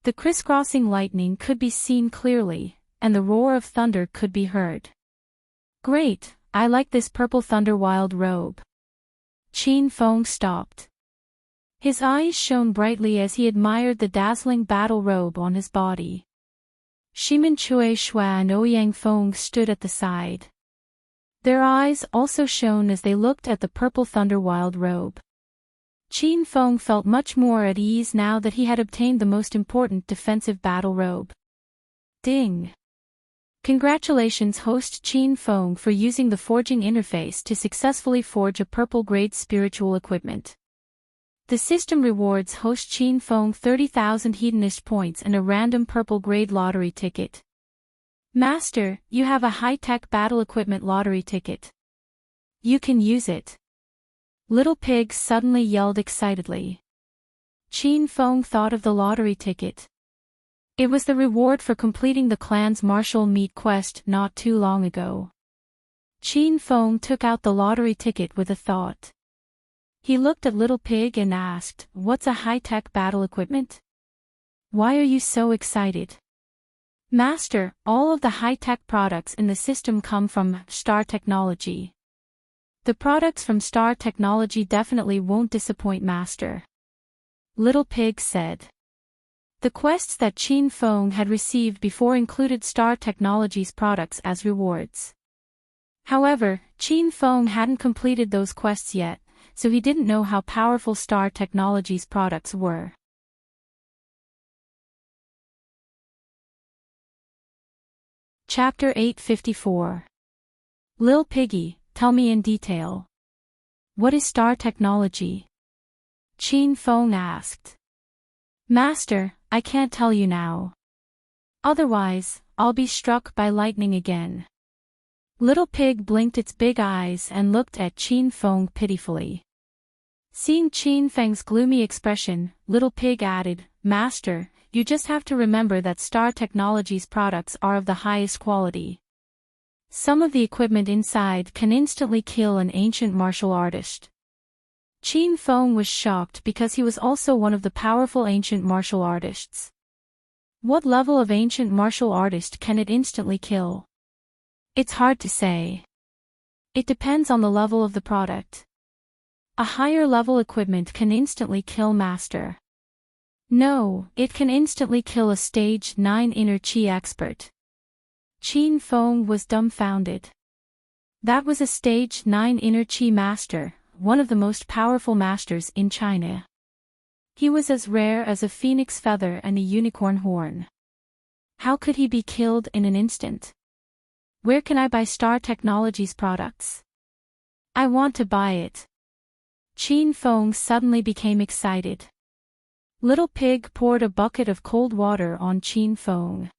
The crisscrossing lightning could be seen clearly, and the roar of thunder could be heard. Great, I like this Purple Thunder Wild Robe. Qin Feng stopped. His eyes shone brightly as he admired the dazzling battle robe on his body. Shimin Chui Shua and Ouyang Feng stood at the side. Their eyes also shone as they looked at the Purple Thunder Wild Robe. Qin Feng felt much more at ease now that he had obtained the most important defensive battle robe. Ding! Congratulations host Qin Feng for using the forging interface to successfully forge a purple grade spiritual equipment. The system rewards host Qin Feng 30,000 Hedonist points and a random purple grade lottery ticket. Master, you have a high-tech battle equipment lottery ticket. You can use it. Little Pig suddenly yelled excitedly. Qin Feng thought of the lottery ticket. It was the reward for completing the clan's martial meat quest not too long ago. Qin Feng took out the lottery ticket with a thought. He looked at Little Pig and asked, "What's a high-tech battle equipment? Why are you so excited?" Master, all of the high-tech products in the system come from Star Technology. The products from Star Technology definitely won't disappoint Master. Little Pig said. The quests that Qin Feng had received before included Star Technology's products as rewards. However, Qin Feng hadn't completed those quests yet, so he didn't know how powerful Star Technology's products were. Chapter 854. Lil Piggy, tell me in detail. What is Star Technology? Qin Feng asked. Master, I can't tell you now. Otherwise, I'll be struck by lightning again. Little Pig blinked its big eyes and looked at Qin Feng pitifully. Seeing Qin Feng's gloomy expression, Little Pig added, Master, you just have to remember that Star Technology's products are of the highest quality. Some of the equipment inside can instantly kill an ancient martial artist. Qin Feng was shocked because he was also one of the powerful ancient martial artists. What level of ancient martial artist can it instantly kill? It's hard to say. It depends on the level of the product. A higher level equipment can instantly kill Master. No, it can instantly kill a stage 9 inner chi expert. Qin Feng was dumbfounded. That was a stage 9 inner chi master, one of the most powerful masters in China. He was as rare as a phoenix feather and a unicorn horn. How could he be killed in an instant? Where can I buy Star Technology's products? I want to buy it. Qin Feng suddenly became excited. Little Pig poured a bucket of cold water on Qin Feng.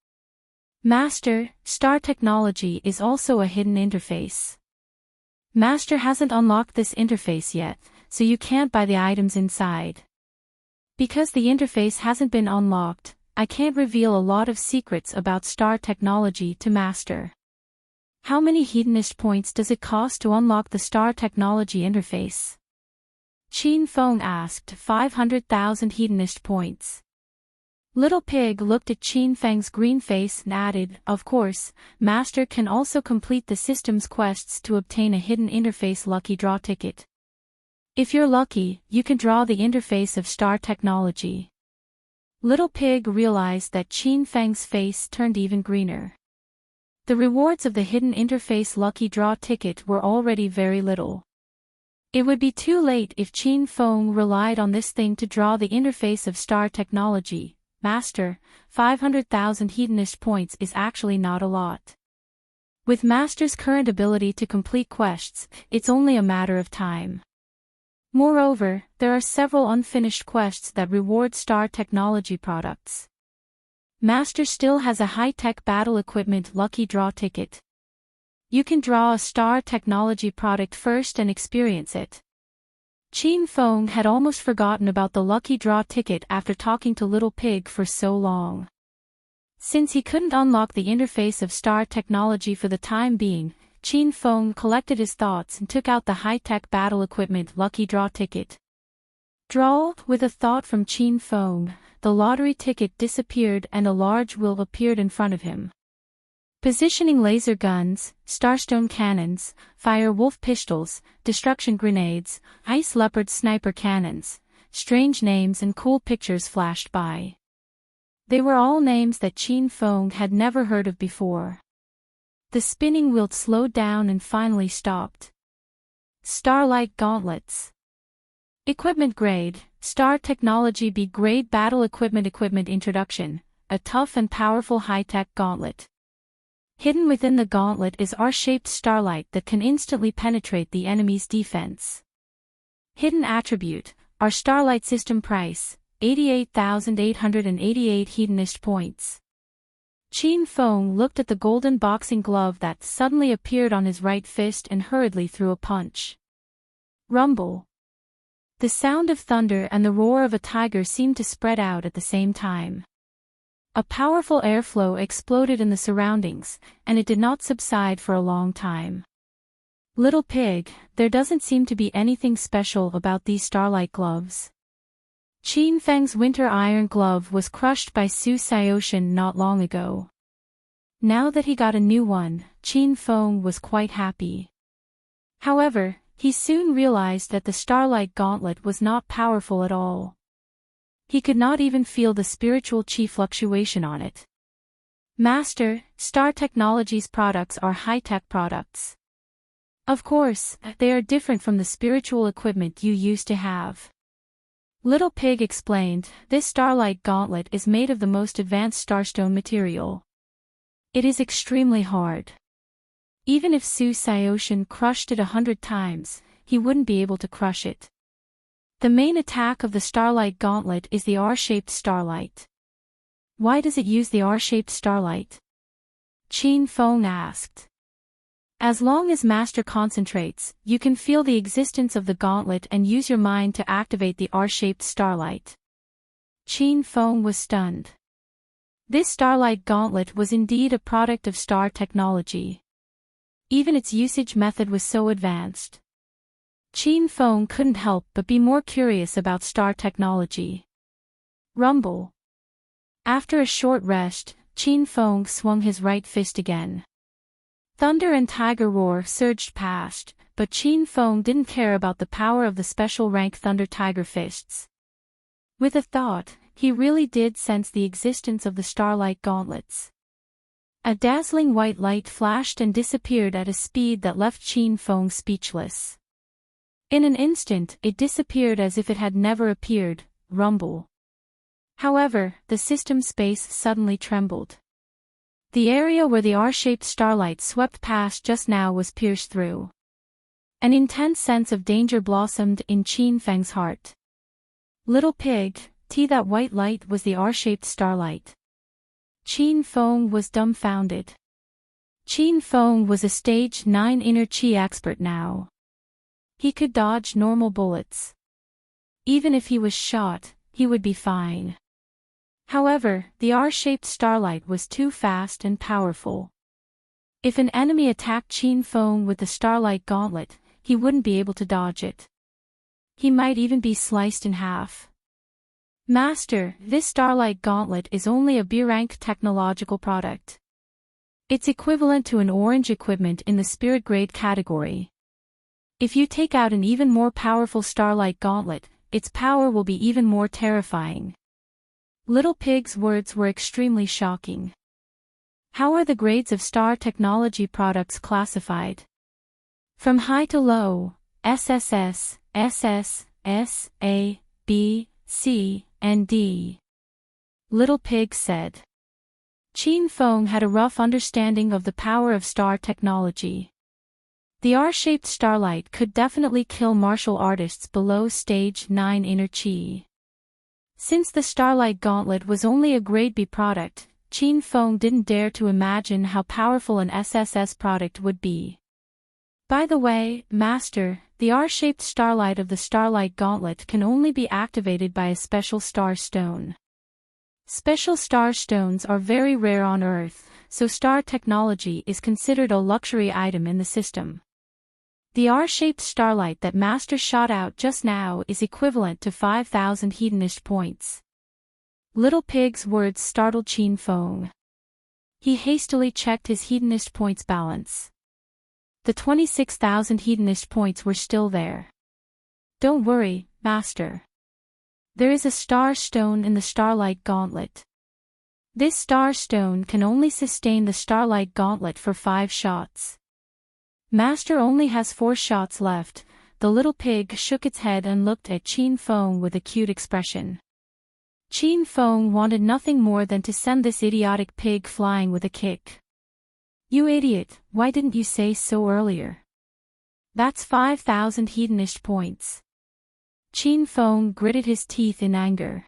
Master, Star Technology is also a hidden interface. Master hasn't unlocked this interface yet, so you can't buy the items inside. Because the interface hasn't been unlocked, I can't reveal a lot of secrets about star technology to Master. How many hedonist points does it cost to unlock the star technology interface? Qin Feng asked. 500,000 hedonist points. Little Pig looked at Qin Feng's green face and added, of course, Master can also complete the system's quests to obtain a hidden interface lucky draw ticket. If you're lucky, you can draw the interface of star technology. Little Pig realized that Qin Feng's face turned even greener. The rewards of the hidden interface lucky draw ticket were already very little. It would be too late if Qin Feng relied on this thing to draw the interface of star technology. Master, 500,000 hedonist points is actually not a lot. With Master's current ability to complete quests, it's only a matter of time. Moreover, there are several unfinished quests that reward star technology products. Master still has a high-tech battle equipment lucky draw ticket. You can draw a star technology product first and experience it. Qin Feng had almost forgotten about the lucky draw ticket after talking to Little Pig for so long. Since he couldn't unlock the interface of star technology for the time being, Qin Feng collected his thoughts and took out the high-tech battle equipment lucky draw ticket. Draw. With a thought from Qin Feng, the lottery ticket disappeared and a large wheel appeared in front of him. Positioning laser guns, starstone cannons, fire wolf pistols, destruction grenades, ice leopard sniper cannons, strange names and cool pictures flashed by. They were all names that Qin Feng had never heard of before. The spinning wheel slowed down and finally stopped. Starlight gauntlets. Equipment grade, Star Technology B grade battle equipment introduction, a tough and powerful high-tech gauntlet. Hidden within the gauntlet is R-shaped starlight that can instantly penetrate the enemy's defense. Hidden attribute, our starlight system price, 88,888 hedonist points. Qin Feng looked at the golden boxing glove that suddenly appeared on his right fist and hurriedly threw a punch. Rumble. The sound of thunder and the roar of a tiger seemed to spread out at the same time. A powerful airflow exploded in the surroundings, and it did not subside for a long time. Little Pig, there doesn't seem to be anything special about these starlight gloves. Qin Feng's winter iron glove was crushed by Su Xiaoshan not long ago. Now that he got a new one, Qin Feng was quite happy. However, he soon realized that the starlight gauntlet was not powerful at all. He could not even feel the spiritual chi fluctuation on it. Master, Star Technology's products are high-tech products. Of course, they are different from the spiritual equipment you used to have. Little Pig explained, this starlight gauntlet is made of the most advanced starstone material. It is extremely hard. Even if Su Xiaoshan crushed it 100 times, he wouldn't be able to crush it. The main attack of the starlight gauntlet is the R-shaped starlight. Why does it use the R-shaped starlight? Qin Feng asked. As long as Master concentrates, you can feel the existence of the gauntlet and use your mind to activate the R-shaped starlight. Qin Feng was stunned. This starlight gauntlet was indeed a product of Star Technology. Even its usage method was so advanced. Qin Feng couldn't help but be more curious about Star Technology. Rumble. After a short rest, Qin Feng swung his right fist again. Thunder and tiger roar surged past, but Qin Feng didn't care about the power of the special rank Thunder Tiger fists. With a thought, he really did sense the existence of the starlight gauntlets. A dazzling white light flashed and disappeared at a speed that left Qin Feng speechless. In an instant, it disappeared as if it had never appeared. Rumble. However, the system space suddenly trembled. The area where the R-shaped starlight swept past just now was pierced through. An intense sense of danger blossomed in Qin Feng's heart. Little Pig, that white light was the R-shaped starlight. Qin Feng was dumbfounded. Qin Feng was a stage 9 inner chi expert now. He could dodge normal bullets. Even if he was shot, he would be fine. However, the R-shaped starlight was too fast and powerful. If an enemy attacked Qin Feng with the starlight gauntlet, he wouldn't be able to dodge it. He might even be sliced in half. Master, this starlight gauntlet is only a B-rank technological product. It's equivalent to an orange equipment in the spirit grade category. If you take out an even more powerful starlight gauntlet, its power will be even more terrifying. Little Pig's words were extremely shocking. How are the grades of star technology products classified? From high to low, SSS, SS, S, A, B, C, and D. Little Pig said. Qin Feng had a rough understanding of the power of star technology. The R-shaped starlight could definitely kill martial artists below stage 9 inner chi. Since the starlight gauntlet was only a grade B product, Qin Feng didn't dare to imagine how powerful an SSS product would be. By the way, Master, the R-shaped starlight of the starlight gauntlet can only be activated by a special star stone. Special star stones are very rare on Earth, so star technology is considered a luxury item in the system. The R-shaped starlight that Master shot out just now is equivalent to 5,000 hedonist points. Little Pig's words startled Qin Feng. He hastily checked his hedonist points balance. The 26,000 hedonist points were still there. Don't worry, Master. There is a star stone in the starlight gauntlet. This star stone can only sustain the starlight gauntlet for 5 shots. Master only has 4 shots left. The little pig shook its head and looked at Qin Feng with a cute expression. Qin Feng wanted nothing more than to send this idiotic pig flying with a kick. You idiot, why didn't you say so earlier? That's 5,000 hedonist points. Qin Feng gritted his teeth in anger.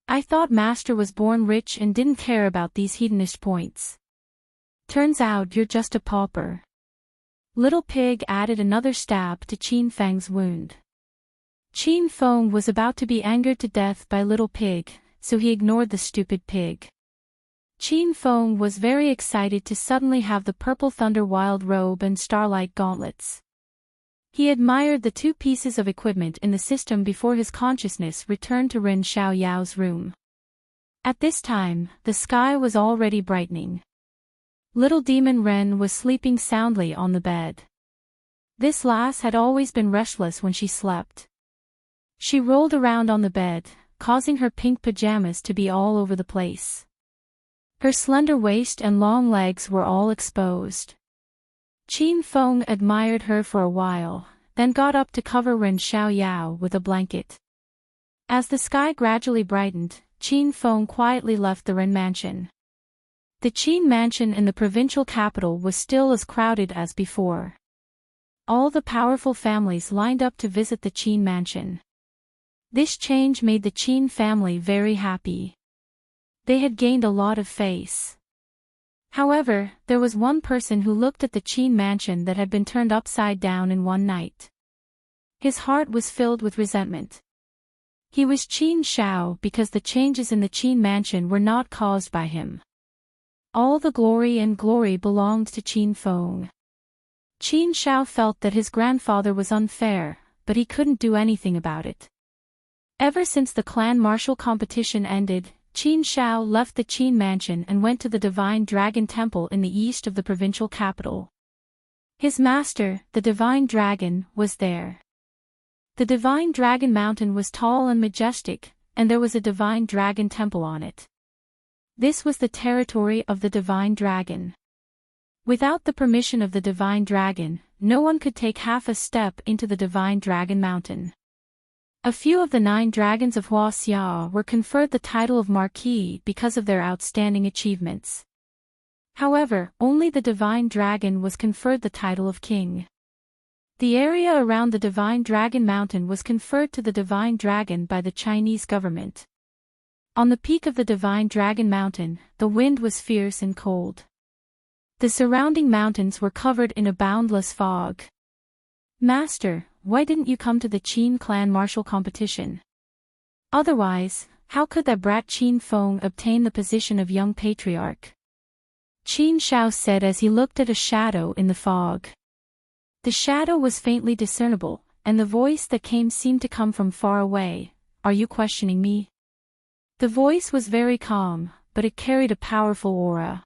I thought Master was born rich and didn't care about these hedonist points. Turns out you're just a pauper. Little Pig added another stab to Qin Feng's wound. Qin Feng was about to be angered to death by Little Pig, so he ignored the stupid pig. Qin Feng was very excited to suddenly have the Purple Thunder Wild Robe and Starlight Gauntlets. He admired the 2 pieces of equipment in the system before his consciousness returned to Ren Xiaoyao's room. At this time, the sky was already brightening. Little Demon Ren was sleeping soundly on the bed. This lass had always been restless when she slept. She rolled around on the bed, causing her pink pajamas to be all over the place. Her slender waist and long legs were all exposed. Qin Feng admired her for a while, then got up to cover Ren Xiaoyao with a blanket. As the sky gradually brightened, Qin Feng quietly left the Ren mansion. The Qin mansion in the provincial capital was still as crowded as before. All the powerful families lined up to visit the Qin mansion. This change made the Qin family very happy. They had gained a lot of face. However, there was one person who looked at the Qin mansion that had been turned upside down in one night. His heart was filled with resentment. He was Qin Shao because the changes in the Qin mansion were not caused by him. All the glory belonged to Qin Feng. Qin Shao felt that his grandfather was unfair, but he couldn't do anything about it. Ever since the clan martial competition ended, Qin Shao left the Qin mansion and went to the Divine Dragon Temple in the east of the provincial capital. His master, the Divine Dragon, was there. The Divine Dragon Mountain was tall and majestic, and there was a Divine Dragon Temple on it. This was the territory of the Divine Dragon. Without the permission of the Divine Dragon, no one could take half a step into the Divine Dragon Mountain. A few of the 9 dragons of Huaxia were conferred the title of Marquis because of their outstanding achievements. However, only the Divine Dragon was conferred the title of King. The area around the Divine Dragon Mountain was conferred to the Divine Dragon by the Chinese government. On the peak of the Divine Dragon Mountain, the wind was fierce and cold. The surrounding mountains were covered in a boundless fog. Master, why didn't you come to the Qin clan martial competition? Otherwise, how could that brat Qin Feng obtain the position of young patriarch? Qin Shao said as he looked at a shadow in the fog. The shadow was faintly discernible, and the voice that came seemed to come from far away. Are you questioning me? The voice was very calm, but it carried a powerful aura.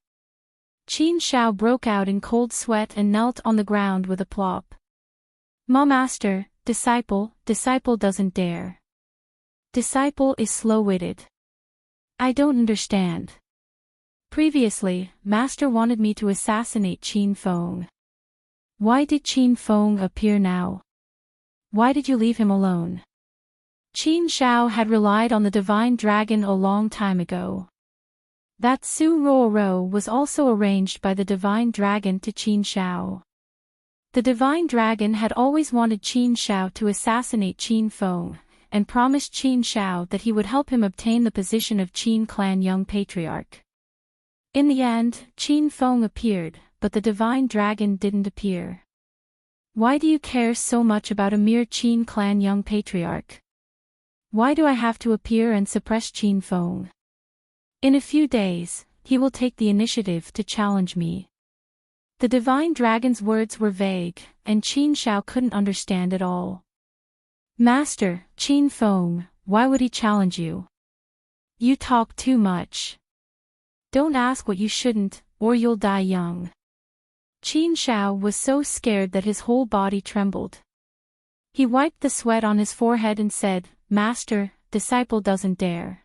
Qin Shao broke out in cold sweat and knelt on the ground with a plop. Ma master, disciple doesn't dare. Disciple is slow-witted. I don't understand. Previously, master wanted me to assassinate Qin Feng. Why did Qin Feng appear now? Why did you leave him alone? Qin Shao had relied on the divine dragon a long time ago. That Su Ruoro was also arranged by the divine dragon to Qin Shao. The divine dragon had always wanted Qin Shao to assassinate Qin Feng, and promised Qin Shao that he would help him obtain the position of Qin clan young patriarch. In the end, Qin Feng appeared, but the divine dragon didn't appear. Why do you care so much about a mere Qin clan young patriarch? Why do I have to appear and suppress Qin Feng? In a few days, he will take the initiative to challenge me. The divine dragon's words were vague, and Qin Shao couldn't understand at all. Master, Qin Feng, why would he challenge you? You talk too much. Don't ask what you shouldn't, or you'll die young. Qin Shao was so scared that his whole body trembled. He wiped the sweat on his forehead and said, Master, disciple doesn't dare.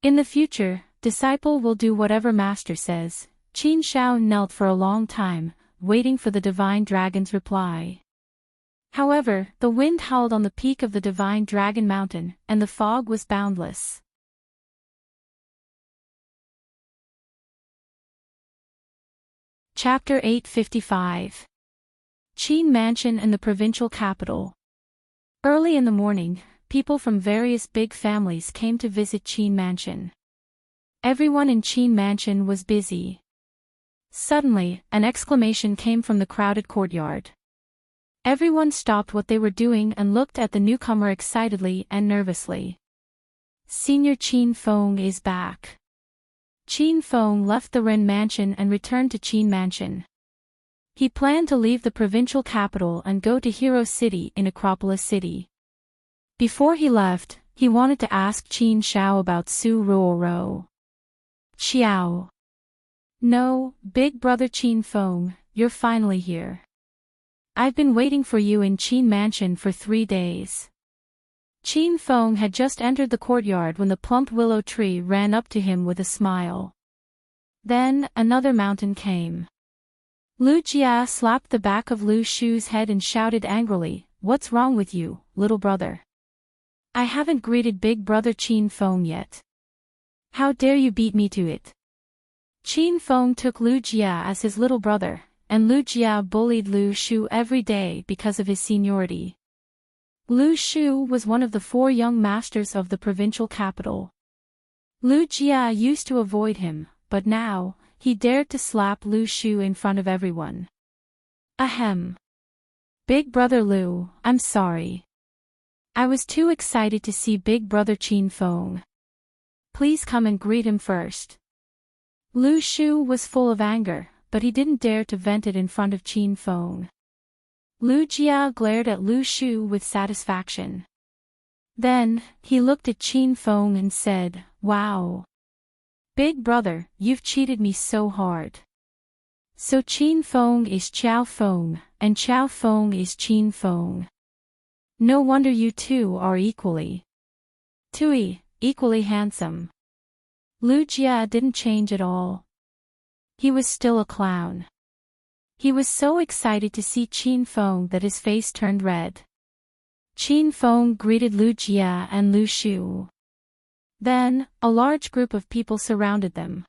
In the future, disciple will do whatever master says. Qin Shao knelt for a long time, waiting for the divine dragon's reply. However, the wind howled on the peak of the divine dragon mountain, and the fog was boundless. Chapter 855. Qin Mansion and the provincial capital. Early in the morning, people from various big families came to visit Qin Mansion. Everyone in Qin Mansion was busy. Suddenly, an exclamation came from the crowded courtyard. Everyone stopped what they were doing and looked at the newcomer excitedly and nervously. Senior Qin Feng is back. Qin Feng left the Ren Mansion and returned to Qin Mansion. He planned to leave the provincial capital and go to Hero City in Acropolis City. Before he left, he wanted to ask Qin Shao about Su Ruoro. Xiao. No, big brother Qin Feng, you're finally here. I've been waiting for you in Qin Mansion for 3 days. Qin Feng had just entered the courtyard when the plump willow tree ran up to him with a smile. Then, another mountain came. Lu Jia slapped the back of Lu Shu's head and shouted angrily, What's wrong with you, little brother? I haven't greeted big brother Qin Feng yet. How dare you beat me to it? Qin Feng took Lu Jia as his little brother, and Lu Jia bullied Lu Shu every day because of his seniority. Lu Shu was one of the 4 young masters of the provincial capital. Lu Jia used to avoid him, but now, he dared to slap Lu Shu in front of everyone. Ahem. Big brother Lu, I'm sorry. I was too excited to see big brother Qin Feng. Please come and greet him first. Lu Shu was full of anger, but he didn't dare to vent it in front of Qin Feng. Lu Jia glared at Lu Shu with satisfaction. Then, he looked at Qin Feng and said, Wow. Big brother, you've cheated me so hard. So Qin Feng is Qiao Feng, and Qiao Feng is Qin Feng. No wonder you two are equally handsome. Lu Jia didn't change at all. He was still a clown. He was so excited to see Qin Feng that his face turned red. Qin Feng greeted Lu Jia and Lu Shu. Then, a large group of people surrounded them.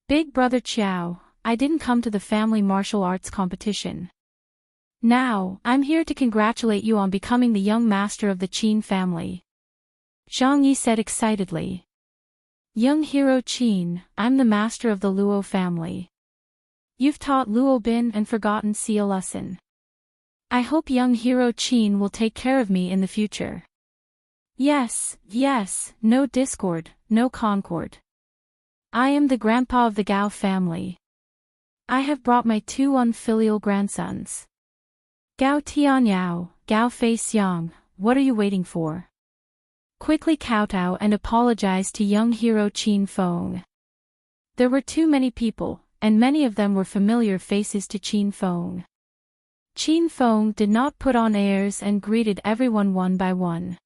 Big brother Qiao, I didn't come to the family martial arts competition. Now, I'm here to congratulate you on becoming the young master of the Qin family. Zhang Yi said excitedly. Young hero Qin, I'm the master of the Luo family. You've taught Luo Bin and forgotten See a lesson. I hope young hero Qin will take care of me in the future. Yes, yes, no discord, no concord. I am the grandpa of the Gao family. I have brought my 2 unfilial grandsons. Gao Tianyao, Gao Fei Xiang, what are you waiting for? Quickly kowtow and apologize to young hero Qin Feng. There were too many people, and many of them were familiar faces to Qin Feng. Qin Feng did not put on airs and greeted everyone one by one.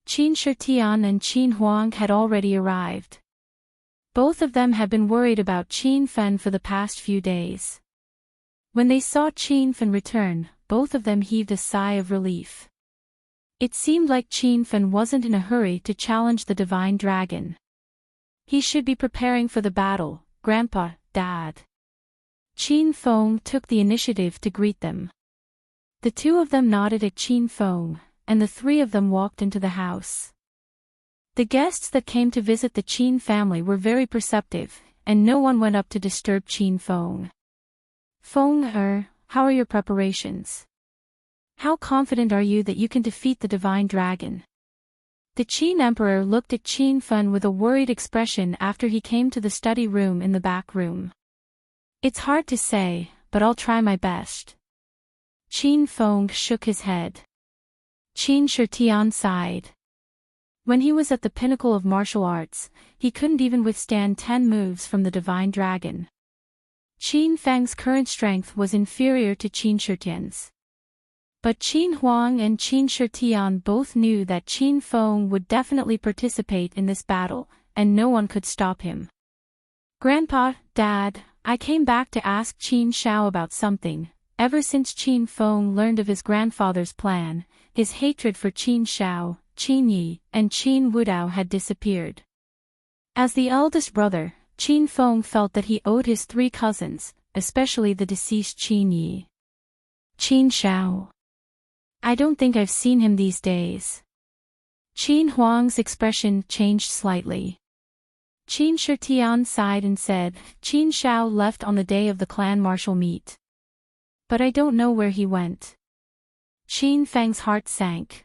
Qin Shitian and Qin Huang had already arrived. Both of them had been worried about Qin Fen for the past few days. When they saw Qin Fen return, both of them heaved a sigh of relief. It seemed like Qin Fen wasn't in a hurry to challenge the divine dragon. He should be preparing for the battle, Grandpa, Dad. Qin Feng took the initiative to greet them. The 2 of them nodded at Qin Feng, and the 3 of them walked into the house. The guests that came to visit the Qin family were very perceptive, and no one went up to disturb Qin Feng. Feng, how are your preparations? How confident are you that you can defeat the divine dragon? The Qin emperor looked at Qin Fen with a worried expression after he came to the study room in the back room. It's hard to say, but I'll try my best. Qin Feng shook his head. Qin Shitian sighed. When he was at the pinnacle of martial arts, he couldn't even withstand 10 moves from the divine dragon. Qin Feng's current strength was inferior to Qin Shitian's. But Qin Huang and Qin Shitian both knew that Qin Feng would definitely participate in this battle, and no one could stop him. Grandpa, Dad, I came back to ask Qin Shao about something. Ever since Qin Feng learned of his grandfather's plan, his hatred for Qin Shao, Qin Yi, and Qin Wudao had disappeared. As the eldest brother, Qin Feng felt that he owed his 3 cousins, especially the deceased Qin Yi. Qin Shao. I don't think I've seen him these days. Qin Huang's expression changed slightly. Qin Shitian sighed and said, Qin Shao left on the day of the clan martial meet. But I don't know where he went. Qin Feng's heart sank.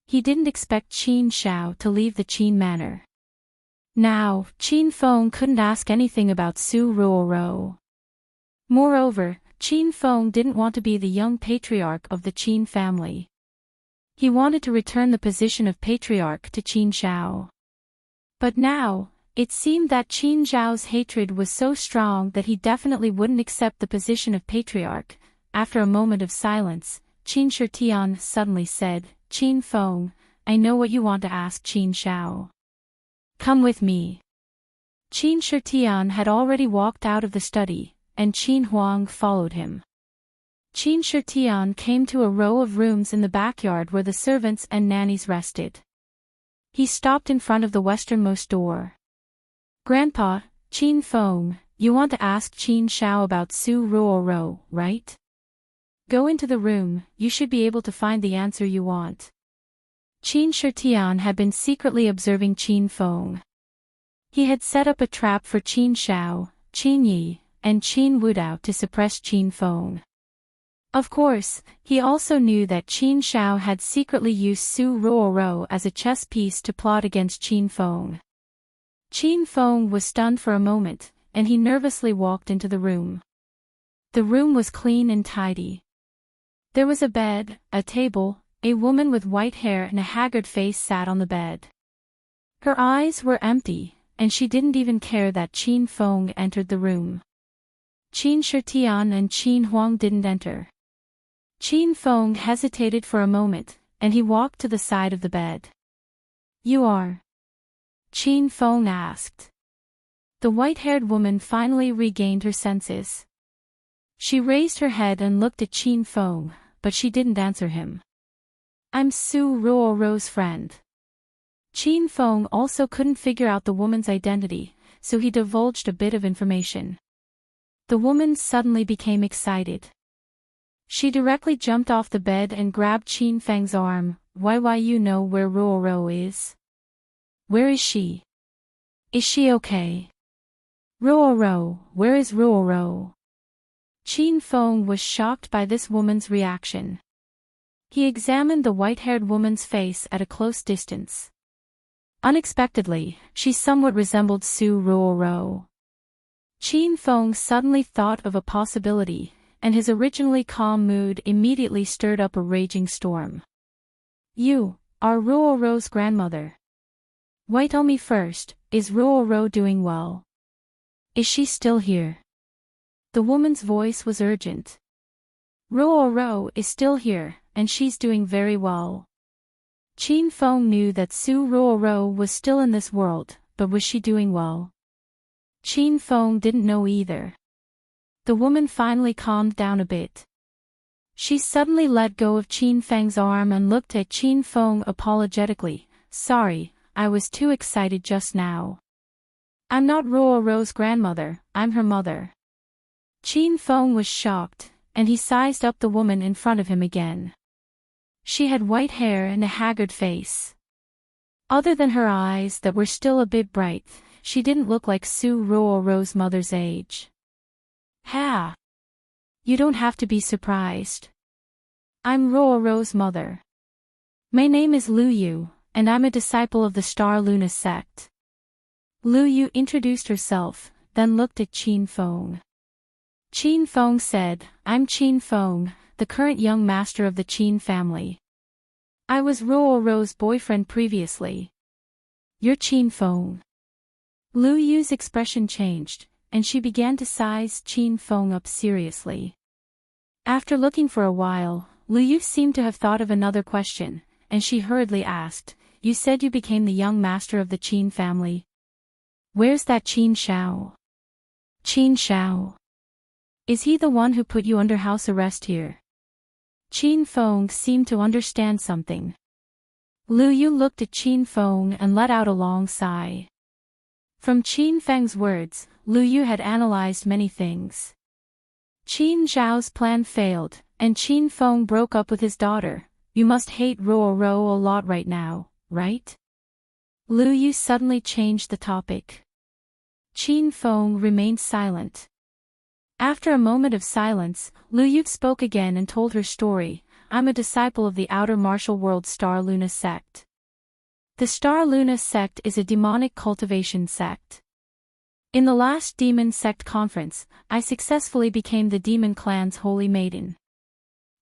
He didn't expect Qin Shao to leave the Qin manor. Now, Qin Feng couldn't ask anything about Su Ruoro. Moreover, Qin Feng didn't want to be the young patriarch of the Qin family. He wanted to return the position of patriarch to Qin Shao. But now, it seemed that Qin Zhao's hatred was so strong that he definitely wouldn't accept the position of patriarch. After a moment of silence, Qin Shitian suddenly said, Qin Feng, I know what you want to ask Qin Shao. Come with me. Qin Shitian had already walked out of the study, and Qin Huang followed him. Qin Shitian came to a row of rooms in the backyard where the servants and nannies rested. He stopped in front of the westernmost door. Grandpa, Qin Feng, you want to ask Qin Shao about Su Ruoro, right? Go into the room, you should be able to find the answer you want. Qin Shitian had been secretly observing Qin Feng. He had set up a trap for Qin Shao, Qin Yi, and Qin Wudao to suppress Qin Feng. Of course, he also knew that Qin Shao had secretly used Su Ruoro as a chess piece to plot against Qin Feng. Qin Feng was stunned for a moment, and he nervously walked into the room. The room was clean and tidy. There was a bed, a table, a woman with white hair and a haggard face sat on the bed. Her eyes were empty, and she didn't even care that Qin Feng entered the room. Qin Shitian and Qin Huang didn't enter. Qin Feng hesitated for a moment, and he walked to the side of the bed. You are? Qin Feng asked. The white-haired woman finally regained her senses. She raised her head and looked at Qin Feng, but she didn't answer him. I'm Su Ruoro's friend. Qin Feng also couldn't figure out the woman's identity, so he divulged a bit of information. The woman suddenly became excited. She directly jumped off the bed and grabbed Qin Feng's arm. Why you know where Ruoro is? Where is she? Is she okay? Ruoro, where is Ruoro? Qin Feng was shocked by this woman's reaction. He examined the white-haired woman's face at a close distance. Unexpectedly, she somewhat resembled Su Ruoro. Qin Feng suddenly thought of a possibility, and his originally calm mood immediately stirred up a raging storm. You are Ruoro's grandmother. Why tell me first, is Ruoro doing well? Is she still here? The woman's voice was urgent. Ruoro is still here, and she's doing very well. Qin Feng knew that Su Ruoro was still in this world, but was she doing well? Qin Feng didn't know either. The woman finally calmed down a bit. She suddenly let go of Qin Feng's arm and looked at Qin Feng apologetically. Sorry, I was too excited just now. I'm not Ruoro's grandmother, I'm her mother. Qin Feng was shocked, and he sized up the woman in front of him again. She had white hair and a haggard face. Other than her eyes that were still a bit bright, she didn't look like Su Ruoro's mother's age. Ha! You don't have to be surprised. I'm Ruoro's mother. My name is Lu Yu, and I'm a disciple of the Star Luna sect. Lu Yu introduced herself, then looked at Qin Feng. Qin Feng said, I'm Qin Feng, the current young master of the Qin family. I was Ruoro's boyfriend previously. You're Qin Feng. Lu Yu's expression changed, and she began to size Qin Feng up seriously. After looking for a while, Lu Yu seemed to have thought of another question, and she hurriedly asked, You said you became the young master of the Qin family. Where's that Qin Shao? Qin Shao. Is he the one who put you under house arrest here? Qin Feng seemed to understand something. Lu Yu looked at Qin Feng and let out a long sigh. From Qin Feng's words, Lu Yu had analyzed many things. Qin Zhao's plan failed, and Qin Feng broke up with his daughter. You must hate Ruoro a lot right now, right? Lu Yu suddenly changed the topic. Qin Feng remained silent. After a moment of silence, Lu Yu spoke again and told her story. I'm a disciple of the outer martial world Star Luna sect. The Star Luna sect is a demonic cultivation sect. In the last demon sect conference, I successfully became the demon clan's holy maiden.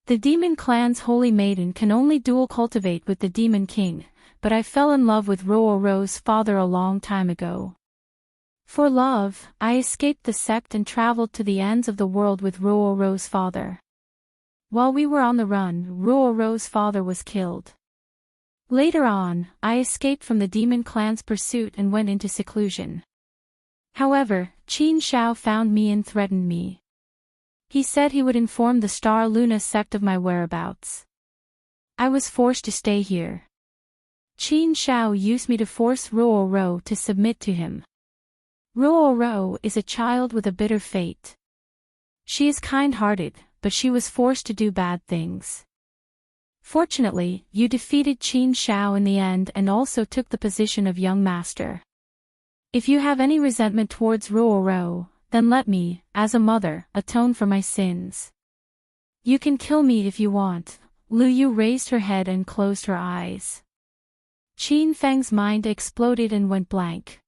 The demon clan's holy maiden can only dual cultivate with the demon king, but I fell in love with Ruoro's father a long time ago. For love, I escaped the sect and traveled to the ends of the world with Ruoro's father. While we were on the run, Ruoro's father was killed. Later on, I escaped from the demon clan's pursuit and went into seclusion. However, Qin Shao found me and threatened me. He said he would inform the Star Luna sect of my whereabouts. I was forced to stay here. Qin Shao used me to force Ruoro to submit to him. Ruoro is a child with a bitter fate. She is kind-hearted, but she was forced to do bad things. Fortunately, you defeated Qin Shao in the end and also took the position of young master. If you have any resentment towards Ruoro, then let me, as a mother, atone for my sins. You can kill me if you want. Lu Yu raised her head and closed her eyes. Qin Feng's mind exploded and went blank.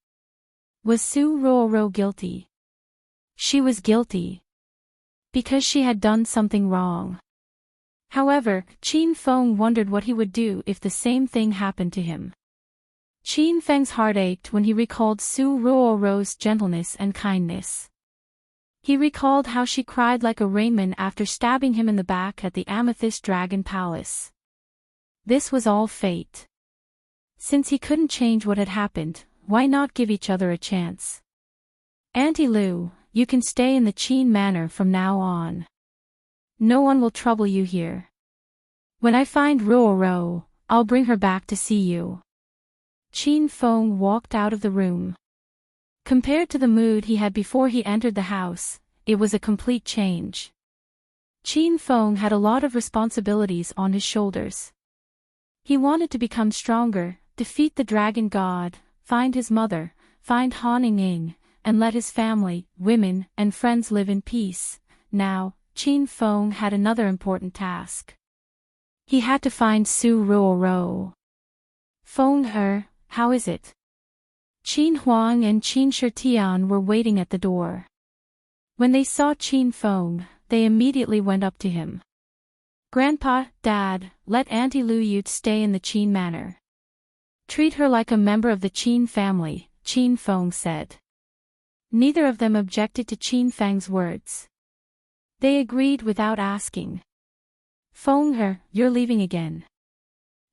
Was Su Ruoro guilty? She was guilty. Because she had done something wrong. However, Qin Feng wondered what he would do if the same thing happened to him. Qin Feng's heart ached when he recalled Su Ruoro's gentleness and kindness. He recalled how she cried like a Raymond after stabbing him in the back at the Amethyst Dragon Palace. This was all fate. Since he couldn't change what had happened, why not give each other a chance? Auntie Lu, you can stay in the Qin Manor from now on. No one will trouble you here. When I find Ruoro, I'll bring her back to see you. Qin Feng walked out of the room. Compared to the mood he had before he entered the house, it was a complete change. Qin Feng had a lot of responsibilities on his shoulders. He wanted to become stronger, defeat the dragon god, find his mother, find Han Ying, and let his family, women, and friends live in peace. Now, Qin Feng had another important task. He had to find Su Ruoro. Feng He, how is it? Qin Huang and Qin Shitian were waiting at the door. When they saw Qin Feng, they immediately went up to him. Grandpa, Dad, let Auntie Lu Yute stay in the Qin manor. Treat her like a member of the Qin family, Qin Feng said. Neither of them objected to Qin Feng's words. They agreed without asking. Feng He, you're leaving again.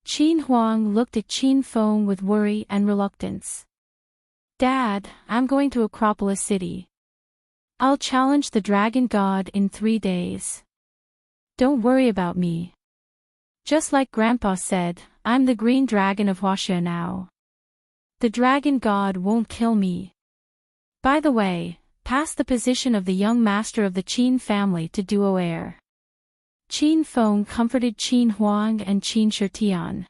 Qin Huang looked at Qin Feng with worry and reluctance. Dad, I'm going to Acropolis City. I'll challenge the Dragon God in 3 days. Don't worry about me. Just like Grandpa said, I'm the Green Dragon of Huaxia now. The Dragon God won't kill me. By the way, pass the position of the young master of the Qin family to Duo Heir. Qin Feng comforted Qin Huang and Qin Shitian.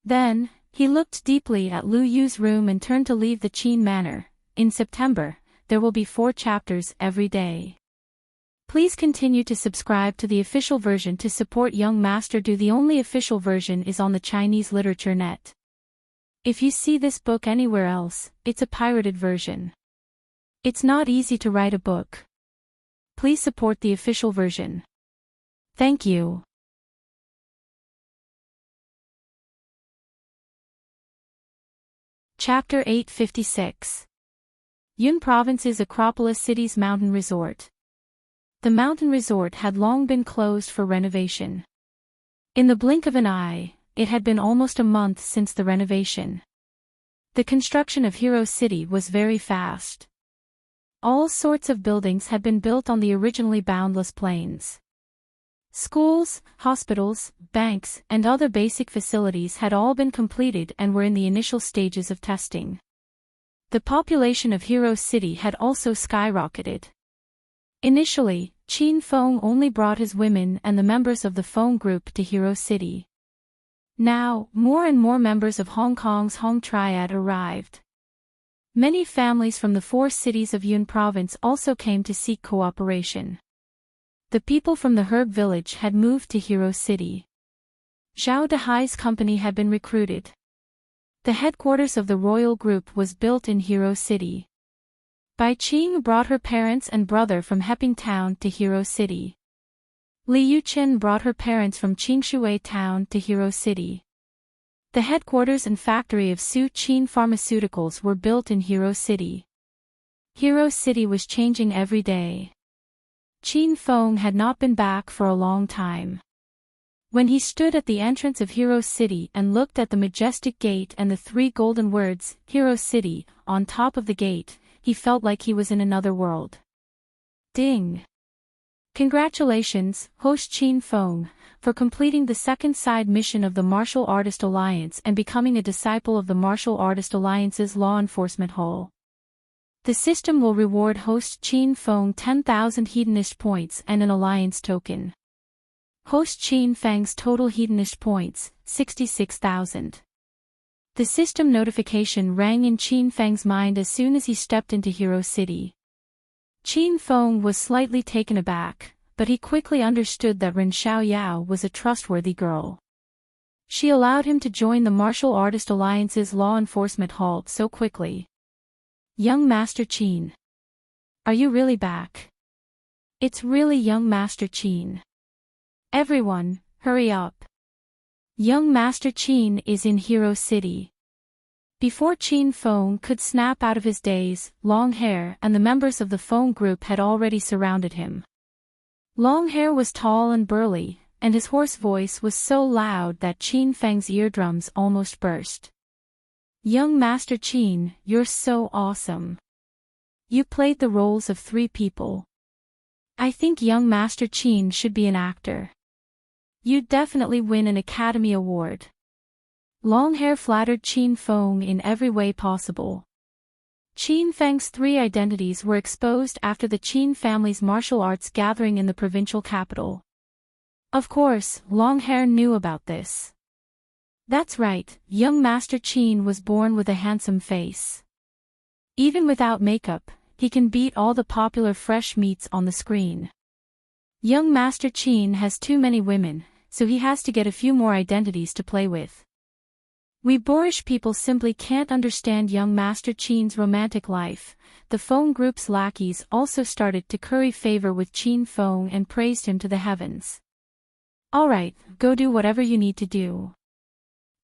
Then, he looked deeply at Lu Yu's room and turned to leave the Qin manor. In September, there will be 4 chapters every day. Please continue to subscribe to the official version to support Young Master Do. The only official version is on the Chinese Literature Net. If you see this book anywhere else, it's a pirated version. It's not easy to write a book. Please support the official version. Thank you. Chapter 856. Yun Province's Acropolis City's Mountain Resort. The mountain resort had long been closed for renovation. In the blink of an eye, it had been almost a month since the renovation. The construction of Hero City was very fast. All sorts of buildings had been built on the originally boundless plains. Schools, hospitals, banks, and other basic facilities had all been completed and were in the initial stages of testing. The population of Hero City had also skyrocketed. Initially, Qin Feng only brought his women and the members of the Feng group to Hero City. Now, more and more members of Hong Kong's Hong Triad arrived. Many families from the 4 cities of Yun Province also came to seek cooperation. The people from the Herb Village had moved to Hero City. Zhao Dehai's company had been recruited. The headquarters of the royal group was built in Hero City. Bai Qing brought her parents and brother from Heping Town to Hero City. Li Yuqin brought her parents from Qingshui Town to Hero City. The headquarters and factory of Su Qin Pharmaceuticals were built in Hero City. Hero City was changing every day. Qin Feng had not been back for a long time. When he stood at the entrance of Hero City and looked at the majestic gate and the 3 golden words, Hero City, on top of the gate, he felt like he was in another world. Ding! Congratulations, host Qin Feng, for completing the second side mission of the Martial Artist Alliance and becoming a disciple of the Martial Artist Alliance's law enforcement whole. The system will reward host Qin Feng 10,000 hedonist points and an alliance token. Host Qin Feng's total hedonist points, 66,000. The system notification rang in Qin Feng's mind as soon as he stepped into Hero City. Qin Feng was slightly taken aback, but he quickly understood that Ren Xiaoyao was a trustworthy girl. She allowed him to join the Martial Artist Alliance's law enforcement halt so quickly. Young Master Qin. Are you really back? It's really Young Master Qin. Everyone, hurry up. Young Master Qin is in Hero City. Before Qin Feng could snap out of his daze, Long Hair and the members of the Feng group had already surrounded him. Long Hair was tall and burly, and his hoarse voice was so loud that Qin Feng's eardrums almost burst. Young Master Qin, you're so awesome. You played the roles of 3 people. I think Young Master Qin should be an actor. You'd definitely win an Academy Award. Long Hair flattered Qin Feng in every way possible. Qin Feng's 3 identities were exposed after the Qin family's martial arts gathering in the provincial capital. Of course, Long Hair knew about this. That's right, Young Master Qin was born with a handsome face. Even without makeup, he can beat all the popular fresh meats on the screen. Young Master Qin has too many women, so he has to get a few more identities to play with. We boorish people simply can't understand young Master Qin's romantic life. The phone group's lackeys also started to curry favor with Qin Feng and praised him to the heavens. Alright, go do whatever you need to do.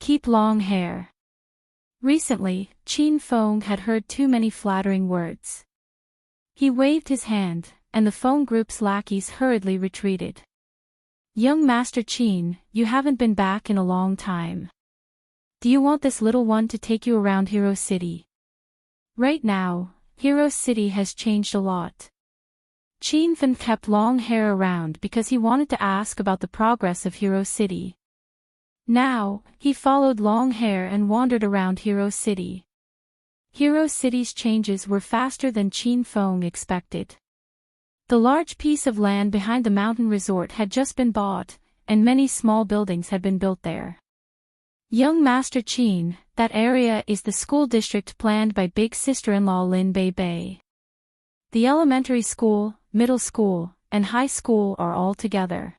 Keep long hair. Recently, Qin Feng had heard too many flattering words. He waved his hand, and the phone group's lackeys hurriedly retreated. Young Master Qin, you haven't been back in a long time. Do you want this little one to take you around Hero City? Right now, Hero City has changed a lot. Qin Feng kept long hair around because he wanted to ask about the progress of Hero City. Now, he followed long hair and wandered around Hero City. Hero City's changes were faster than Qin Feng expected. The large piece of land behind the mountain resort had just been bought, and many small buildings had been built there. Young Master Qin, that area is the school district planned by big sister-in-law Lin Bei. The elementary school, middle school, and high school are all together.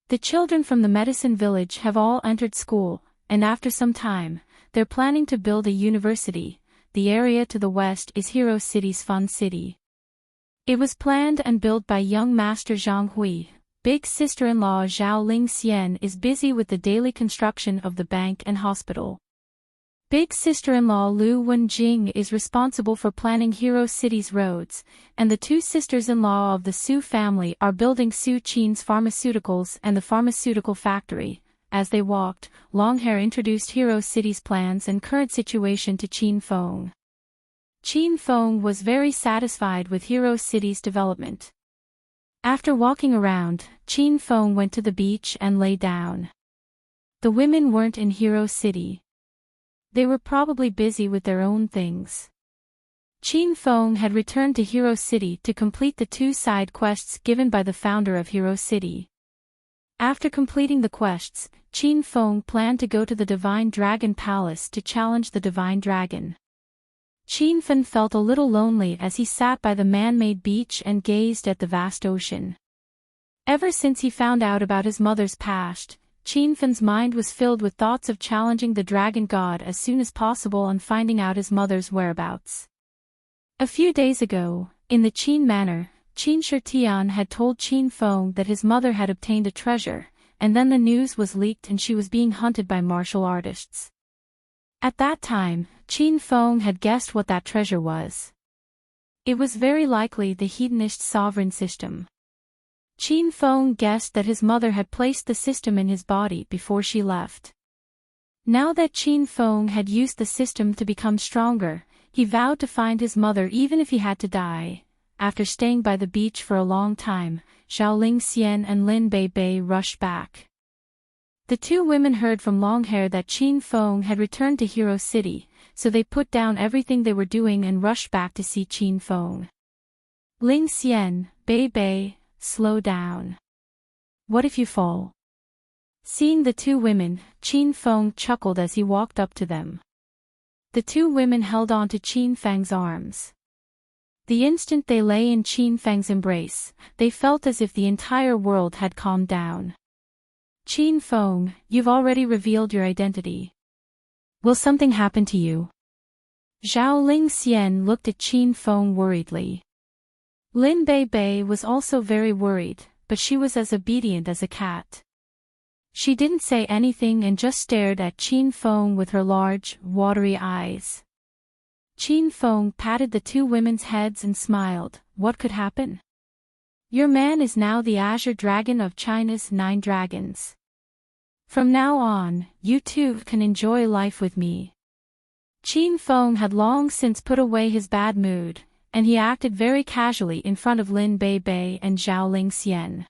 The children from the medicine village have all entered school, and after some time, they're planning to build a university. The area to the west is Hero City's fun city. It was planned and built by young Master Zhang Hui. Big sister-in-law Zhao Lingxian is busy with the daily construction of the bank and hospital. Big sister-in-law Lu Wenjing is responsible for planning Hero City's roads, and the two sisters-in-law of the Su family are building Su Qin's pharmaceuticals and the pharmaceutical factory. As they walked, Longhair introduced Hero City's plans and current situation to Qin Feng. Qin Feng was very satisfied with Hero City's development. After walking around, Qin Feng went to the beach and lay down. The women weren't in Hero City. They were probably busy with their own things. Qin Feng had returned to Hero City to complete the 2 side quests given by the founder of Hero City. After completing the quests, Qin Feng planned to go to the Divine Dragon Palace to challenge the Divine Dragon. Qin Feng felt a little lonely as he sat by the man-made beach and gazed at the vast ocean. Ever since he found out about his mother's past, Qin Feng's mind was filled with thoughts of challenging the dragon god as soon as possible and finding out his mother's whereabouts. A few days ago, in the Qin Manor, Qin Shitian had told Qin Feng that his mother had obtained a treasure, and then the news was leaked and she was being hunted by martial artists. At that time, Qin Feng had guessed what that treasure was. It was very likely the Hedonist sovereign system. Qin Feng guessed that his mother had placed the system in his body before she left. Now that Qin Feng had used the system to become stronger, he vowed to find his mother even if he had to die. After staying by the beach for a long time, Zhao Lingxian and Lin Bei rushed back. The two women heard from Longhair that Qin Feng had returned to Hero City, so they put down everything they were doing and rushed back to see Qin Feng. Lingxian, Bei, slow down. What if you fall? Seeing the two women, Qin Feng chuckled as he walked up to them. The two women held on to Qin Feng's arms. The instant they lay in Qin Feng's embrace, they felt as if the entire world had calmed down. Qin Feng, you've already revealed your identity. Will something happen to you? Zhao Lingxian looked at Qin Feng worriedly. Lin Bei was also very worried, but she was as obedient as a cat. She didn't say anything and just stared at Qin Feng with her large, watery eyes. Qin Feng patted the two women's heads and smiled. What could happen? Your man is now the Azure Dragon of China's 9 dragons. From now on, you two can enjoy life with me. Qin Feng had long since put away his bad mood, and he acted very casually in front of Lin Bei and Zhao Lingxian.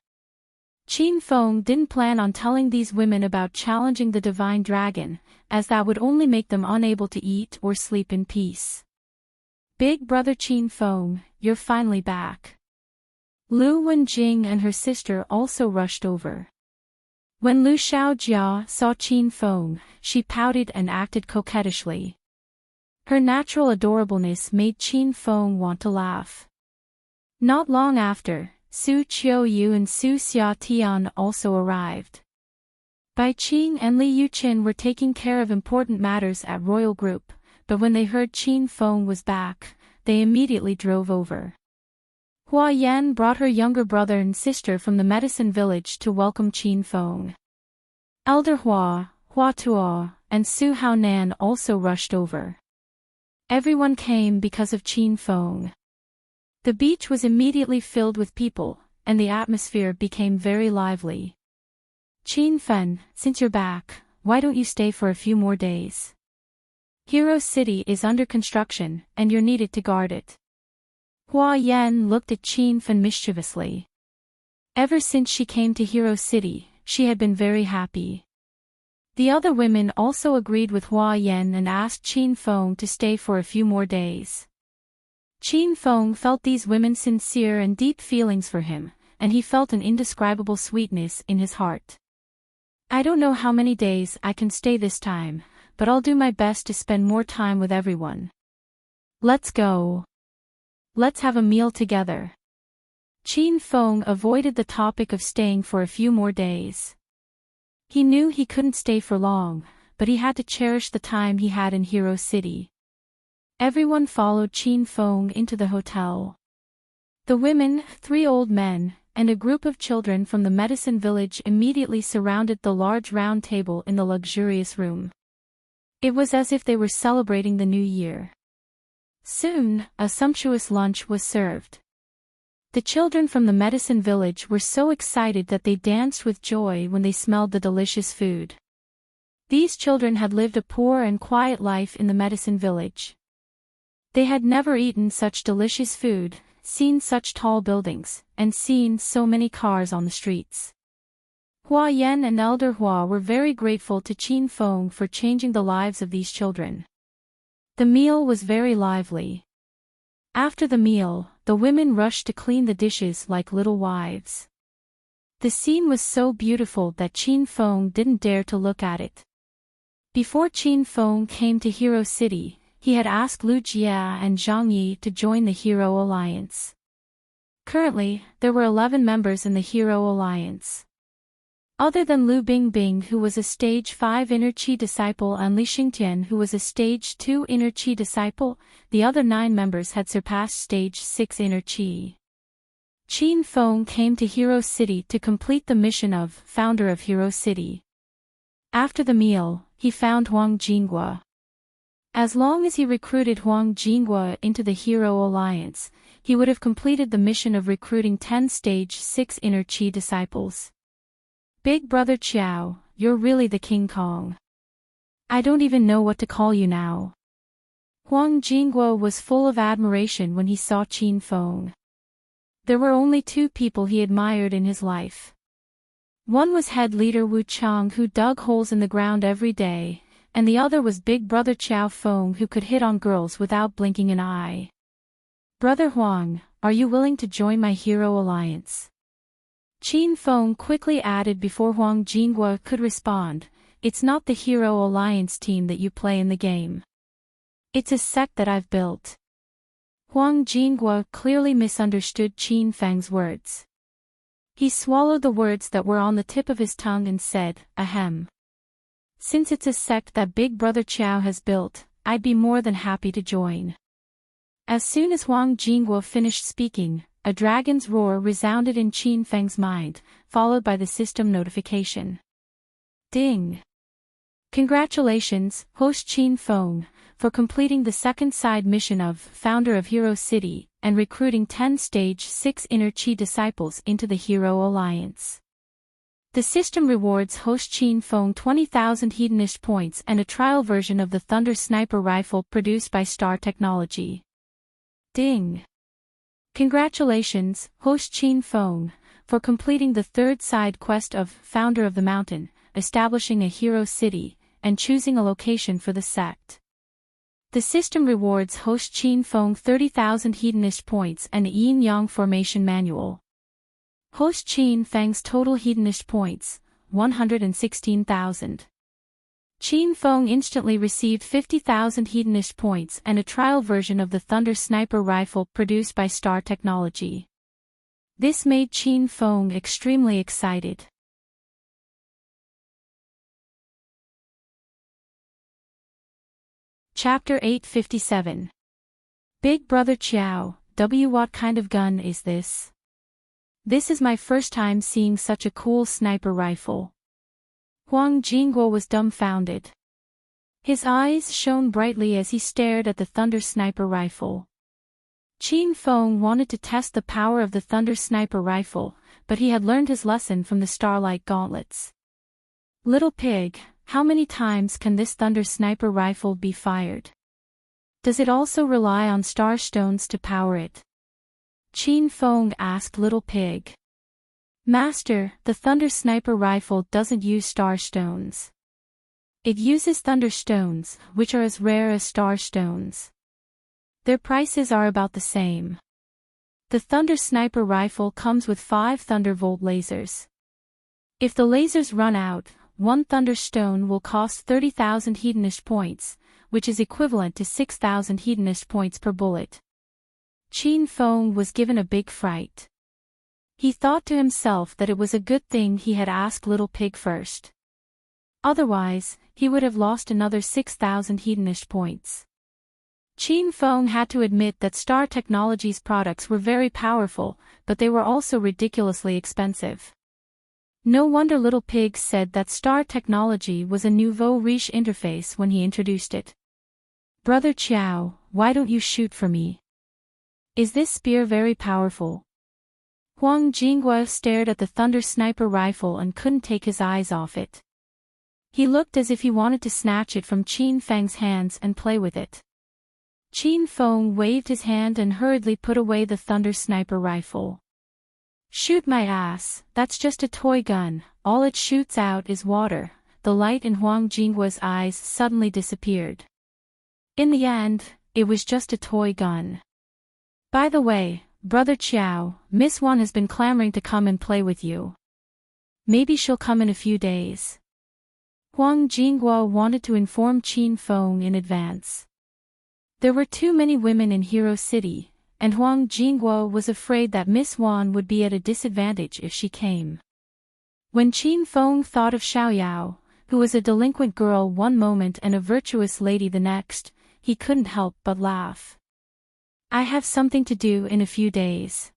Qin Feng didn't plan on telling these women about challenging the Divine Dragon, as that would only make them unable to eat or sleep in peace. Big brother Qin Feng, you're finally back. Lu Wenjing and her sister also rushed over. When Lu Xiaojia saw Qin Feng, she pouted and acted coquettishly. Her natural adorableness made Qin Feng want to laugh. Not long after, Su Qiuyu and Su Xiatian also arrived. Bai Qing and Li Yuqin were taking care of important matters at Royal Group, but when they heard Qin Feng was back, they immediately drove over. Hua Yan brought her younger brother and sister from the medicine village to welcome Qin Feng. Elder Hua, Hua Tuo, and Su Haonan also rushed over. Everyone came because of Qin Feng. The beach was immediately filled with people, and the atmosphere became very lively. Qin Fen, since you're back, why don't you stay for a few more days? Hero City is under construction, and you're needed to guard it. Hua Yan looked at Qin Fen mischievously. Ever since she came to Hero City, she had been very happy. The other women also agreed with Hua Yan and asked Qin Feng to stay for a few more days. Qin Feng felt these women's sincere and deep feelings for him, and he felt an indescribable sweetness in his heart. I don't know how many days I can stay this time, but I'll do my best to spend more time with everyone. Let's go. Let's have a meal together. Qin Feng avoided the topic of staying for a few more days. He knew he couldn't stay for long, but he had to cherish the time he had in Hero City. Everyone followed Qin Feng into the hotel. The women, 3 old men, and a group of children from the medicine village immediately surrounded the large round table in the luxurious room. It was as if they were celebrating the new year. Soon, a sumptuous lunch was served. The children from the medicine village were so excited that they danced with joy when they smelled the delicious food. These children had lived a poor and quiet life in the medicine village. They had never eaten such delicious food, seen such tall buildings, and seen so many cars on the streets. Hua Yan and Elder Hua were very grateful to Qin Feng for changing the lives of these children. The meal was very lively. After the meal, the women rushed to clean the dishes like little wives. The scene was so beautiful that Qin Feng didn't dare to look at it. Before Qin Feng came to Hero City, he had asked Lu Jia and Zhang Yi to join the Hero Alliance. Currently, there were 11 members in the Hero Alliance. Other than Lu Bingbing, who was a Stage 5 Inner Qi disciple, and Li Xingtian, who was a Stage 2 Inner Qi disciple, the other 9 members had surpassed Stage 6 Inner Qi. Qin Feng came to Hero City to complete the mission of founder of Hero City. After the meal, he found Huang Jinghua. As long as he recruited Huang Jinghua into the Hero Alliance, he would have completed the mission of recruiting 10 Stage 6 Inner Qi disciples. Big Brother Qiao, you're really the King Kong. I don't even know what to call you now. Huang Jinghua was full of admiration when he saw Qin Feng. There were only 2 people he admired in his life. One was head leader Wu Chang, who dug holes in the ground every day, and the other was Big Brother Qiao Feng, who could hit on girls without blinking an eye. Brother Huang, are you willing to join my Hero Alliance? Qin Feng quickly added before Huang Jinghua could respond, it's not the Hero Alliance team that you play in the game. It's a sect that I've built. Huang Jinghua clearly misunderstood Qin Feng's words. He swallowed the words that were on the tip of his tongue and said, ahem. Since it's a sect that Big Brother Qiao has built, I'd be more than happy to join. As soon as Huang Jinghua finished speaking, a dragon's roar resounded in Qin Feng's mind, followed by the system notification. Ding! Congratulations, host Qin Feng, for completing the second side mission of founder of Hero City and recruiting 10 Stage 6 Inner Qi disciples into the Hero Alliance. The system rewards host Qin Feng 20,000 Hedonist points and a trial version of the Thunder Sniper rifle produced by Star Technology. Ding! Congratulations, host Qin Feng, for completing the third side quest of Founder of the Mountain, establishing a Hero City, and choosing a location for the sect. The system rewards host Qin Feng 30,000 Hedonist points and a Yin-Yang Formation Manual. Host Qin Feng's total Hedonist points, 116,000. Qin Feng instantly received 50,000 Hedonist points and a trial version of the Thunder Sniper rifle produced by Star Technology. This made Qin Feng extremely excited. Chapter 857. Big Brother Qiao, what kind of gun is this? This is my first time seeing such a cool sniper rifle. Huang Jingguo was dumbfounded. His eyes shone brightly as he stared at the Thunder Sniper rifle. Qin Feng wanted to test the power of the Thunder Sniper rifle, but he had learned his lesson from the Starlight Gauntlets. Little pig, how many times can this Thunder Sniper rifle be fired? Does it also rely on star stones to power it? Qin Feng asked Little Pig. Master, the Thunder Sniper rifle doesn't use star stones. It uses thunder stones, which are as rare as star stones. Their prices are about the same. The Thunder Sniper rifle comes with 5 Thunderbolt lasers. If the lasers run out, 1 Thunderstone will cost 30,000 Hedonist points, which is equivalent to 6,000 Hedonist points per bullet. Qin Feng was given a big fright. He thought to himself that it was a good thing he had asked Little Pig first. Otherwise, he would have lost another 6,000 Hedonist points. Qin Feng had to admit that Star Technology's products were very powerful, but they were also ridiculously expensive. No wonder Little Pig said that Star Technology was a nouveau riche interface when he introduced it. Brother Qiao, why don't you shoot for me? Is this spear very powerful? Huang Jingguo stared at the Thunder Sniper rifle and couldn't take his eyes off it. He looked as if he wanted to snatch it from Qin Feng's hands and play with it. Qin Feng waved his hand and hurriedly put away the Thunder Sniper rifle. Shoot my ass, that's just a toy gun, all it shoots out is water. The light in Huang Jingguo's eyes suddenly disappeared. In the end, it was just a toy gun. By the way, Brother Qiao, Miss Wan has been clamoring to come and play with you. Maybe she'll come in a few days. Huang Jingguo wanted to inform Qin Feng in advance. There were too many women in Hero City, and Huang Jingguo was afraid that Miss Wan would be at a disadvantage if she came. When Qin Feng thought of Xiaoyao, who was a delinquent girl one moment and a virtuous lady the next, he couldn't help but laugh. I have something to do in a few days.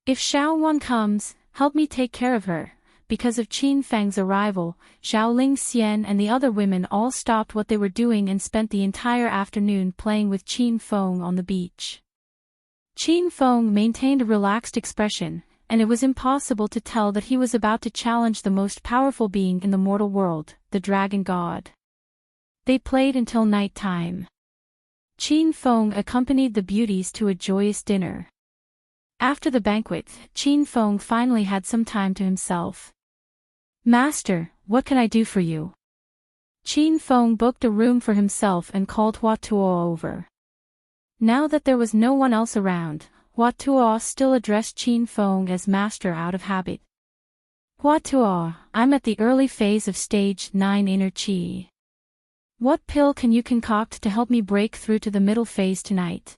If Xiao Wan comes, help me take care of her. Because of Qin Feng's arrival, Xiaoling Xian and the other women all stopped what they were doing and spent the entire afternoon playing with Qin Feng on the beach. Qin Feng maintained a relaxed expression, and it was impossible to tell that he was about to challenge the most powerful being in the mortal world, the Dragon God. They played until night time. Qin Feng accompanied the beauties to a joyous dinner. After the banquet, Qin Feng finally had some time to himself. Master, what can I do for you? Qin Feng booked a room for himself and called Hua Tuo over. Now that there was no one else around, Hua Tuo still addressed Qin Feng as master out of habit. Hua Tuo, I'm at the early phase of stage 9 inner qi. What pill can you concoct to help me break through to the middle phase tonight?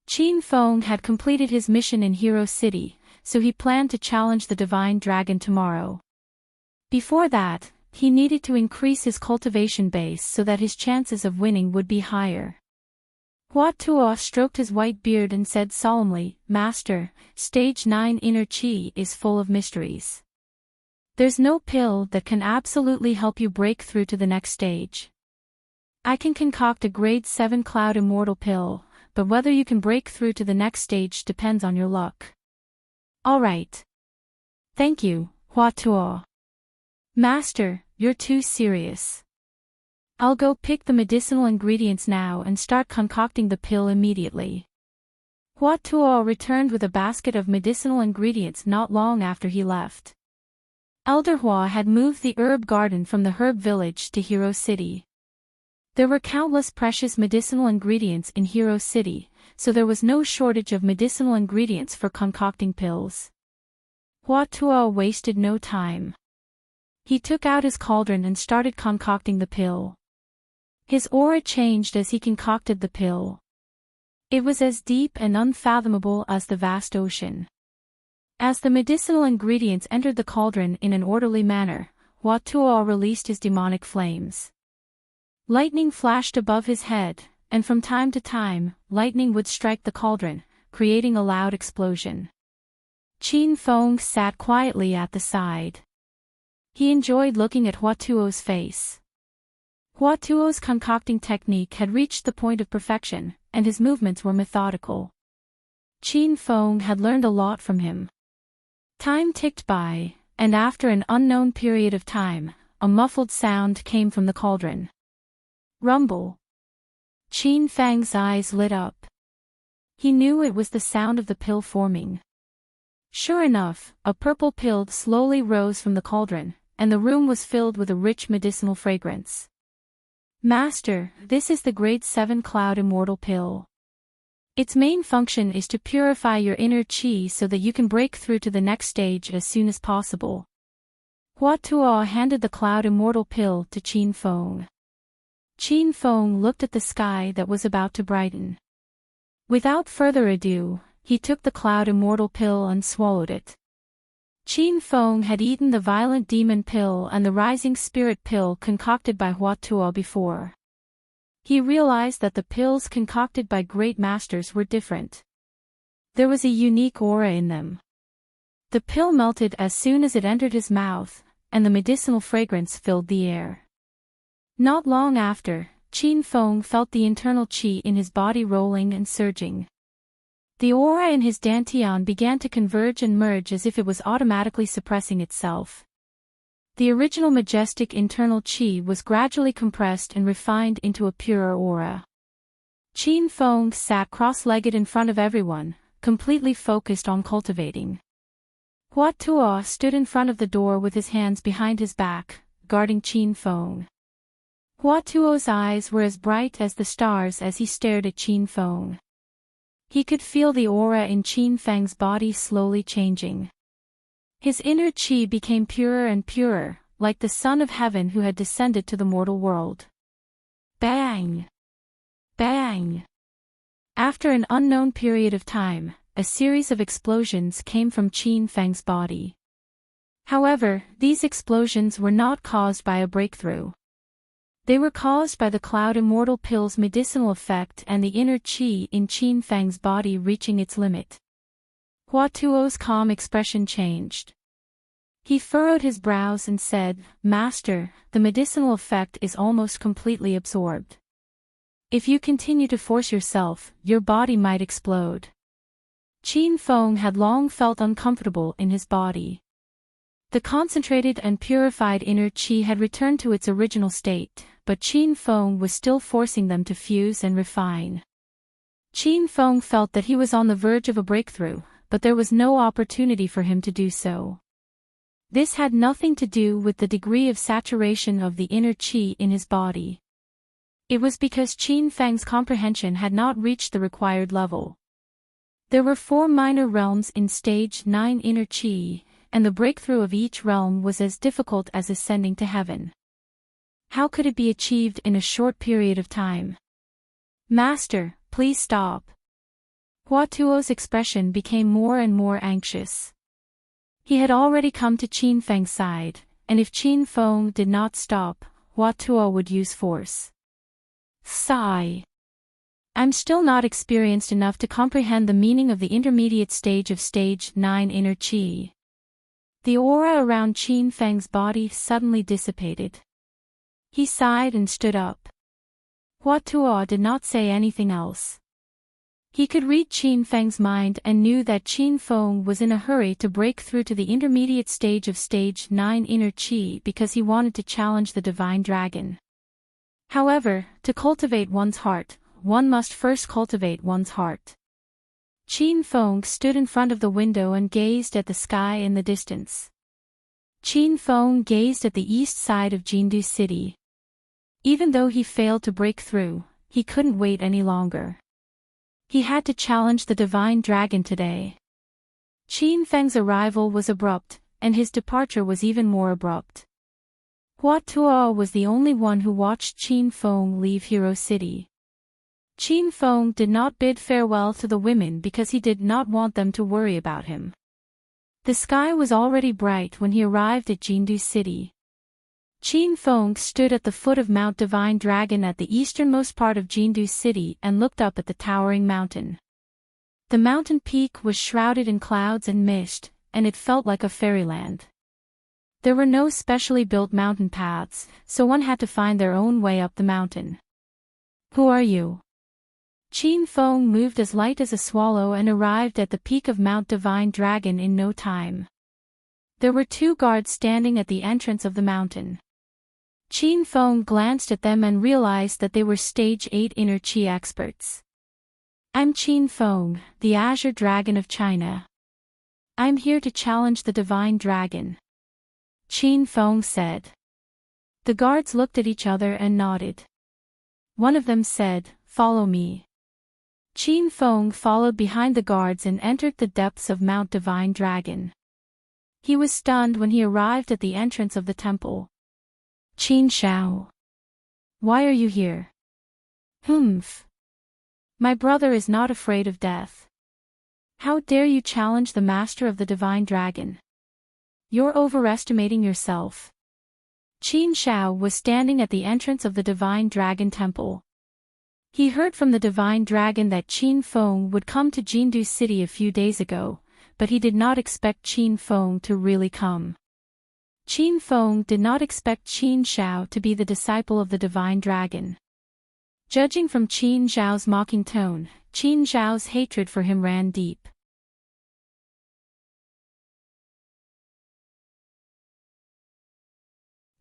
Qin Feng had completed his mission in Hero City, so he planned to challenge the Divine Dragon tomorrow. Before that, he needed to increase his cultivation base so that his chances of winning would be higher. Hua Tuo stroked his white beard and said solemnly, Master, stage 9 inner qi is full of mysteries. There's no pill that can absolutely help you break through to the next stage. I can concoct a grade 7 cloud immortal pill, but whether you can break through to the next stage depends on your luck. Alright. Thank you, Hua Tuo. Master, you're too serious. I'll go pick the medicinal ingredients now and start concocting the pill immediately. Hua Tuo returned with a basket of medicinal ingredients not long after he left. Elder Hua had moved the herb garden from the herb village to Hero City. There were countless precious medicinal ingredients in Hero City, so there was no shortage of medicinal ingredients for concocting pills. Hua Tuo wasted no time. He took out his cauldron and started concocting the pill. His aura changed as he concocted the pill. It was as deep and unfathomable as the vast ocean. As the medicinal ingredients entered the cauldron in an orderly manner, Hua Tuo released his demonic flames. Lightning flashed above his head, and from time to time, lightning would strike the cauldron, creating a loud explosion. Qin Feng sat quietly at the side. He enjoyed looking at Hua Tuo's face. Hua Tuo's concocting technique had reached the point of perfection, and his movements were methodical. Qin Feng had learned a lot from him. Time ticked by, and after an unknown period of time, a muffled sound came from the cauldron. Rumble. Qin Feng's eyes lit up. He knew it was the sound of the pill forming. Sure enough, a purple pill slowly rose from the cauldron, and the room was filled with a rich medicinal fragrance. Master, this is the Grade 7 Cloud Immortal Pill. Its main function is to purify your inner qi so that you can break through to the next stage as soon as possible. Hua Tuo handed the Cloud Immortal Pill to Qin Feng. Qin Feng looked at the sky that was about to brighten. Without further ado, he took the Cloud Immortal Pill and swallowed it. Qin Feng had eaten the Violent Demon Pill and the Rising Spirit Pill concocted by Hua Tuo before. He realized that the pills concocted by great masters were different. There was a unique aura in them. The pill melted as soon as it entered his mouth, and the medicinal fragrance filled the air. Not long after, Qin Feng felt the internal qi in his body rolling and surging. The aura in his dantian began to converge and merge as if it was automatically suppressing itself. The original majestic internal qi was gradually compressed and refined into a purer aura. Qin Feng sat cross-legged in front of everyone, completely focused on cultivating. Hua Tuo stood in front of the door with his hands behind his back, guarding Qin Feng. Hua Tuo's eyes were as bright as the stars as he stared at Qin Feng. He could feel the aura in Qin Feng's body slowly changing. His inner qi became purer and purer, like the Son of Heaven who had descended to the mortal world. Bang! Bang! After an unknown period of time, a series of explosions came from Qin Feng's body. However, these explosions were not caused by a breakthrough. They were caused by the Cloud Immortal Pill's medicinal effect and the inner qi in Qin Feng's body reaching its limit. Hua Tuo's calm expression changed. He furrowed his brows and said, "Master, the medicinal effect is almost completely absorbed. If you continue to force yourself, your body might explode." Qin Feng had long felt uncomfortable in his body. The concentrated and purified inner qi had returned to its original state, but Qin Feng was still forcing them to fuse and refine. Qin Feng felt that he was on the verge of a breakthrough, but there was no opportunity for him to do so. This had nothing to do with the degree of saturation of the inner qi in his body. It was because Qin Feng's comprehension had not reached the required level. There were 4 minor realms in Stage 9 inner qi, and the breakthrough of each realm was as difficult as ascending to heaven. How could it be achieved in a short period of time? "Master, please stop." Hua Tuo's expression became more and more anxious. He had already come to Qin Feng's side, and if Qin Feng did not stop, Hua Tuo would use force. Sigh. "I'm still not experienced enough to comprehend the meaning of the intermediate stage of Stage 9 inner qi." The aura around Qin Feng's body suddenly dissipated. He sighed and stood up. Hua Tuo did not say anything else. He could read Qin Feng's mind and knew that Qin Feng was in a hurry to break through to the intermediate stage of Stage 9 inner qi because he wanted to challenge the divine dragon. However, to cultivate one's heart, one must first cultivate one's heart. Qin Feng stood in front of the window and gazed at the sky in the distance. Qin Feng gazed at the east side of Jindu City. Even though he failed to break through, he couldn't wait any longer. He had to challenge the divine dragon today. Qin Feng's arrival was abrupt, and his departure was even more abrupt. Hua Tuo was the only one who watched Qin Feng leave Hero City. Qin Feng did not bid farewell to the women because he did not want them to worry about him. The sky was already bright when he arrived at Jindu City. Qin Feng stood at the foot of Mount Divine Dragon at the easternmost part of Jindu City and looked up at the towering mountain. The mountain peak was shrouded in clouds and mist, and it felt like a fairyland. There were no specially built mountain paths, so one had to find their own way up the mountain. Who are you? Qin Feng moved as light as a swallow and arrived at the peak of Mount Divine Dragon in no time. There were 2 guards standing at the entrance of the mountain. Qin Feng glanced at them and realized that they were Stage 8 Inner Qi experts. I'm Qin Feng, the Azure Dragon of China. I'm here to challenge the Divine Dragon. Qin Feng said. The guards looked at each other and nodded. One of them said, "Follow me." Qin Feng followed behind the guards and entered the depths of Mount Divine Dragon. He was stunned when he arrived at the entrance of the temple. Qin Shao. Why are you here? Humph. My brother is not afraid of death. How dare you challenge the master of the Divine Dragon? You're overestimating yourself. Qin Shao was standing at the entrance of the Divine Dragon Temple. He heard from the Divine Dragon that Qin Feng would come to Jindu City a few days ago, but he did not expect Qin Feng to really come. Qin Feng did not expect Qin Shao to be the disciple of the Divine Dragon. Judging from Qin Zhao's mocking tone, Qin Zhao's hatred for him ran deep.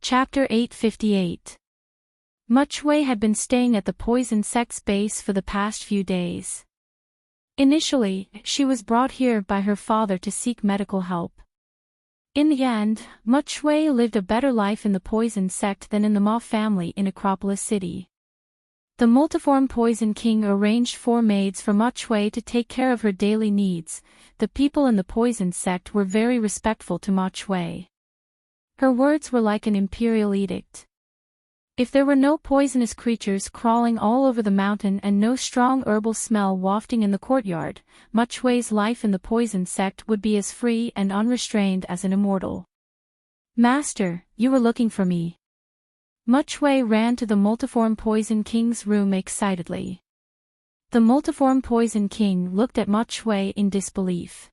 Chapter 858. Much-Wei had been staying at the poison sect's base for the past few days. Initially, she was brought here by her father to seek medical help. In the end, Much-Wei lived a better life in the poison sect than in the Ma family in Acropolis City. The multiform Poison King arranged 4 maids for Much-Wei to take care of her daily needs. The people in the poison sect were very respectful to Much-Wei. Her words were like an imperial edict. If there were no poisonous creatures crawling all over the mountain and no strong herbal smell wafting in the courtyard, Much-Wei's life in the poison sect would be as free and unrestrained as an immortal. Master, you were looking for me. Much-Wei ran to the multiform Poison King's room excitedly. The multiform Poison King looked at Much-Wei in disbelief.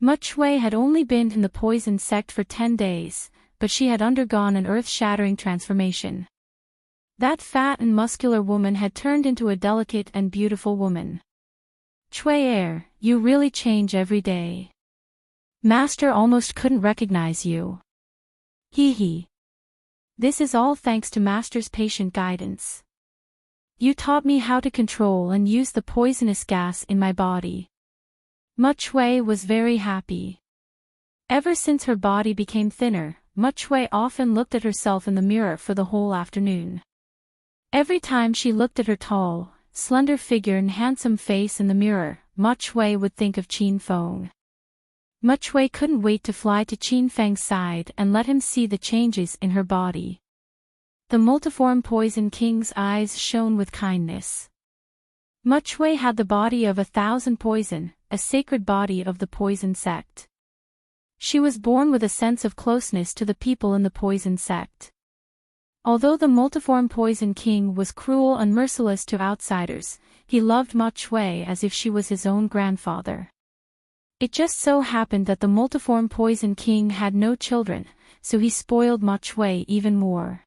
Much-Wei had only been in the poison sect for 10 days, but she had undergone an earth-shattering transformation. That fat and muscular woman had turned into a delicate and beautiful woman. Cui, you really change every day. Master almost couldn't recognize you. Hee hee. This is all thanks to Master's patient guidance. You taught me how to control and use the poisonous gas in my body. Much-Wei was very happy. Ever since her body became thinner, Much-Wei often looked at herself in the mirror for the whole afternoon. Every time she looked at her tall, slender figure and handsome face in the mirror, Much-Wei would think of Qin Feng. Much-Wei couldn't wait to fly to Qin Feng's side and let him see the changes in her body. The multiform Poison King's eyes shone with kindness. Much-Wei had the body of 1,000 poison, a sacred body of the poison sect. She was born with a sense of closeness to the people in the poison sect. Although the multiform Poison King was cruel and merciless to outsiders, he loved Much-Wei as if she was his own grandfather. It just so happened that the multiform Poison King had no children, so he spoiled Much-Wei even more.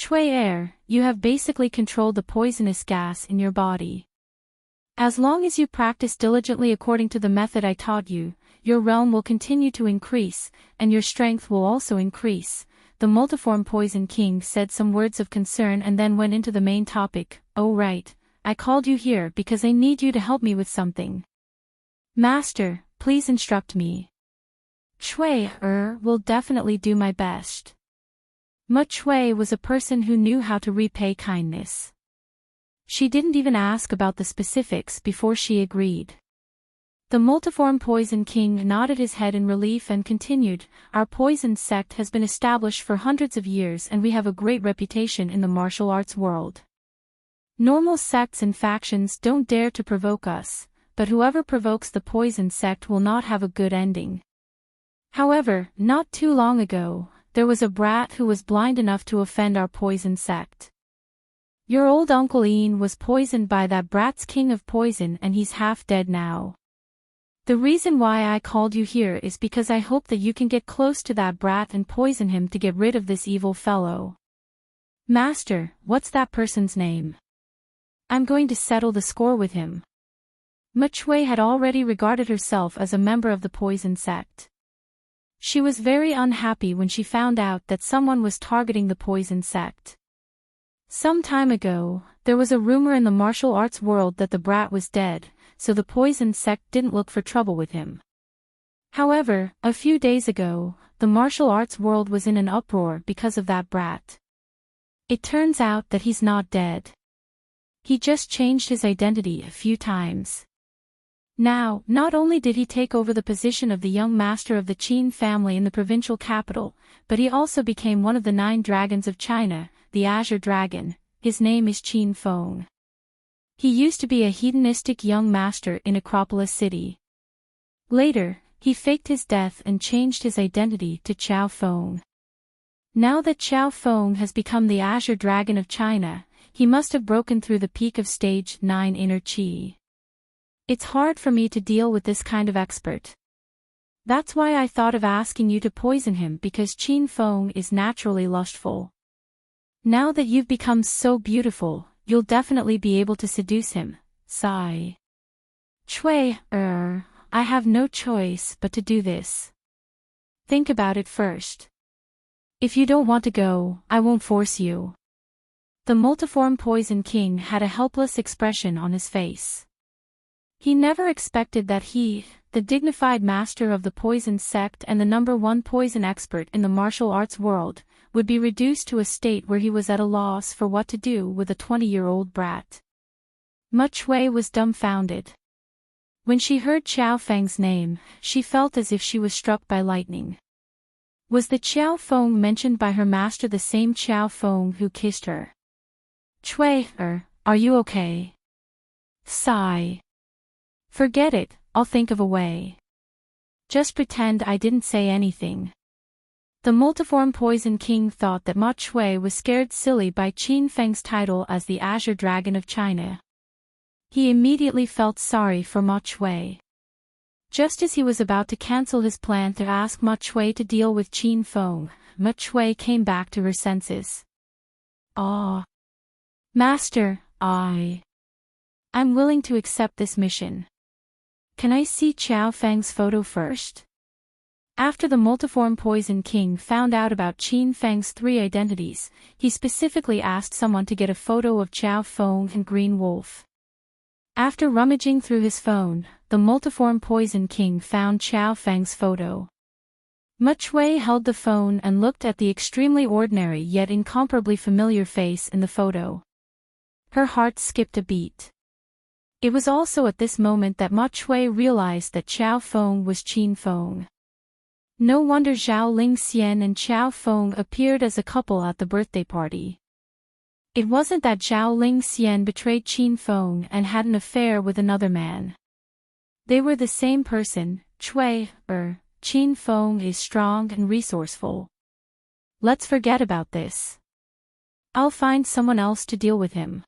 Cui, you have basically controlled the poisonous gas in your body. As long as you practice diligently according to the method I taught you, your realm will continue to increase, and your strength will also increase. The multiform Poison King said some words of concern and then went into the main topic. Oh right, I called you here because I need you to help me with something. Master, please instruct me. Cui, will definitely do my best. Much-Wei was a person who knew how to repay kindness. She didn't even ask about the specifics before she agreed. The multiform Poison King nodded his head in relief and continued, our poison sect has been established for hundreds of years and we have a great reputation in the martial arts world. Normal sects and factions don't dare to provoke us, but whoever provokes the poison sect will not have a good ending. However, not too long ago, there was a brat who was blind enough to offend our poison sect. Your old Uncle Ian was poisoned by that brat's king of poison and he's half dead now. The reason why I called you here is because I hope that you can get close to that brat and poison him to get rid of this evil fellow. Master, what's that person's name? I'm going to settle the score with him. Muchwei had already regarded herself as a member of the poison sect. She was very unhappy when she found out that someone was targeting the poison sect. Some time ago, there was a rumor in the martial arts world that the brat was dead, so the poison sect didn't look for trouble with him. However, a few days ago, the martial arts world was in an uproar because of that brat. It turns out that he's not dead. He just changed his identity a few times. Now, not only did he take over the position of the young master of the Qin family in the provincial capital, but he also became one of the 9 dragons of China, the Azure Dragon. His name is Qin Feng. He used to be a hedonistic young master in Acropolis City. Later, he faked his death and changed his identity to Qiao Feng. Now that Qiao Feng has become the Azure Dragon of China, he must have broken through the peak of stage 9 inner Qi. It's hard for me to deal with this kind of expert. That's why I thought of asking you to poison him because Qin Feng is naturally lustful. Now that you've become so beautiful, you'll definitely be able to seduce him. Sigh. Chui, I have no choice but to do this. Think about it first. If you don't want to go, I won't force you. The multiform Poison King had a helpless expression on his face. He never expected that he, the dignified master of the poison sect and the #1 poison expert in the martial arts world, would be reduced to a state where he was at a loss for what to do with a 20-year-old brat. Muchwei was dumbfounded. When she heard Qiao Feng's name, she felt as if she was struck by lightning. Was the Qiao Feng mentioned by her master the same Qiao Feng who kissed her? Chui, are you okay? Sigh. Forget it, I'll think of a way. Just pretend I didn't say anything. The multiform Poison King thought that Ma Chui was scared silly by Qin Feng's title as the Azure Dragon of China. He immediately felt sorry for Ma Chui. Just as he was about to cancel his plan to ask Ma Chui to deal with Qin Feng, Ma Chui came back to her senses. Ah. Master, I'm willing to accept this mission. Can I see Qiao Feng's photo first? After the multiform Poison King found out about Qin Feng's 3 identities, he specifically asked someone to get a photo of Qiao Feng and Green Wolf. After rummaging through his phone, the multiform Poison King found Qiao Feng's photo. Muchwei held the phone and looked at the extremely ordinary yet incomparably familiar face in the photo. Her heart skipped a beat. It was also at this moment that Ma Chui realized that Qiao Feng was Qin Feng. No wonder Zhao Lingxian and Qiao Feng appeared as a couple at the birthday party. It wasn't that Zhao Lingxian betrayed Qin Feng and had an affair with another man. They were the same person. Chui, Qin Feng is strong and resourceful. Let's forget about this. I'll find someone else to deal with him.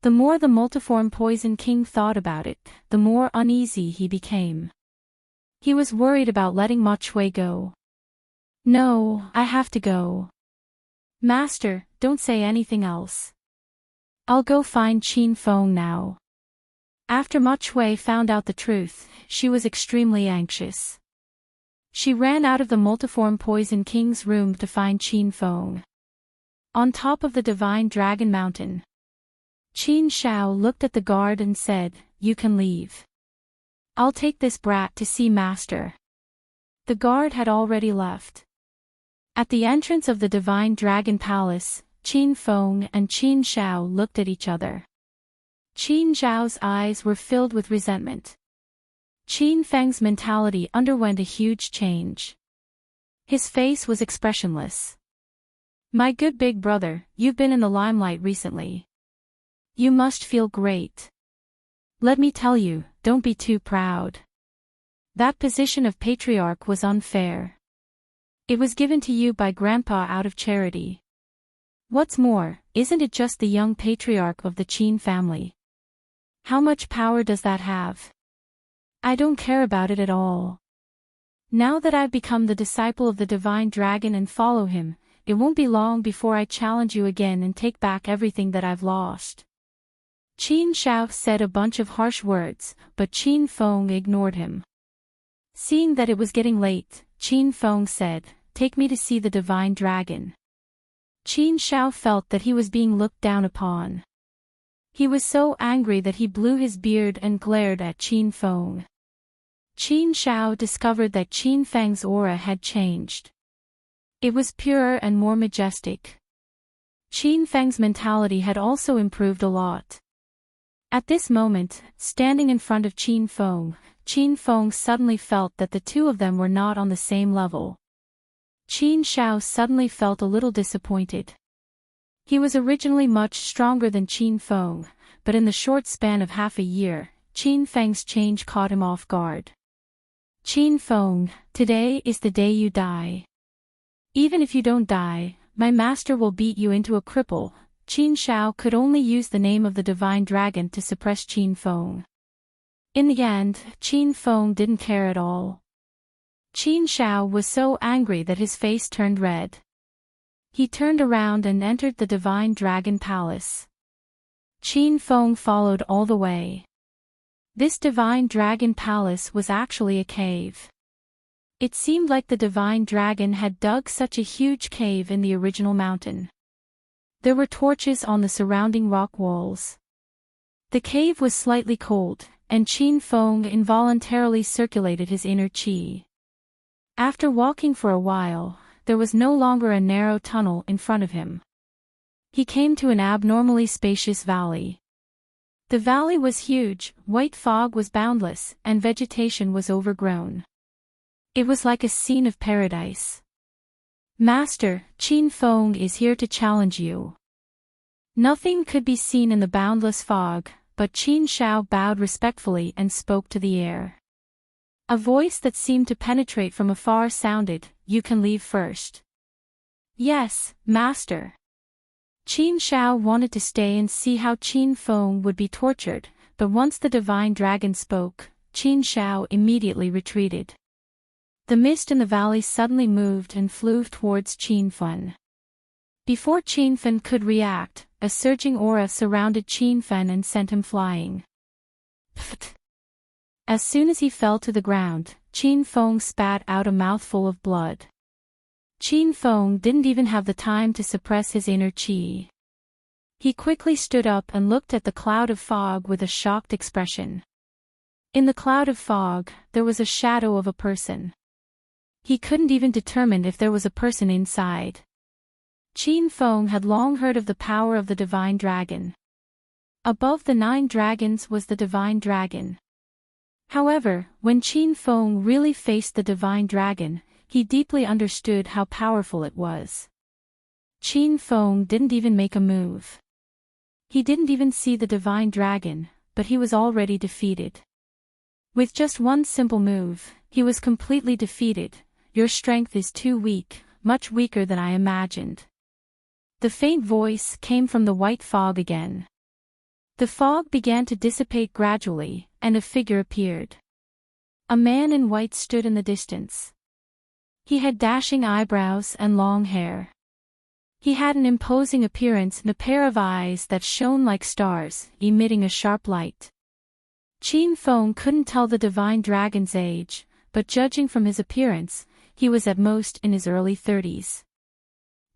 The more the multiform Poison King thought about it, the more uneasy he became. He was worried about letting Ma Chui go. No, I have to go. Master, don't say anything else. I'll go find Qin Feng now. After Ma Chui found out the truth, she was extremely anxious. She ran out of the multiform Poison King's room to find Qin Feng. On top of the Divine Dragon Mountain, Qin Shao looked at the guard and said, "You can leave. I'll take this brat to see Master." The guard had already left. At the entrance of the Divine Dragon Palace, Qin Feng and Qin Shao looked at each other. Qin Zhao's eyes were filled with resentment. Qin Feng's mentality underwent a huge change. His face was expressionless. "My good big brother, you've been in the limelight recently. You must feel great. Let me tell you, don't be too proud. That position of patriarch was unfair. It was given to you by Grandpa out of charity. What's more, isn't it just the young patriarch of the Qin family? How much power does that have? I don't care about it at all. Now that I've become the disciple of the divine dragon and follow him, it won't be long before I challenge you again and take back everything that I've lost. Qin Shao said a bunch of harsh words, but Qin Feng ignored him. Seeing that it was getting late, Qin Feng said, "Take me to see the divine dragon." Qin Shao felt that he was being looked down upon. He was so angry that he blew his beard and glared at Qin Feng. Qin Shao discovered that Qin Feng's aura had changed. It was purer and more majestic. Qin Feng's mentality had also improved a lot. At this moment, standing in front of Qin Feng suddenly felt that the two of them were not on the same level. Qin Shao suddenly felt a little disappointed. He was originally much stronger than Qin Feng, but in the short span of half a year, Qin Feng's change caught him off guard. Qin Feng, today is the day you die. Even if you don't die, my master will beat you into a cripple. Qin Shao could only use the name of the divine dragon to suppress Qin Feng. In the end, Qin Feng didn't care at all. Qin Shao was so angry that his face turned red. He turned around and entered the divine dragon palace. Qin Feng followed all the way. This divine dragon palace was actually a cave. It seemed like the divine dragon had dug such a huge cave in the original mountain. There were torches on the surrounding rock walls. The cave was slightly cold, and Qin Feng involuntarily circulated his inner qi. After walking for a while, there was no longer a narrow tunnel in front of him. He came to an abnormally spacious valley. The valley was huge, white fog was boundless, and vegetation was overgrown. It was like a scene of paradise. Master, Qin Feng is here to challenge you. Nothing could be seen in the boundless fog, but Qin Shao bowed respectfully and spoke to the air. A voice that seemed to penetrate from afar sounded, "You can leave first." "Yes, master." Qin Shao wanted to stay and see how Qin Feng would be tortured, but once the divine dragon spoke, Qin Shao immediately retreated. The mist in the valley suddenly moved and flew towards Qin Feng. Before Qin Feng could react, a surging aura surrounded Qin Feng and sent him flying. Pfft! As soon as he fell to the ground, Qin Feng spat out a mouthful of blood. Qin Feng didn't even have the time to suppress his inner qi. He quickly stood up and looked at the cloud of fog with a shocked expression. In the cloud of fog, there was a shadow of a person. He couldn't even determine if there was a person inside. Qin Feng had long heard of the power of the divine dragon. Above the 9 dragons was the divine dragon. However, when Qin Feng really faced the divine dragon, he deeply understood how powerful it was. Qin Feng didn't even make a move. He didn't even see the divine dragon, but he was already defeated. With just one simple move, he was completely defeated. Your strength is too weak, much weaker than I imagined. The faint voice came from the white fog again. The fog began to dissipate gradually, and a figure appeared. A man in white stood in the distance. He had dashing eyebrows and long hair. He had an imposing appearance and a pair of eyes that shone like stars, emitting a sharp light. Qin Feng couldn't tell the divine dragon's age, but judging from his appearance, he was at most in his early 30s.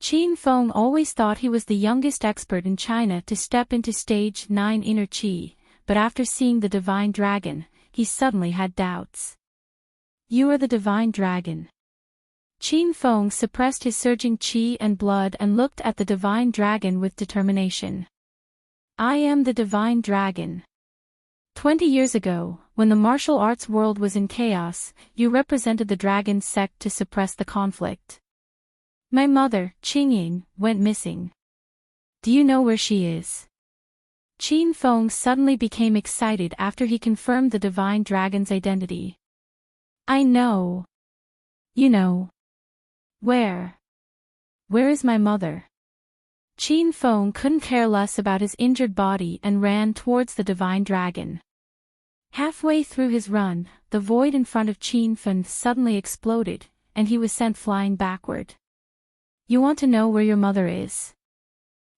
Qin Feng always thought he was the youngest expert in China to step into stage 9 inner qi, but after seeing the divine dragon, he suddenly had doubts. You are the divine dragon. Qin Feng suppressed his surging qi and blood and looked at the divine dragon with determination. I am the divine dragon. 20 years ago, when the martial arts world was in chaos, you represented the dragon sect to suppress the conflict. My mother, Qingying, went missing. Do you know where she is? Qin Feng suddenly became excited after he confirmed the divine dragon's identity. I know. You know. Where? Where is my mother? Qin Feng couldn't care less about his injured body and ran towards the divine dragon. Halfway through his run, the void in front of Qin Feng suddenly exploded, and he was sent flying backward. You want to know where your mother is?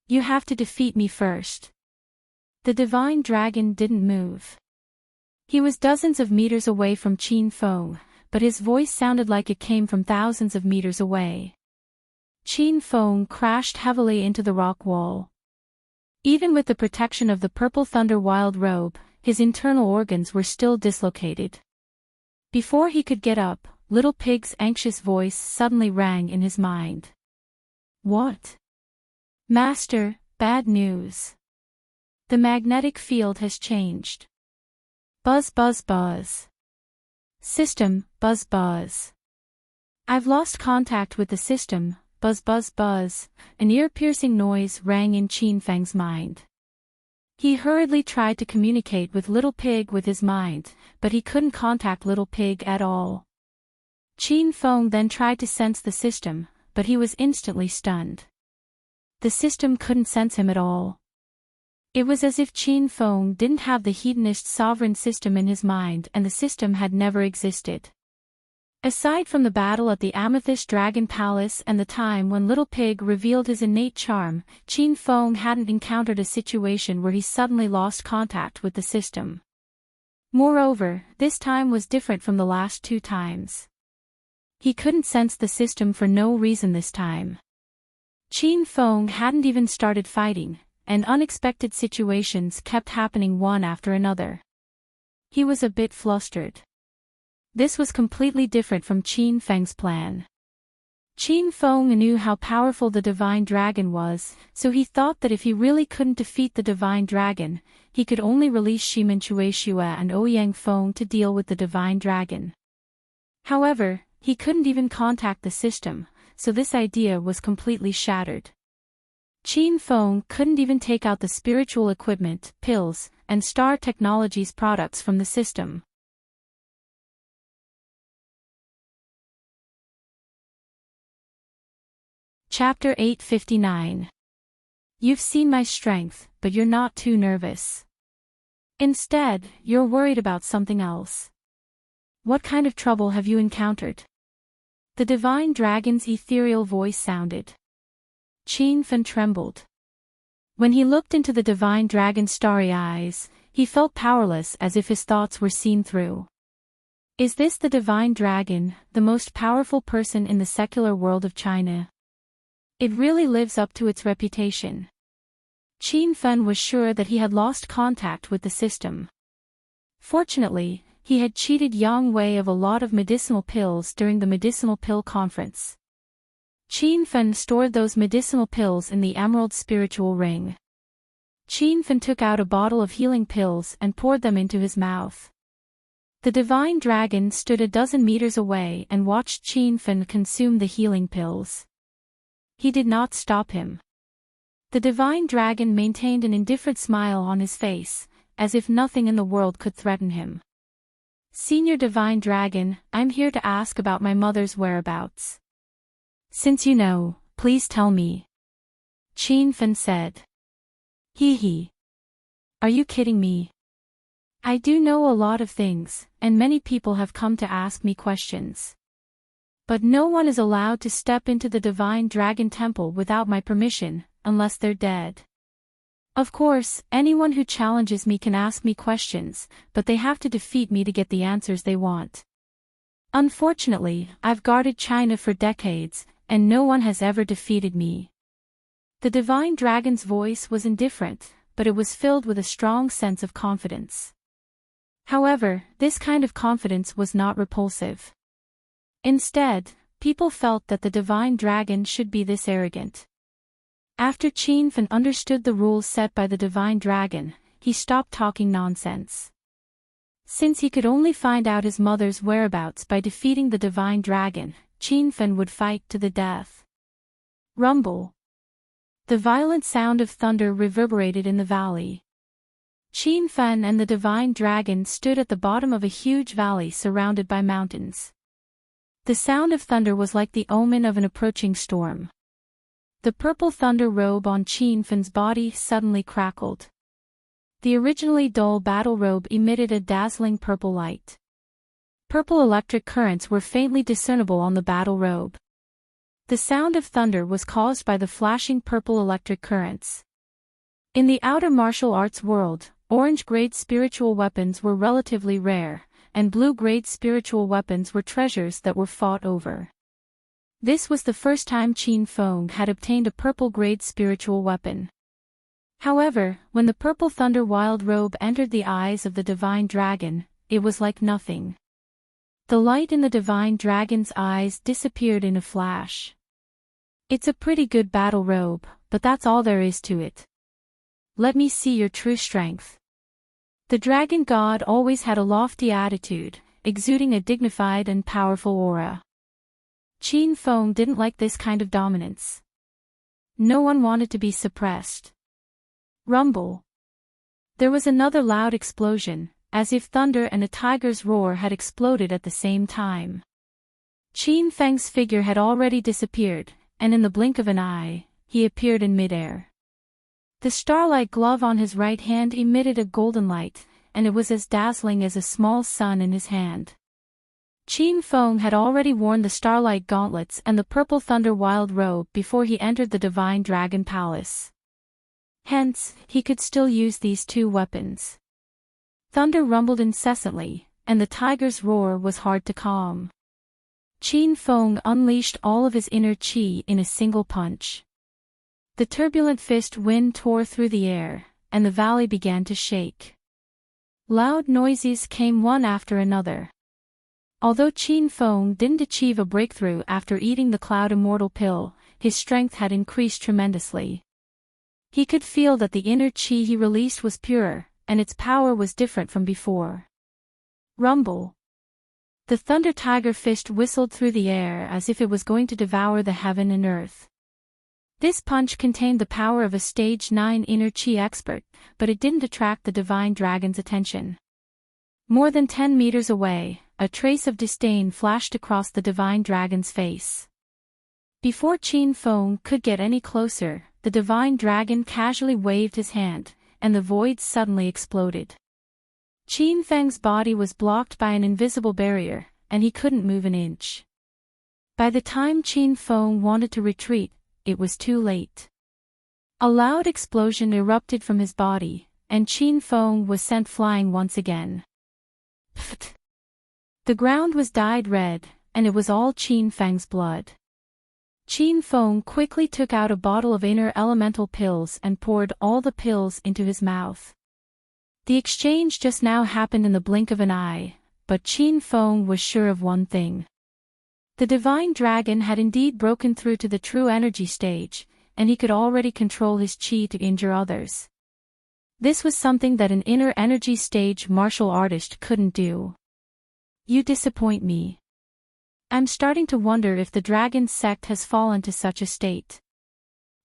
You have to defeat me first. The divine dragon didn't move. He was dozens of meters away from Qin Feng, but his voice sounded like it came from thousands of meters away. Qin Feng crashed heavily into the rock wall. Even with the protection of the purple thunder wild robe, his internal organs were still dislocated. Before he could get up, Little Pig's anxious voice suddenly rang in his mind. What? Master, bad news. The magnetic field has changed. Buzz buzz buzz. System, buzz buzz. I've lost contact with the system, buzz buzz buzz. An ear-piercing noise rang in Qin Feng's mind. He hurriedly tried to communicate with Little Pig with his mind, but he couldn't contact Little Pig at all. Qin Feng then tried to sense the system, but he was instantly stunned. The system couldn't sense him at all. It was as if Qin Feng didn't have the hedonist sovereign system in his mind and the system had never existed. Aside from the battle at the Amethyst Dragon Palace and the time when Little Pig revealed his innate charm, Qin Feng hadn't encountered a situation where he suddenly lost contact with the system. Moreover, this time was different from the last two times. He couldn't sense the system for no reason this time. Qin Feng hadn't even started fighting, and unexpected situations kept happening one after another. He was a bit flustered. This was completely different from Qin Feng's plan. Qin Feng knew how powerful the divine dragon was, so he thought that if he really couldn't defeat the divine dragon, he could only release Shimen Chueshua and Ouyang Feng to deal with the divine dragon. However, he couldn't even contact the system, so this idea was completely shattered. Qin Feng couldn't even take out the spiritual equipment, pills, and Star Technologies products from the system. Chapter 859. You've seen my strength, but you're not too nervous. Instead, you're worried about something else. What kind of trouble have you encountered? The divine dragon's ethereal voice sounded. Qin Feng trembled. When he looked into the divine dragon's starry eyes, he felt powerless as if his thoughts were seen through. Is this the divine dragon, the most powerful person in the secular world of China? It really lives up to its reputation. Qin Feng was sure that he had lost contact with the system. Fortunately, he had cheated Yang Wei of a lot of medicinal pills during the medicinal pill conference. Qin Feng stored those medicinal pills in the emerald spiritual ring. Qin Feng took out a bottle of healing pills and poured them into his mouth. The divine dragon stood a dozen meters away and watched Qin Feng consume the healing pills. He did not stop him. The divine dragon maintained an indifferent smile on his face, as if nothing in the world could threaten him. Senior Divine Dragon, I'm here to ask about my mother's whereabouts. Since you know, please tell me. Qin Feng said. Hee hee. Are you kidding me? I do know a lot of things, and many people have come to ask me questions. But no one is allowed to step into the Divine Dragon Temple without my permission, unless they're dead. Of course, anyone who challenges me can ask me questions, but they have to defeat me to get the answers they want. Unfortunately, I've guarded China for decades, and no one has ever defeated me. The Divine Dragon's voice was indifferent, but it was filled with a strong sense of confidence. However, this kind of confidence was not repulsive. Instead, people felt that the divine dragon should be this arrogant. After Qin Feng understood the rules set by the divine dragon, he stopped talking nonsense. Since he could only find out his mother's whereabouts by defeating the divine dragon, Qin Feng would fight to the death. Rumble. The violent sound of thunder reverberated in the valley. Qin Fan and the divine dragon stood at the bottom of a huge valley surrounded by mountains. The sound of thunder was like the omen of an approaching storm. The purple thunder robe on Qin Fan's body suddenly crackled. The originally dull battle robe emitted a dazzling purple light. Purple electric currents were faintly discernible on the battle robe. The sound of thunder was caused by the flashing purple electric currents. In the outer martial arts world, orange-grade spiritual weapons were relatively rare, and blue-grade spiritual weapons were treasures that were fought over. This was the first time Qin Feng had obtained a purple-grade spiritual weapon. However, when the purple thunder wild robe entered the eyes of the divine dragon, it was like nothing. The light in the divine dragon's eyes disappeared in a flash. It's a pretty good battle robe, but that's all there is to it. Let me see your true strength. The dragon god always had a lofty attitude, exuding a dignified and powerful aura. Qin Feng didn't like this kind of dominance. No one wanted to be suppressed. Rumble. There was another loud explosion, as if thunder and a tiger's roar had exploded at the same time. Qin Feng's figure had already disappeared, and in the blink of an eye, he appeared in midair. The starlight glove on his right hand emitted a golden light, and it was as dazzling as a small sun in his hand. Qin Feng had already worn the starlight gauntlets and the purple thunder wild robe before he entered the divine dragon palace. Hence, he could still use these two weapons. Thunder rumbled incessantly, and the tiger's roar was hard to calm. Qin Feng unleashed all of his inner qi in a single punch. The turbulent fist wind tore through the air, and the valley began to shake. Loud noises came one after another. Although Qin Feng didn't achieve a breakthrough after eating the Cloud Immortal pill, his strength had increased tremendously. He could feel that the inner qi he released was purer, and its power was different from before. Rumble. The thunder tiger fist whistled through the air as if it was going to devour the heaven and earth. This punch contained the power of a stage 9 inner qi expert, but it didn't attract the divine dragon's attention. More than 10 meters away, a trace of disdain flashed across the divine dragon's face. Before Qin Feng could get any closer, the divine dragon casually waved his hand, and the void suddenly exploded. Qin Feng's body was blocked by an invisible barrier, and he couldn't move an inch. By the time Qin Feng wanted to retreat, it was too late. A loud explosion erupted from his body, and Qin Feng was sent flying once again. Pfft! The ground was dyed red, and it was all Qin Feng's blood. Qin Feng quickly took out a bottle of inner elemental pills and poured all the pills into his mouth. The exchange just now happened in the blink of an eye, but Qin Feng was sure of one thing. The divine dragon had indeed broken through to the true energy stage, and he could already control his qi to injure others. This was something that an inner energy stage martial artist couldn't do. You disappoint me. I'm starting to wonder if the dragon sect has fallen to such a state.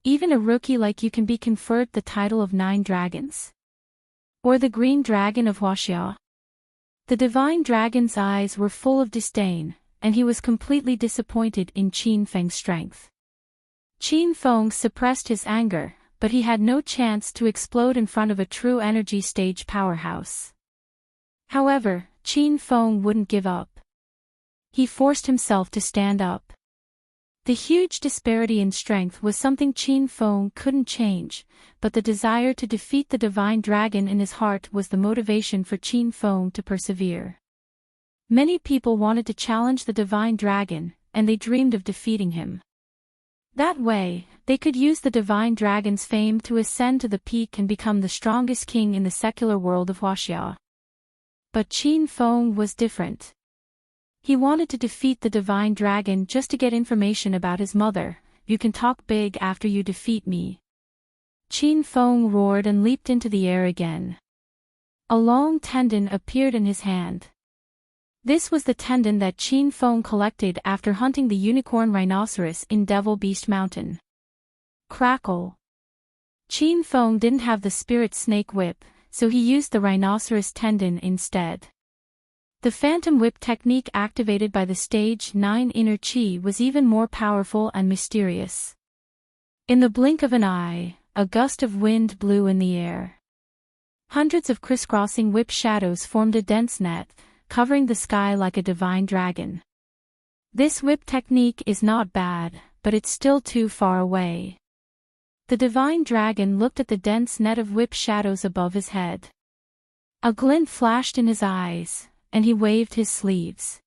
Even a rookie like you can be conferred the title of 9 dragons. Or the green dragon of Huaxia. The divine dragon's eyes were full of disdain, and he was completely disappointed in Qin Feng's strength. Qin Feng suppressed his anger, but he had no chance to explode in front of a true energy stage powerhouse. However, Qin Feng wouldn't give up. He forced himself to stand up. The huge disparity in strength was something Qin Feng couldn't change, but the desire to defeat the divine dragon in his heart was the motivation for Qin Feng to persevere. Many people wanted to challenge the divine dragon, and they dreamed of defeating him. That way, they could use the divine dragon's fame to ascend to the peak and become the strongest king in the secular world of Huaxia. But Qin Feng was different. He wanted to defeat the divine dragon just to get information about his mother. You can talk big after you defeat me. Qin Feng roared and leaped into the air again. A long tendon appeared in his hand. This was the tendon that Qin Feng collected after hunting the unicorn rhinoceros in Devil Beast Mountain. Crackle. Qin Feng didn't have the spirit snake whip, so he used the rhinoceros tendon instead. The phantom whip technique activated by the stage 9 inner chi was even more powerful and mysterious. In the blink of an eye, a gust of wind blew in the air. Hundreds of crisscrossing whip shadows formed a dense net, covering the sky like a divine dragon. This whip technique is not bad, but it's still too far away. The divine dragon looked at the dense net of whip shadows above his head. A glint flashed in his eyes, and he waved his sleeves.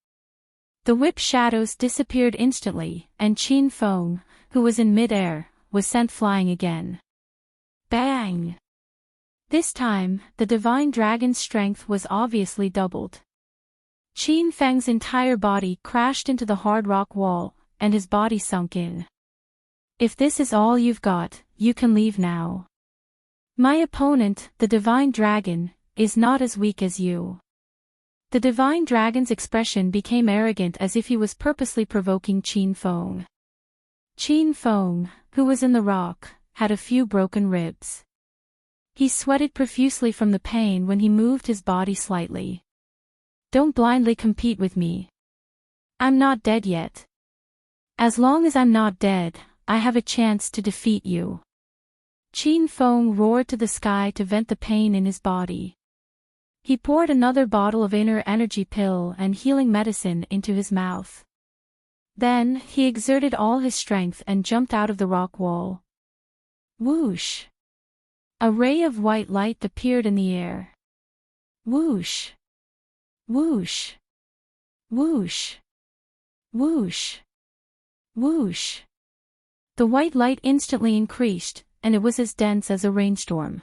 The whip shadows disappeared instantly, and Qin Feng, who was in mid-air, was sent flying again. Bang! This time, the divine dragon's strength was obviously doubled. Qin Feng's entire body crashed into the hard rock wall, and his body sunk in. If this is all you've got, you can leave now. My opponent, the divine dragon, is not as weak as you. The divine dragon's expression became arrogant as if he was purposely provoking Qin Feng. Qin Feng, who was in the rock, had a few broken ribs. He sweated profusely from the pain when he moved his body slightly. Don't blindly compete with me. I'm not dead yet. As long as I'm not dead, I have a chance to defeat you. Qin Feng roared to the sky to vent the pain in his body. He poured another bottle of inner energy pill and healing medicine into his mouth. Then, he exerted all his strength and jumped out of the rock wall. Whoosh! A ray of white light appeared in the air. Whoosh! Whoosh! Whoosh! Whoosh! Whoosh! The white light instantly increased, and it was as dense as a rainstorm.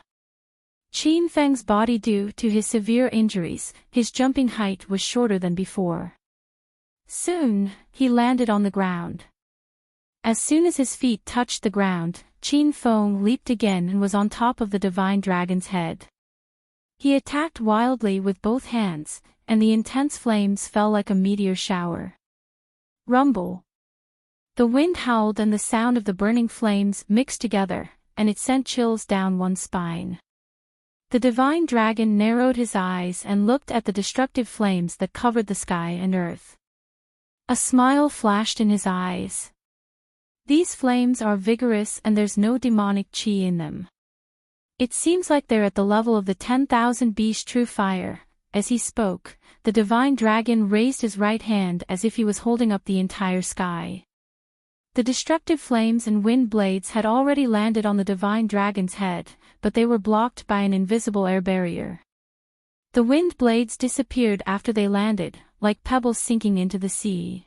Qin Feng's body, due to his severe injuries, his jumping height was shorter than before. Soon, he landed on the ground. As soon as his feet touched the ground, Qin Feng leaped again and was on top of the divine dragon's head. He attacked wildly with both hands, and the intense flames fell like a meteor shower. Rumble! The wind howled and the sound of the burning flames mixed together, and it sent chills down one's spine. The divine dragon narrowed his eyes and looked at the destructive flames that covered the sky and earth. A smile flashed in his eyes. These flames are vigorous and there's no demonic chi in them. It seems like they're at the level of the 10,000 beast true fire. As he spoke, the divine dragon raised his right hand as if he was holding up the entire sky. The destructive flames and wind blades had already landed on the divine dragon's head, but they were blocked by an invisible air barrier. The wind blades disappeared after they landed, like pebbles sinking into the sea.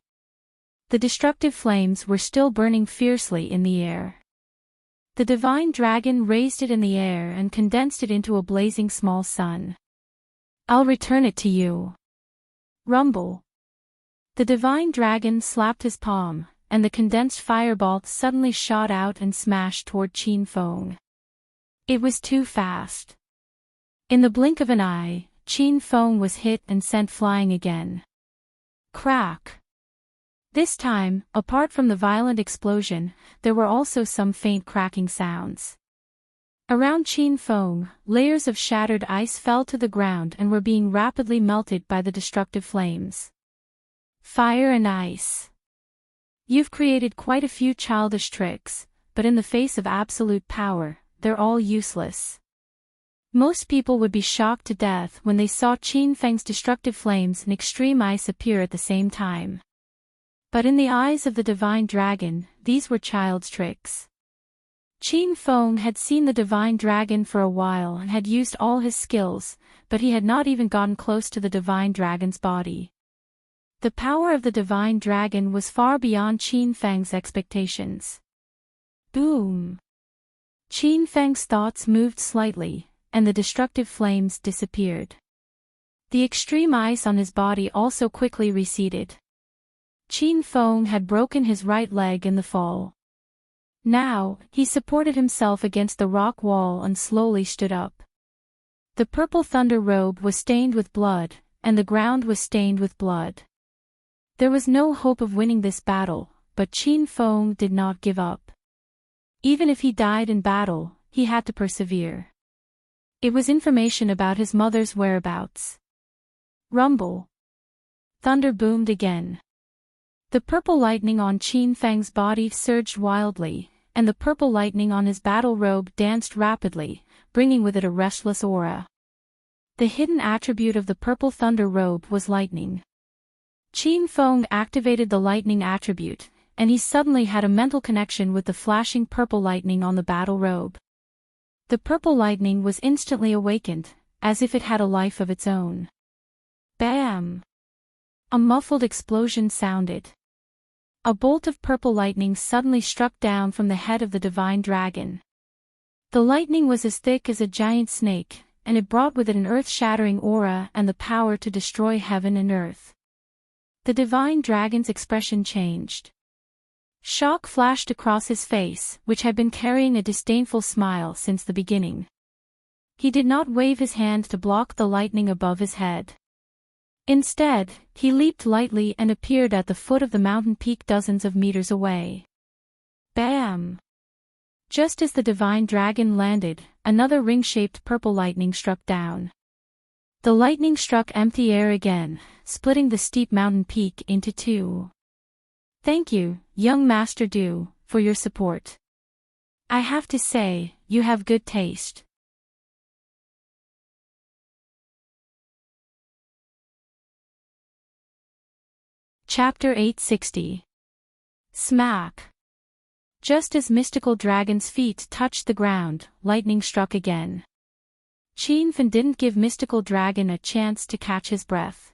The destructive flames were still burning fiercely in the air. The divine dragon raised it in the air and condensed it into a blazing small sun. I'll return it to you. Rumble! The divine dragon slapped his palm, and the condensed fireball suddenly shot out and smashed toward Qin Feng. It was too fast. In the blink of an eye, Qin Feng was hit and sent flying again. Crack! This time, apart from the violent explosion, there were also some faint cracking sounds. Around Qin Feng, layers of shattered ice fell to the ground and were being rapidly melted by the destructive flames. Fire and ice. You've created quite a few childish tricks, but in the face of absolute power, they're all useless. Most people would be shocked to death when they saw Qin Feng's destructive flames and extreme ice appear at the same time. But in the eyes of the divine dragon, these were child's tricks. Qin Feng had seen the divine dragon for a while and had used all his skills, but he had not even gotten close to the divine dragon's body. The power of the divine dragon was far beyond Qin Feng's expectations. Boom! Qin Feng's thoughts moved slightly, and the destructive flames disappeared. The extreme ice on his body also quickly receded. Qin Feng had broken his right leg in the fall. Now, he supported himself against the rock wall and slowly stood up. The purple thunder robe was stained with blood, and the ground was stained with blood. There was no hope of winning this battle, but Qin Feng did not give up. Even if he died in battle, he had to persevere. It was information about his mother's whereabouts. Rumble. Thunder boomed again. The purple lightning on Qin Feng's body surged wildly, and the purple lightning on his battle robe danced rapidly, bringing with it a restless aura. The hidden attribute of the purple thunder robe was lightning. Qin Feng activated the lightning attribute, and he suddenly had a mental connection with the flashing purple lightning on the battle robe. The purple lightning was instantly awakened, as if it had a life of its own. Bam! A muffled explosion sounded. A bolt of purple lightning suddenly struck down from the head of the divine dragon. The lightning was as thick as a giant snake, and it brought with it an earth-shattering aura and the power to destroy heaven and earth. The divine dragon's expression changed. Shock flashed across his face, which had been carrying a disdainful smile since the beginning. He did not wave his hand to block the lightning above his head. Instead, he leaped lightly and appeared at the foot of the mountain peak dozens of meters away. Bam! Just as the divine dragon landed, another ring-shaped purple lightning struck down. The lightning struck empty air again, splitting the steep mountain peak into two. Thank you, young Master Du, for your support. I have to say, you have good taste. Chapter 860. Smack. Just as Mystical Dragon's feet touched the ground, lightning struck again. Qin Fen didn't give Mystical Dragon a chance to catch his breath.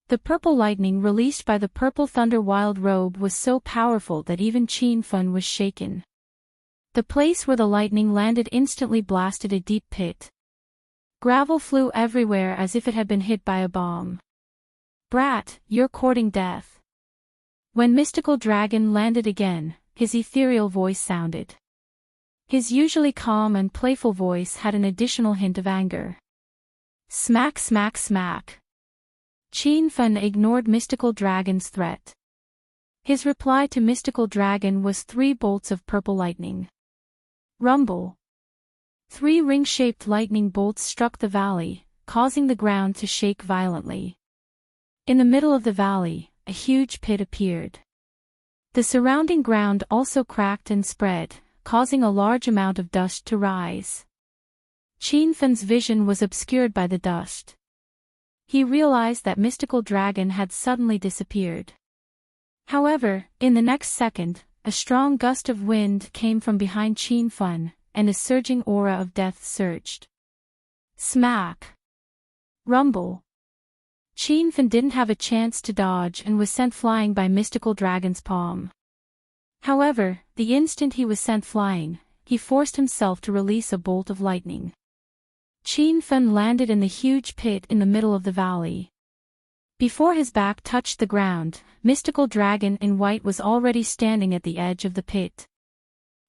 The purple lightning released by the purple thunder wild robe was so powerful that even Qin Fen was shaken. The place where the lightning landed instantly blasted a deep pit. Gravel flew everywhere as if it had been hit by a bomb. Brat, you're courting death. When Mystical Dragon landed again, his ethereal voice sounded. His usually calm and playful voice had an additional hint of anger. Smack, smack, smack. Qin Fen ignored Mystical Dragon's threat. His reply to Mystical Dragon was 3 bolts of purple lightning. Rumble. 3 ring-shaped lightning bolts struck the valley, causing the ground to shake violently. In the middle of the valley, a huge pit appeared. The surrounding ground also cracked and spread, causing a large amount of dust to rise. Qin Fen's vision was obscured by the dust. He realized that Mystical Dragon had suddenly disappeared. However, in the next second, a strong gust of wind came from behind Qin Fen, and a surging aura of death surged. Smack! Rumble! Qin Fen didn't have a chance to dodge and was sent flying by Mystical Dragon's palm. However, the instant he was sent flying, he forced himself to release a bolt of lightning. Qin Fen landed in the huge pit in the middle of the valley. Before his back touched the ground, Mystical Dragon in white was already standing at the edge of the pit.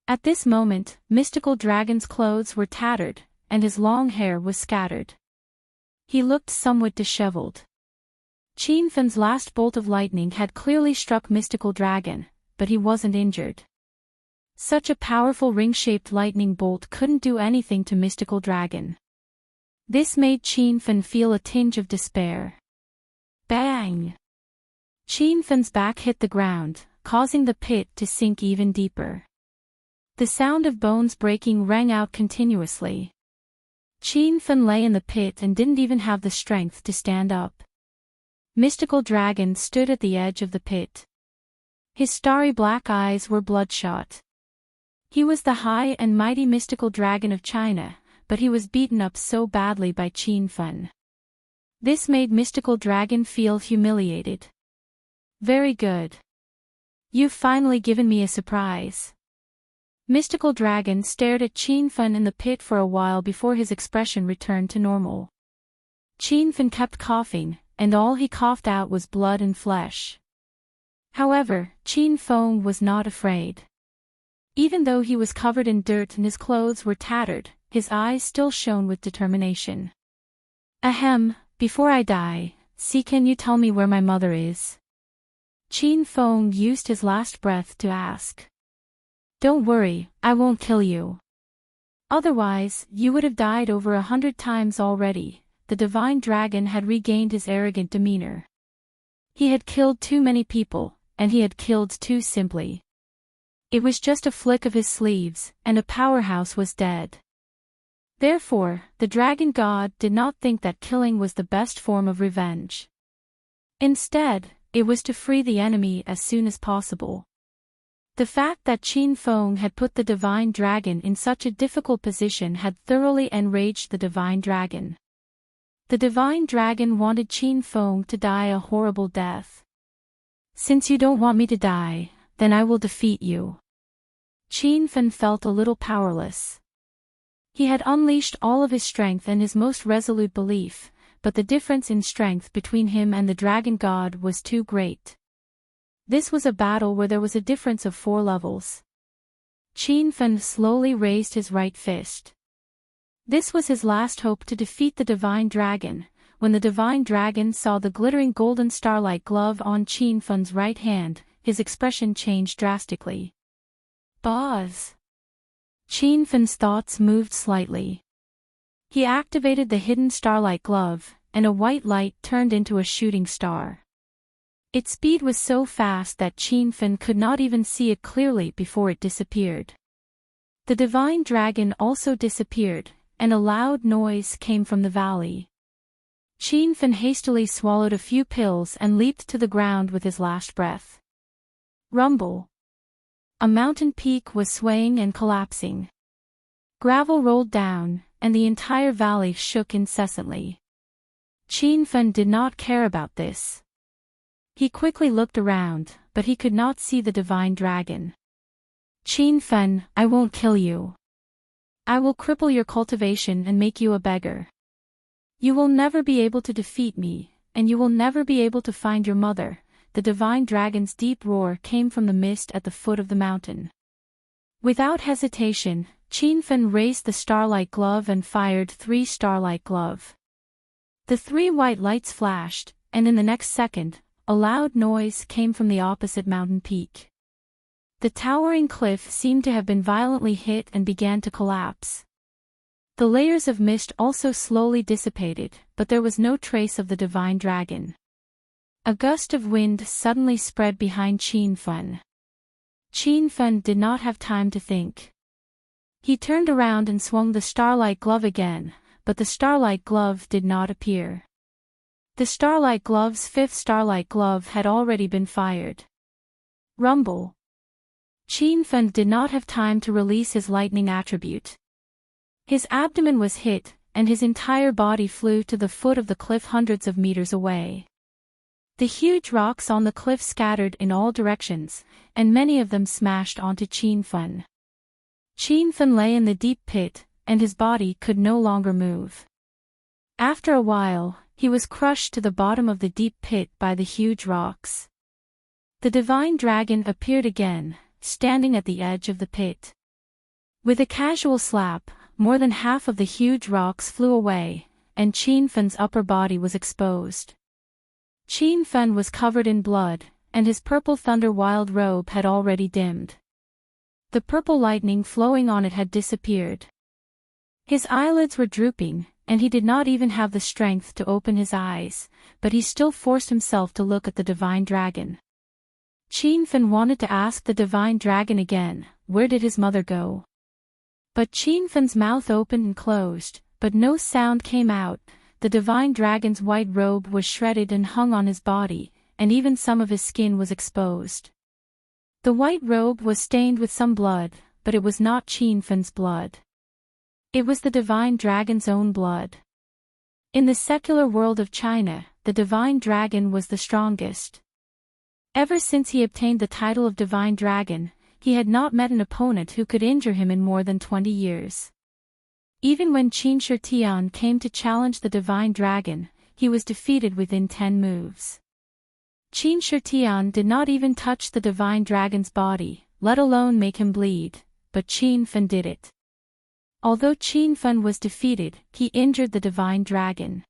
At this moment, Mystical Dragon's clothes were tattered, and his long hair was scattered. He looked somewhat disheveled. Qin Fen's last bolt of lightning had clearly struck Mystical Dragon, but he wasn't injured. Such a powerful ring-shaped lightning bolt couldn't do anything to Mystical Dragon. This made Qin Fen feel a tinge of despair. Bang! Qin Fen's back hit the ground, causing the pit to sink even deeper. The sound of bones breaking rang out continuously. Qin Fen lay in the pit and didn't even have the strength to stand up. Mystical Dragon stood at the edge of the pit. His starry black eyes were bloodshot. He was the high and mighty Mystical Dragon of China, but he was beaten up so badly by Qin Fen. This made Mystical Dragon feel humiliated. Very good. You've finally given me a surprise. Mystical Dragon stared at Qin Fen in the pit for a while before his expression returned to normal. Qin Fen kept coughing, and all he coughed out was blood and flesh. However, Qin Fen was not afraid. Even though he was covered in dirt and his clothes were tattered, his eyes still shone with determination. Ahem, before I die, can you tell me where my mother is? Qin Fen used his last breath to ask. Don't worry, I won't kill you. Otherwise, you would have died over 100 times already. The divine dragon had regained his arrogant demeanor. He had killed too many people, and he had killed too simply. It was just a flick of his sleeves, and a powerhouse was dead. Therefore, the dragon god did not think that killing was the best form of revenge. Instead, it was to free the enemy as soon as possible. The fact that Qin Feng had put the divine dragon in such a difficult position had thoroughly enraged the divine dragon. The divine dragon wanted Qin Feng to die a horrible death. "Since you don't want me to die, then I will defeat you." Qin Feng felt a little powerless. He had unleashed all of his strength and his most resolute belief, but the difference in strength between him and the dragon god was too great. This was a battle where there was a difference of 4 levels. Qin Feng slowly raised his right fist. This was his last hope to defeat the divine dragon. When the divine dragon saw the glittering golden starlight glove on Qin Feng's right hand, his expression changed drastically. Boz. Qin Feng's thoughts moved slightly. He activated the hidden starlight glove, and a white light turned into a shooting star. Its speed was so fast that Qin Feng could not even see it clearly before it disappeared. The divine dragon also disappeared, and a loud noise came from the valley. Qin Feng hastily swallowed a few pills and leaped to the ground with his last breath. Rumble. A mountain peak was swaying and collapsing. Gravel rolled down, and the entire valley shook incessantly. Qin Feng did not care about this. He quickly looked around, but he could not see the divine dragon. "Qin Feng, I won't kill you. I will cripple your cultivation and make you a beggar. You will never be able to defeat me, and you will never be able to find your mother." The divine dragon's deep roar came from the mist at the foot of the mountain. Without hesitation, Qin Feng raised the starlight glove and fired 3 starlight glove. The 3 white lights flashed, and in the next second, a loud noise came from the opposite mountain peak. The towering cliff seemed to have been violently hit and began to collapse. The layers of mist also slowly dissipated, but there was no trace of the divine dragon. A gust of wind suddenly spread behind Qin Feng. Qin Feng did not have time to think. He turned around and swung the starlight glove again, but the starlight glove did not appear. The starlight glove's 5th starlight glove had already been fired. Rumble. Qin Feng did not have time to release his lightning attribute. His abdomen was hit, and his entire body flew to the foot of the cliff hundreds of meters away. The huge rocks on the cliff scattered in all directions, and many of them smashed onto Qin Feng. Qin Feng lay in the deep pit, and his body could no longer move. After a while, he was crushed to the bottom of the deep pit by the huge rocks. The divine dragon appeared again, standing at the edge of the pit. With a casual slap, more than half of the huge rocks flew away, and Qin Feng's upper body was exposed. Qin Feng was covered in blood, and his purple thunder wild robe had already dimmed. The purple lightning flowing on it had disappeared. His eyelids were drooping, and he did not even have the strength to open his eyes, but he still forced himself to look at the divine dragon. Qin Feng wanted to ask the divine dragon again, where did his mother go? But Qin Feng's mouth opened and closed, but no sound came out. The divine dragon's white robe was shredded and hung on his body, and even some of his skin was exposed. The white robe was stained with some blood, but it was not Qin Feng's blood. It was the divine dragon's own blood. In the secular world of China, the divine dragon was the strongest. Ever since he obtained the title of divine dragon, he had not met an opponent who could injure him in more than 20 years. Even when Qin Shitian came to challenge the divine dragon, he was defeated within 10 moves. Qin Shitian did not even touch the divine dragon's body, let alone make him bleed, but Qin Feng did it. Although Qin Feng was defeated, he injured the divine dragon.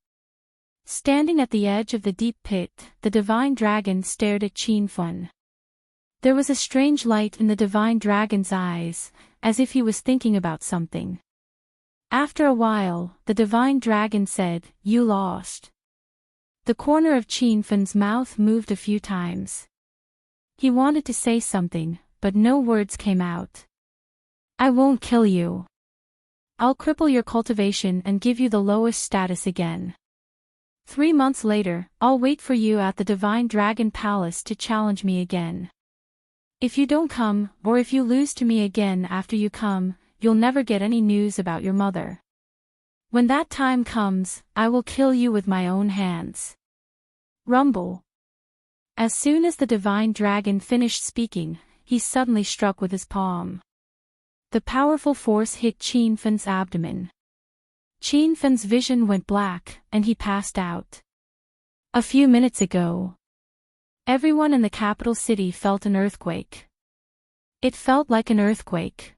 Standing at the edge of the deep pit, the divine dragon stared at Qin Feng. There was a strange light in the divine dragon's eyes, as if he was thinking about something. After a while, the divine dragon said, "You lost." The corner of Qianfen's mouth moved a few times. He wanted to say something, but no words came out. "I won't kill you. I'll cripple your cultivation and give you the lowest status again. 3 months later, I'll wait for you at the Divine Dragon Palace to challenge me again. If you don't come, or if you lose to me again after you come, you'll never get any news about your mother. When that time comes, I will kill you with my own hands." Rumble. As soon as the divine dragon finished speaking, he suddenly struck with his palm. The powerful force hit Qianfen's abdomen. Qianfen's vision went black, and he passed out. A few minutes ago, everyone in the capital city felt an earthquake. It felt like an earthquake.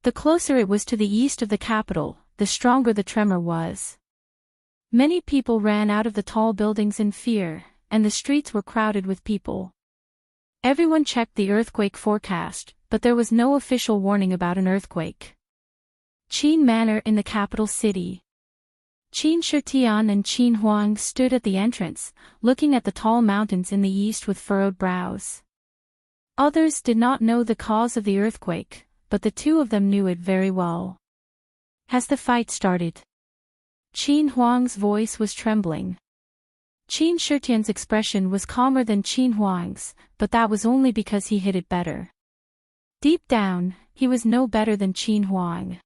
The closer it was to the east of the capital, the stronger the tremor was. Many people ran out of the tall buildings in fear, and the streets were crowded with people. Everyone checked the earthquake forecast, but there was no official warning about an earthquake. Qin Manor in the capital city. Qin Shitian and Qin Huang stood at the entrance, looking at the tall mountains in the east with furrowed brows. Others did not know the cause of the earthquake, but the two of them knew it very well. "Has the fight started?" Qin Huang's voice was trembling. Qin Shitian's expression was calmer than Qin Huang's, but that was only because he hid it better. Deep down, he was no better than Qin Huang.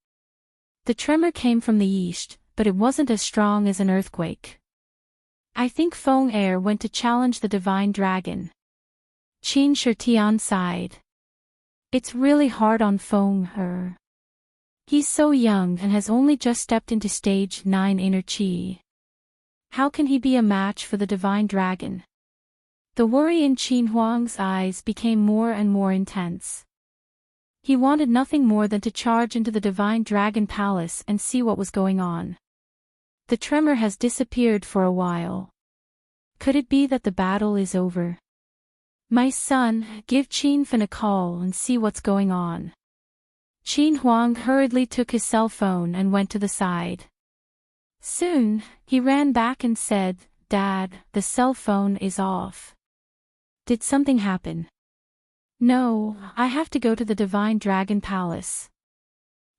The tremor came from the east, but it wasn't as strong as an earthquake. "I think Feng Er went to challenge the divine dragon." Qin Shitian sighed. "It's really hard on Feng Er. He's so young and has only just stepped into stage 9 inner chi. How can he be a match for the divine dragon?" The worry in Qin Huang's eyes became more and more intense. He wanted nothing more than to charge into the Divine Dragon Palace and see what was going on. The tremor has disappeared for a while. Could it be that the battle is over? "My son, give Qianfen a call and see what's going on." Qin Huang hurriedly took his cell phone and went to the side. Soon, he ran back and said, "Dad, the cell phone is off." "Did something happen?" "No, I have to go to the Divine Dragon Palace.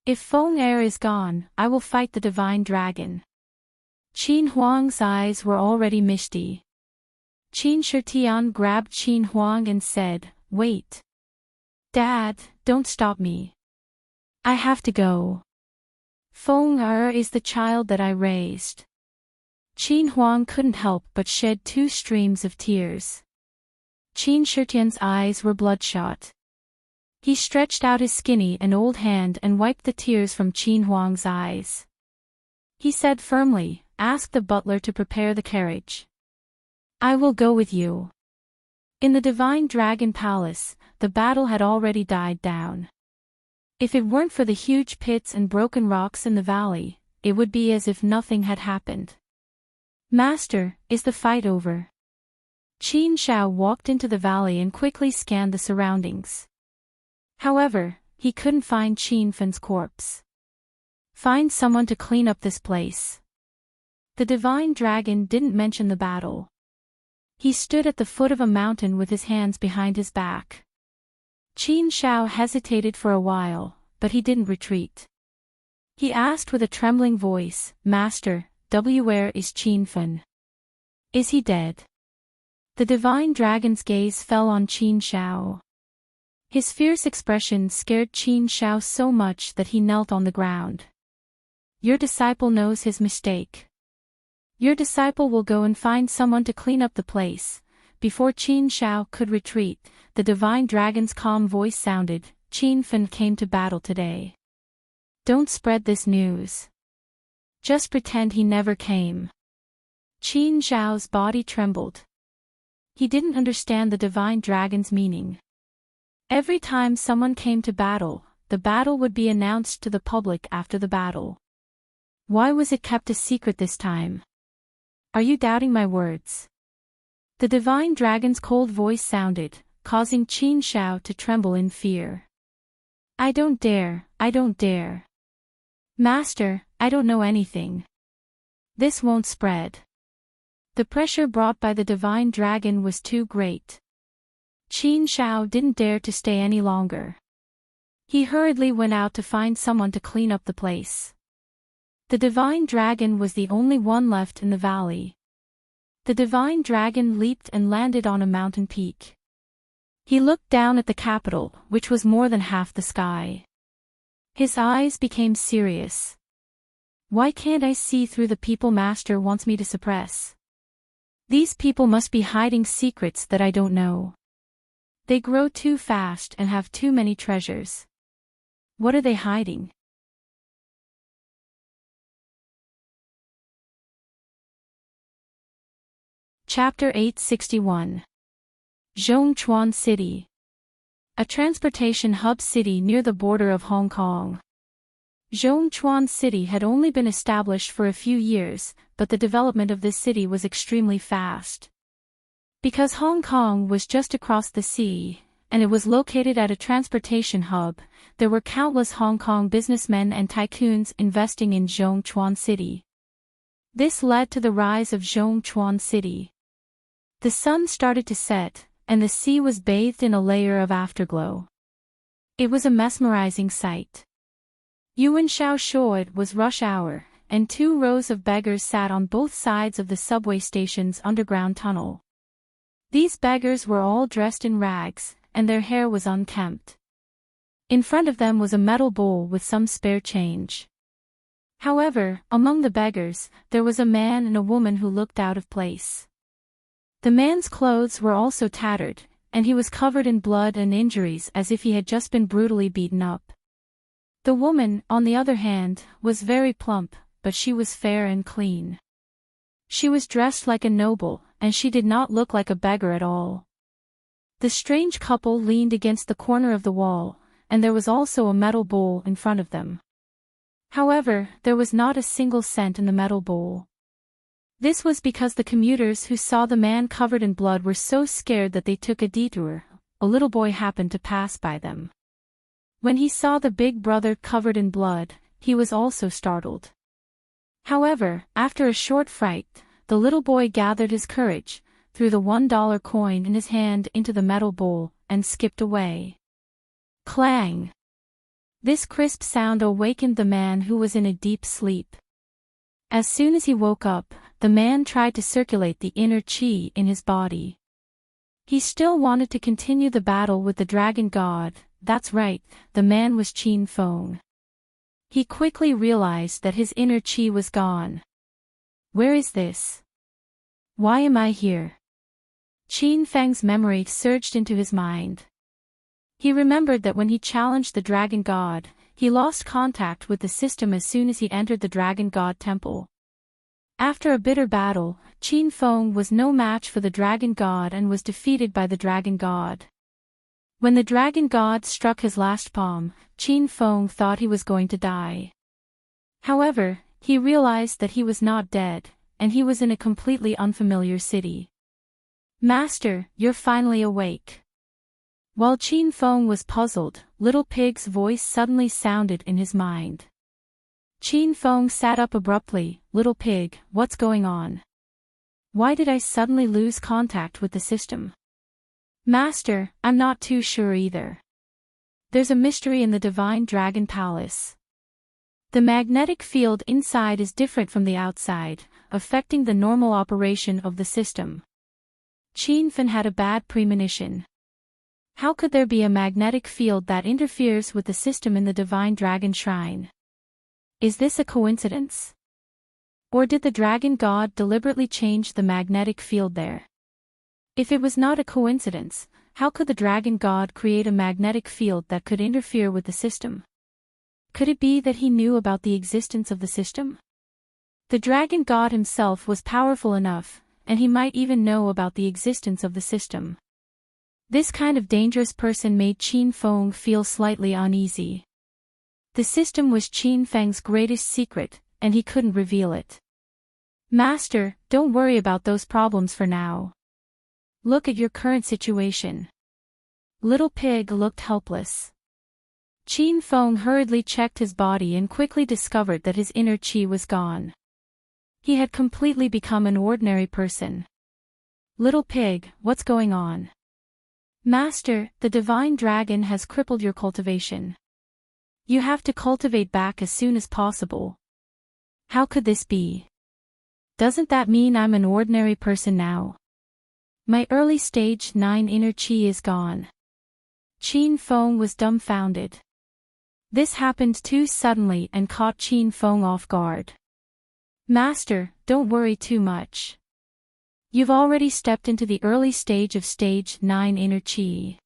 If Feng Er is gone, I will fight the Divine Dragon." Qin Huang's eyes were already misty. Qin Shitian grabbed Qin Huang and said, "Wait. Dad, don't stop me. I have to go. Feng Er is the child that I raised." Qin Huang couldn't help but shed 2 streams of tears. Qin Shitian's eyes were bloodshot. He stretched out his skinny and old hand and wiped the tears from Qin Huang's eyes. He said firmly, "Ask the butler to prepare the carriage. I will go with you." In the Divine Dragon Palace, the battle had already died down. If it weren't for the huge pits and broken rocks in the valley, it would be as if nothing had happened. "Master, is the fight over?" Qin Shao walked into the valley and quickly scanned the surroundings. However, he couldn't find Qianfen's corpse. "Find someone to clean up this place." The divine dragon didn't mention the battle. He stood at the foot of a mountain with his hands behind his back. Qin Shao hesitated for a while, but he didn't retreat. He asked with a trembling voice, "Master, where is Qianfen? Is he dead?" The divine dragon's gaze fell on Qin Shao. His fierce expression scared Qin Shao so much that he knelt on the ground. "Your disciple knows his mistake. Your disciple will go and find someone to clean up the place." Before Qin Shao could retreat, the divine dragon's calm voice sounded, "Qianfen came to battle today. Don't spread this news. Just pretend he never came." Qin Shao's body trembled. He didn't understand the divine dragon's meaning. Every time someone came to battle, the battle would be announced to the public after the battle. Why was it kept a secret this time? Are you doubting my words? The divine dragon's cold voice sounded, causing Qin Shao to tremble in fear. I don't dare. Master, I don't know anything. This won't spread. The pressure brought by the divine dragon was too great. Qin Shao didn't dare to stay any longer. He hurriedly went out to find someone to clean up the place. The divine dragon was the only one left in the valley. The divine dragon leaped and landed on a mountain peak. He looked down at the capital, which was more than half the sky. His eyes became serious. Why can't I see through the people Master wants me to suppress? These people must be hiding secrets that I don't know. They grow too fast and have too many treasures. What are they hiding? Chapter 861. Zhongchuan City. A transportation hub city near the border of Hong Kong. Zhongchuan City had only been established for a few years, but the development of this city was extremely fast. Because Hong Kong was just across the sea, and it was located at a transportation hub, there were countless Hong Kong businessmen and tycoons investing in Zhongchuan City. This led to the rise of Zhongchuan City. The sun started to set, and the sea was bathed in a layer of afterglow. It was a mesmerizing sight. Yuan Shao saw it was rush hour, and 2 rows of beggars sat on both sides of the subway station's underground tunnel. These beggars were all dressed in rags, and their hair was unkempt. In front of them was a metal bowl with some spare change. However, among the beggars, there was a man and a woman who looked out of place. The man's clothes were also tattered, and he was covered in blood and injuries as if he had just been brutally beaten up. The woman, on the other hand, was very plump, but she was fair and clean. She was dressed like a noble, and she did not look like a beggar at all. The strange couple leaned against the corner of the wall, and there was also a metal bowl in front of them. However, there was not a single cent in the metal bowl. This was because the commuters who saw the man covered in blood were so scared that they took a detour. A little boy happened to pass by them. When he saw the big brother covered in blood, he was also startled. However, after a short fright, the little boy gathered his courage, threw the $1 coin in his hand into the metal bowl, and skipped away. Clang! This crisp sound awakened the man who was in a deep sleep. As soon as he woke up, the man tried to circulate the inner qi in his body. He still wanted to continue the battle with the dragon god. That's right, the man was Qin Feng. He quickly realized that his inner qi was gone. Where is this? Why am I here? Qin Feng's memory surged into his mind. He remembered that when he challenged the dragon god, he lost contact with the system as soon as he entered the dragon god temple. After a bitter battle, Qin Feng was no match for the dragon god and was defeated by the dragon god. When the dragon god struck his last palm, Qin Feng thought he was going to die. However, he realized that he was not dead, and he was in a completely unfamiliar city. Master, you're finally awake. While Qin Feng was puzzled, Little Pig's voice suddenly sounded in his mind. Qin Feng sat up abruptly. Little Pig, what's going on? Why did I suddenly lose contact with the system? Master, I'm not too sure either. There's a mystery in the Divine Dragon Palace. The magnetic field inside is different from the outside, affecting the normal operation of the system. Qin Feng had a bad premonition. How could there be a magnetic field that interferes with the system in the Divine Dragon Shrine? Is this a coincidence? Or did the dragon god deliberately change the magnetic field there? If it was not a coincidence, how could the dragon god create a magnetic field that could interfere with the system? Could it be that he knew about the existence of the system? The dragon god himself was powerful enough, and he might even know about the existence of the system. This kind of dangerous person made Qin Feng feel slightly uneasy. The system was Qin Feng's greatest secret, and he couldn't reveal it. Master, don't worry about those problems for now. Look at your current situation. Little Pig looked helpless. Qin Feng hurriedly checked his body and quickly discovered that his inner qi was gone. He had completely become an ordinary person. Little pig, what's going on? Master, the divine dragon has crippled your cultivation. You have to cultivate back as soon as possible. How could this be? Doesn't that mean I'm an ordinary person now? My early stage 9 inner qi is gone. Qin Feng was dumbfounded. This happened too suddenly and caught Qin Feng off guard. Master, don't worry too much. You've already stepped into the early stage of stage 9 inner qi.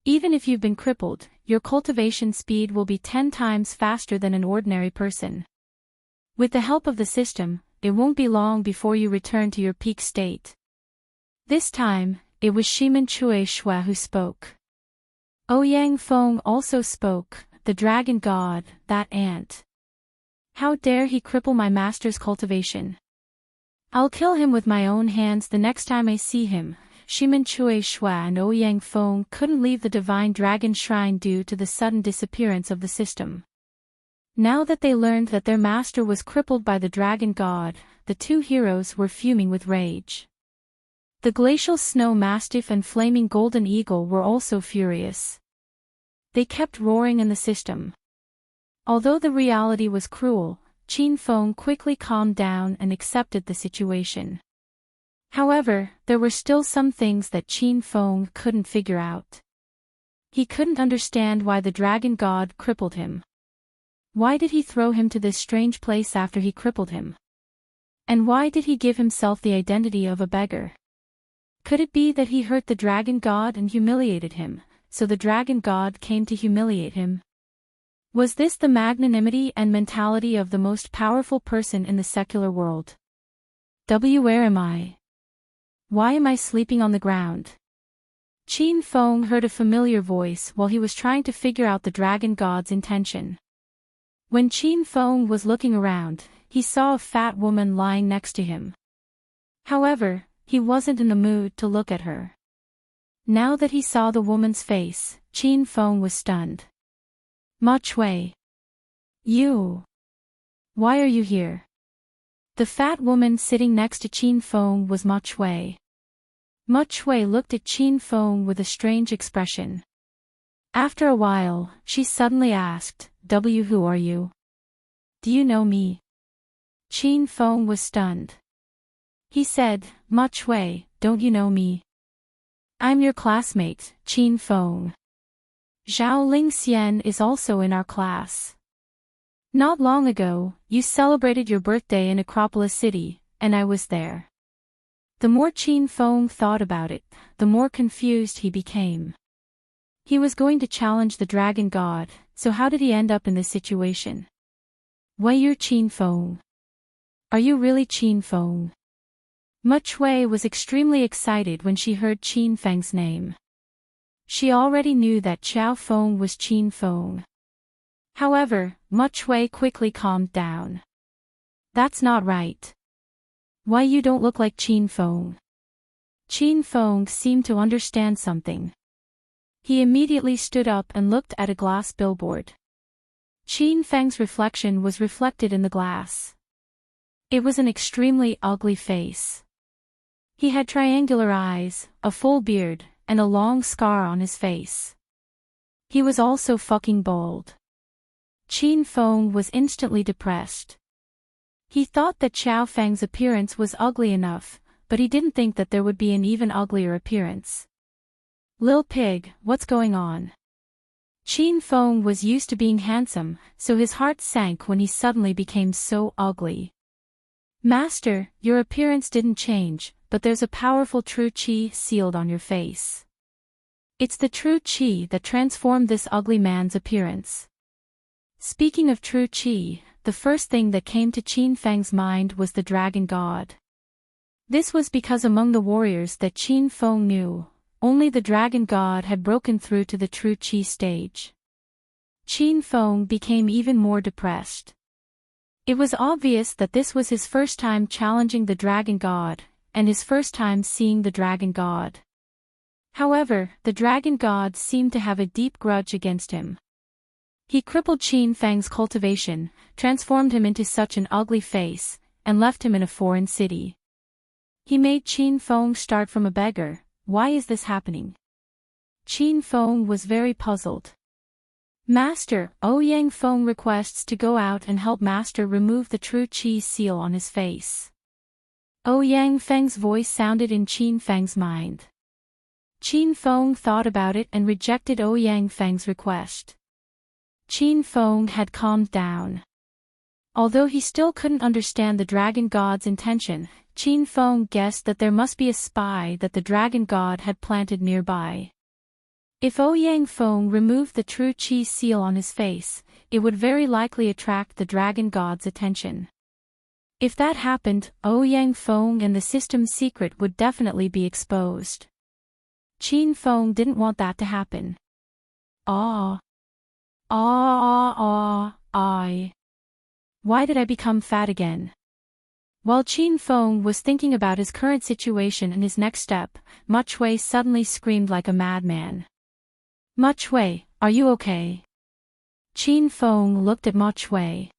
Even if you've been crippled, your cultivation speed will be 10 times faster than an ordinary person. With the help of the system, it won't be long before you return to your peak state. This time, it was Shimen Chui Shua who spoke. Ouyang Feng also spoke, the dragon god, that ant. How dare he cripple my master's cultivation? I'll kill him with my own hands the next time I see him. Shimen Chui Shua and Ouyang Feng couldn't leave the divine dragon shrine due to the sudden disappearance of the system. Now that they learned that their master was crippled by the dragon god, the two heroes were fuming with rage. The glacial snow mastiff and flaming golden eagle were also furious. They kept roaring in the system. Although the reality was cruel, Qin Feng quickly calmed down and accepted the situation. However, there were still some things that Qin Feng couldn't figure out. He couldn't understand why the dragon god crippled him. Why did he throw him to this strange place after he crippled him? And why did he give himself the identity of a beggar? Could it be that he hurt the dragon god and humiliated him, so the dragon god came to humiliate him? Was this the magnanimity and mentality of the most powerful person in the secular world? Where am I? Why am I sleeping on the ground? Qin Feng heard a familiar voice while he was trying to figure out the dragon god's intention. When Qin Feng was looking around, he saw a fat woman lying next to him. However, he wasn't in the mood to look at her. Now that he saw the woman's face, Qin Feng was stunned. Ma Chui. You. Why are you here? The fat woman sitting next to Qin Feng was Ma Chui. Ma Chui looked at Qin Feng with a strange expression. After a while, she suddenly asked, who are you? Do you know me? Qin Feng was stunned. He said, Ma Chui, don't you know me? I'm your classmate, Qin Feng. Zhao Lingxian is also in our class. Not long ago, you celebrated your birthday in Acropolis City, and I was there. The more Qin Feng thought about it, the more confused he became. He was going to challenge the dragon god, so how did he end up in this situation? Why you're Qin Feng? Are you really Qin Feng? Ma Chui was extremely excited when she heard Qin Feng's name. She already knew that Qiao Feng was Qin Feng. However, Ma Chui quickly calmed down. That's not right. Why you don't look like Qin Feng? Qin Feng seemed to understand something. He immediately stood up and looked at a glass billboard. Qin Feng's reflection was reflected in the glass. It was an extremely ugly face. He had triangular eyes, a full beard, and a long scar on his face. He was also fucking bald. Qin Feng was instantly depressed. He thought that Xiao Feng's appearance was ugly enough, but he didn't think that there would be an even uglier appearance. Lil Pig, what's going on? Qin Feng was used to being handsome, so his heart sank when he suddenly became so ugly. Master, your appearance didn't change, but there's a powerful true qi sealed on your face. It's the true qi that transformed this ugly man's appearance. Speaking of true qi, the first thing that came to Qin Feng's mind was the dragon god. This was because among the warriors that Qin Feng knew, only the dragon god had broken through to the true qi stage. Qin Feng became even more depressed. It was obvious that this was his first time challenging the dragon god, and his first time seeing the dragon god. However, the dragon god seemed to have a deep grudge against him. He crippled Qin Feng's cultivation, transformed him into such an ugly face, and left him in a foreign city. He made Qin Feng start from a beggar. Why is this happening? Qin Feng was very puzzled. Master, Ouyang Feng requests to go out and help Master remove the true Qi seal on his face. Ouyang Feng's voice sounded in Qin Feng's mind. Qin Feng thought about it and rejected Ouyang Feng's request. Qin Feng had calmed down. Although he still couldn't understand the dragon god's intention, Qin Feng guessed that there must be a spy that the dragon god had planted nearby. If Ouyang Feng removed the true Qi seal on his face, it would very likely attract the dragon god's attention. If that happened, Ouyang Feng and the system's secret would definitely be exposed. Qin Feng didn't want that to happen. I. Why did I become fat again? While Qin Feng was thinking about his current situation and his next step, Much-Wei suddenly screamed like a madman. Much-Wei, are you okay? Qin Feng looked at Much-Wei.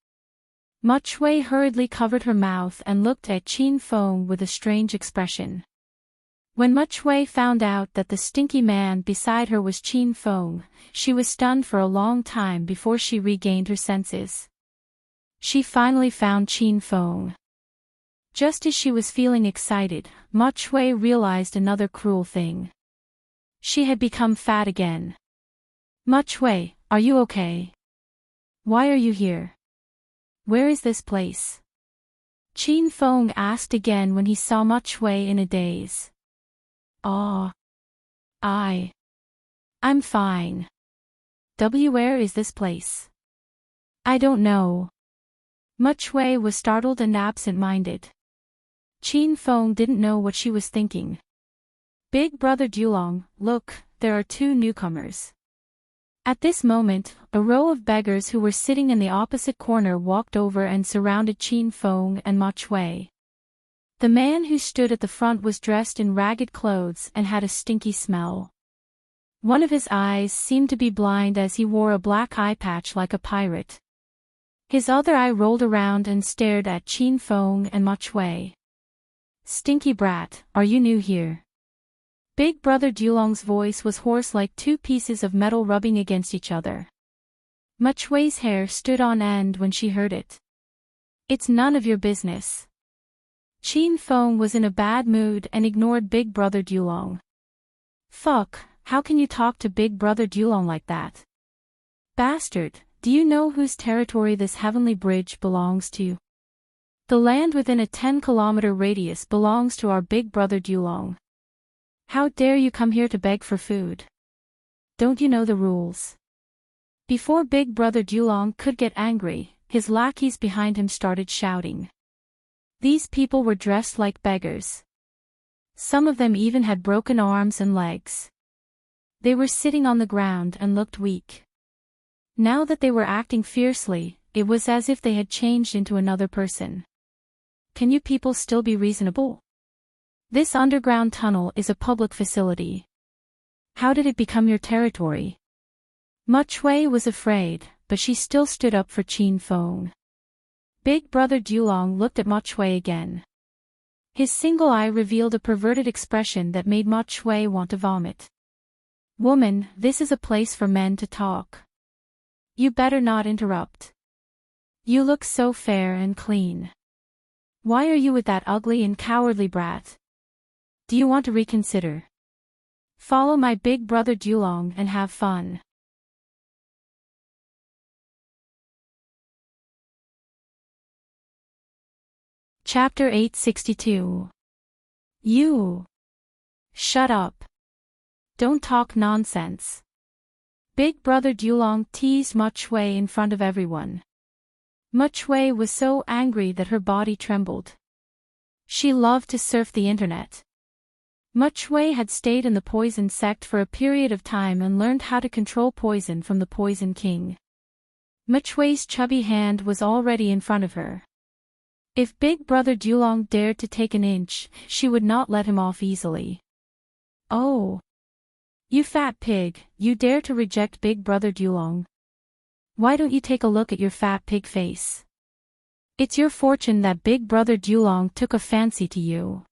Much-Wei hurriedly covered her mouth and looked at Qin Feng with a strange expression. When Much-Wei found out that the stinky man beside her was Qin Feng, she was stunned for a long time before she regained her senses. She finally found Qin Feng. Just as she was feeling excited, Much-Wei realized another cruel thing. She had become fat again. Much-Wei, are you okay? Why are you here? Where is this place? Qin Feng asked again when he saw Much-Wei in a daze. I'm fine. Where is this place? I don't know. Much-Wei was startled and absent-minded. Qin Feng didn't know what she was thinking. Big brother Dulong, look, there are two newcomers. At this moment, a row of beggars who were sitting in the opposite corner walked over and surrounded Qin Feng and Much-Wei. The man who stood at the front was dressed in ragged clothes and had a stinky smell. One of his eyes seemed to be blind as he wore a black eye patch like a pirate. His other eye rolled around and stared at Qin Feng and Much-Wei. Stinky brat, are you new here? Big brother Dulong's voice was hoarse like two pieces of metal rubbing against each other. Much-Wei's hair stood on end when she heard it. It's none of your business. Qin Feng was in a bad mood and ignored Big Brother Dulong. Fuck, how can you talk to Big Brother Dulong like that? Bastard, do you know whose territory this heavenly bridge belongs to? The land within a 10-kilometer radius belongs to our Big Brother Dulong. How dare you come here to beg for food? Don't you know the rules? Before Big Brother Dulong could get angry, his lackeys behind him started shouting. These people were dressed like beggars. Some of them even had broken arms and legs. They were sitting on the ground and looked weak. Now that they were acting fiercely, it was as if they had changed into another person. Can you people still be reasonable? This underground tunnel is a public facility. How did it become your territory? Much-Wei was afraid, but she still stood up for Qin Feng. Big brother Dulong looked at Much-Wei again. His single eye revealed a perverted expression that made Much-Wei want to vomit. Woman, this is a place for men to talk. You better not interrupt. You look so fair and clean. Why are you with that ugly and cowardly brat? Do you want to reconsider? Follow my big brother Dulong and have fun. Chapter 862. You. Shut up. Don't talk nonsense. Big brother Dulong teased Much-Wei in front of everyone. Much-Wei was so angry that her body trembled. She loved to surf the internet. Much-Wei had stayed in the poison sect for a period of time and learned how to control poison from the Poison King. Much-Wei's chubby hand was already in front of her. If Big Brother Dulong dared to take an inch, she would not let him off easily. Oh! You fat pig, you dare to reject Big Brother Dulong. Why don't you take a look at your fat pig face? It's your fortune that Big Brother Dulong took a fancy to you.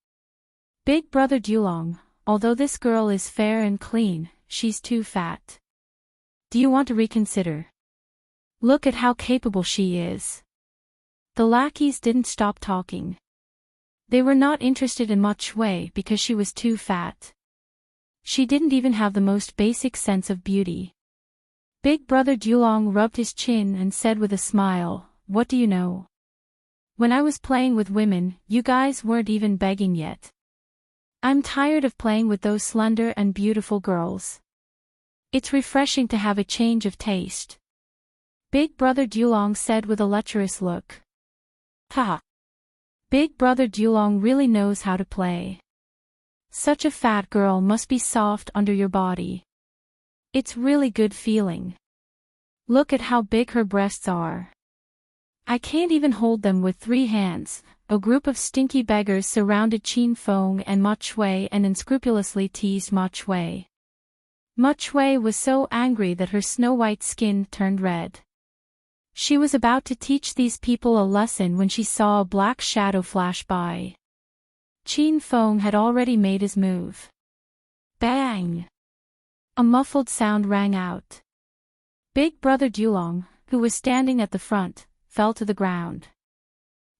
Big Brother Dulong, although this girl is fair and clean, she's too fat. Do you want to reconsider? Look at how capable she is. The lackeys didn't stop talking. They were not interested in Mok Shui because she was too fat. She didn't even have the most basic sense of beauty. Big Brother Dulong rubbed his chin and said with a smile, "What do you know? When I was playing with women, you guys weren't even begging yet. I'm tired of playing with those slender and beautiful girls. It's refreshing to have a change of taste." Big Brother Dulong said with a lecherous look. Ha! Big Brother Dulong really knows how to play. Such a fat girl must be soft under your body. It's really good feeling. Look at how big her breasts are. I can't even hold them with 3 hands. A group of stinky beggars surrounded Qin Feng and Mok Shui and unscrupulously teased Mok Shui. Mok Shui was so angry that her snow-white skin turned red. She was about to teach these people a lesson when she saw a black shadow flash by. Qin Feng had already made his move. Bang! A muffled sound rang out. Big Brother Dulong, who was standing at the front, fell to the ground.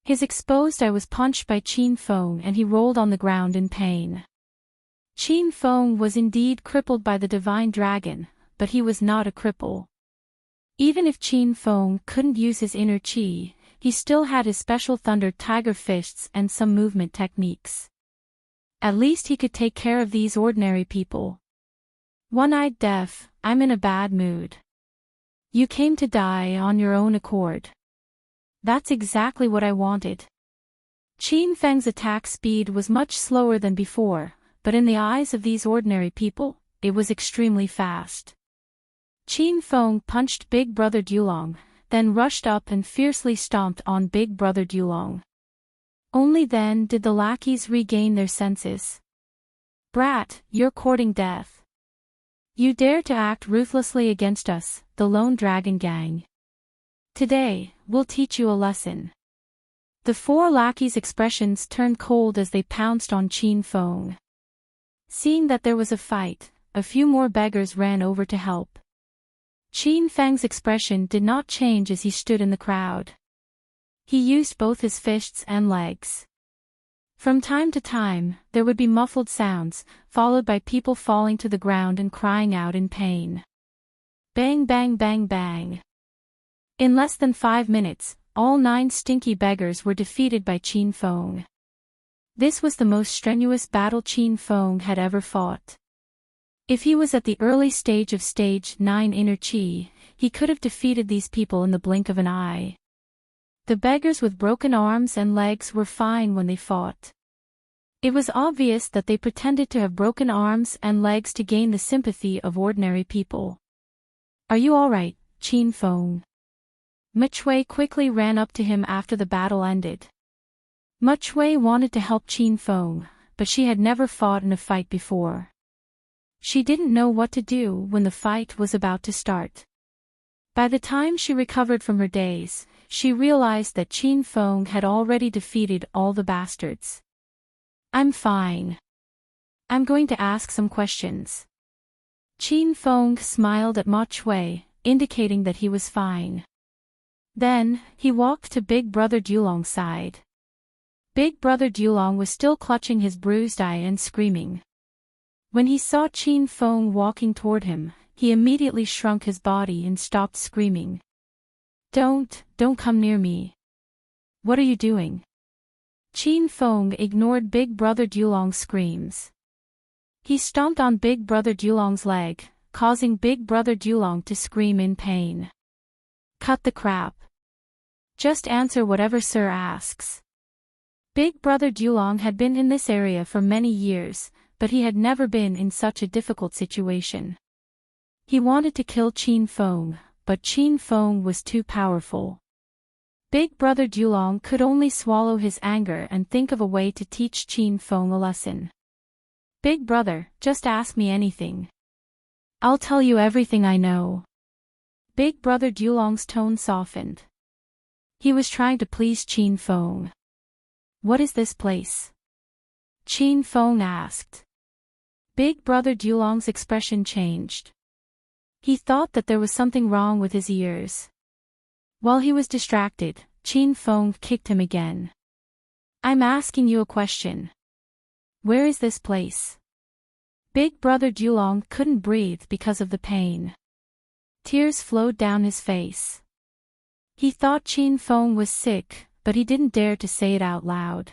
His exposed eye was punched by Qin Feng and he rolled on the ground in pain. Qin Feng was indeed crippled by the divine dragon, but he was not a cripple. Even if Qin Feng couldn't use his inner qi, he still had his special thunder tiger fists and some movement techniques. At least he could take care of these ordinary people. One-eyed deaf, I'm in a bad mood. You came to die on your own accord. That's exactly what I wanted. Qin Feng's attack speed was much slower than before, but in the eyes of these ordinary people, it was extremely fast. Qin Feng punched Big Brother Dulong, then rushed up and fiercely stomped on Big Brother Dulong. Only then did the lackeys regain their senses. Brat, you're courting death. You dare to act ruthlessly against us, the Lone Dragon Gang. Today, we'll teach you a lesson. The 4 lackeys' expressions turned cold as they pounced on Qin Feng. Seeing that there was a fight, a few more beggars ran over to help. Qin Feng's expression did not change as he stood in the crowd. He used both his fists and legs. From time to time, there would be muffled sounds, followed by people falling to the ground and crying out in pain. Bang bang bang bang. In less than 5 minutes, all 9 stinky beggars were defeated by Qin Feng. This was the most strenuous battle Qin Feng had ever fought. If he was at the early stage of Stage 9 Inner Qi, he could have defeated these people in the blink of an eye. The beggars with broken arms and legs were fine when they fought. It was obvious that they pretended to have broken arms and legs to gain the sympathy of ordinary people. Are you all right, Qin Feng? Mok Shui quickly ran up to him after the battle ended. Mok Shui wanted to help Qin Feng, but she had never fought in a fight before. She didn't know what to do when the fight was about to start. By the time she recovered from her daze, she realized that Qin Feng had already defeated all the bastards. I'm fine. I'm going to ask some questions. Qin Feng smiled at Mok Shui, indicating that he was fine. Then, he walked to Big Brother Dulong's side. Big Brother Dulong was still clutching his bruised eye and screaming. When he saw Qin Feng walking toward him, he immediately shrunk his body and stopped screaming. Don't come near me. What are you doing? Qin Feng ignored Big Brother Dulong's screams. He stomped on Big Brother Dulong's leg, causing Big Brother Dulong to scream in pain. Cut the crap. Just answer whatever Sir asks. Big Brother Dulong had been in this area for many years, but he had never been in such a difficult situation. He wanted to kill Qin Feng, but Qin Feng was too powerful. Big Brother Dulong could only swallow his anger and think of a way to teach Qin Feng a lesson. Big Brother, just ask me anything. I'll tell you everything I know. Big Brother Dulong's tone softened. He was trying to please Qin Feng. What is this place? Qin Feng asked. Big Brother Dulong's expression changed. He thought that there was something wrong with his ears. While he was distracted, Qin Feng kicked him again. I'm asking you a question. Where is this place? Big Brother Dulong couldn't breathe because of the pain. Tears flowed down his face. He thought Qin Feng was sick, but he didn't dare to say it out loud.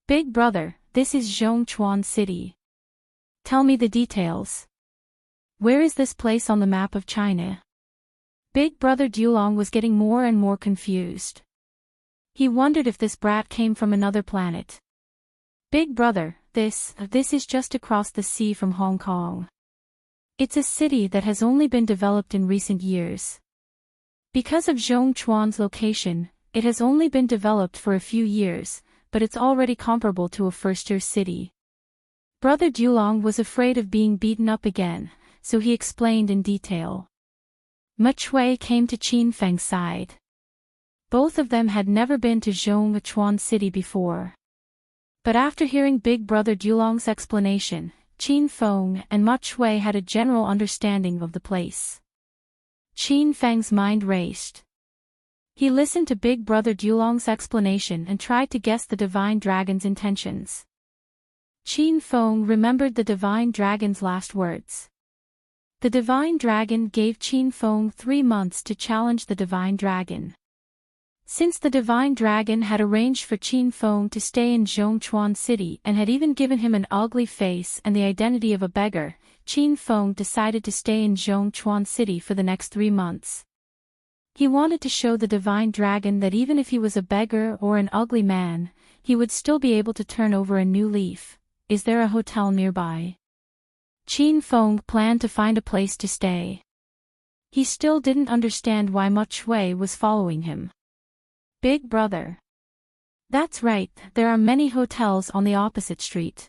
Big Brother, this is Zhongchuan City. Tell me the details. Where is this place on the map of China? Big Brother Dulong was getting more and more confused. He wondered if this brat came from another planet. Big Brother, this is just across the sea from Hong Kong. It's a city that has only been developed in recent years. Because of Zhongchuan's location, it has only been developed for a few years, but it's already comparable to a first-tier city. Brother Dulong was afraid of being beaten up again, so he explained in detail. Ma Chui came to Qin Feng's side. Both of them had never been to Zhongchuan City before. But after hearing Big Brother Dulong's explanation, Qin Feng and Ma Chui had a general understanding of the place. Qin Feng's mind raced. He listened to Big Brother Dulong's explanation and tried to guess the Divine Dragon's intentions. Qin Feng remembered the Divine Dragon's last words. The Divine Dragon gave Qin Feng 3 months to challenge the Divine Dragon. Since the Divine Dragon had arranged for Qin Feng to stay in Zhongchuan City and had even given him an ugly face and the identity of a beggar, Qin Feng decided to stay in Zhongchuan City for the next 3 months. He wanted to show the Divine Dragon that even if he was a beggar or an ugly man, he would still be able to turn over a new leaf. Is there a hotel nearby? Qin Feng planned to find a place to stay. He still didn't understand why Ma Chui was following him. Big Brother. That's right, there are many hotels on the opposite street.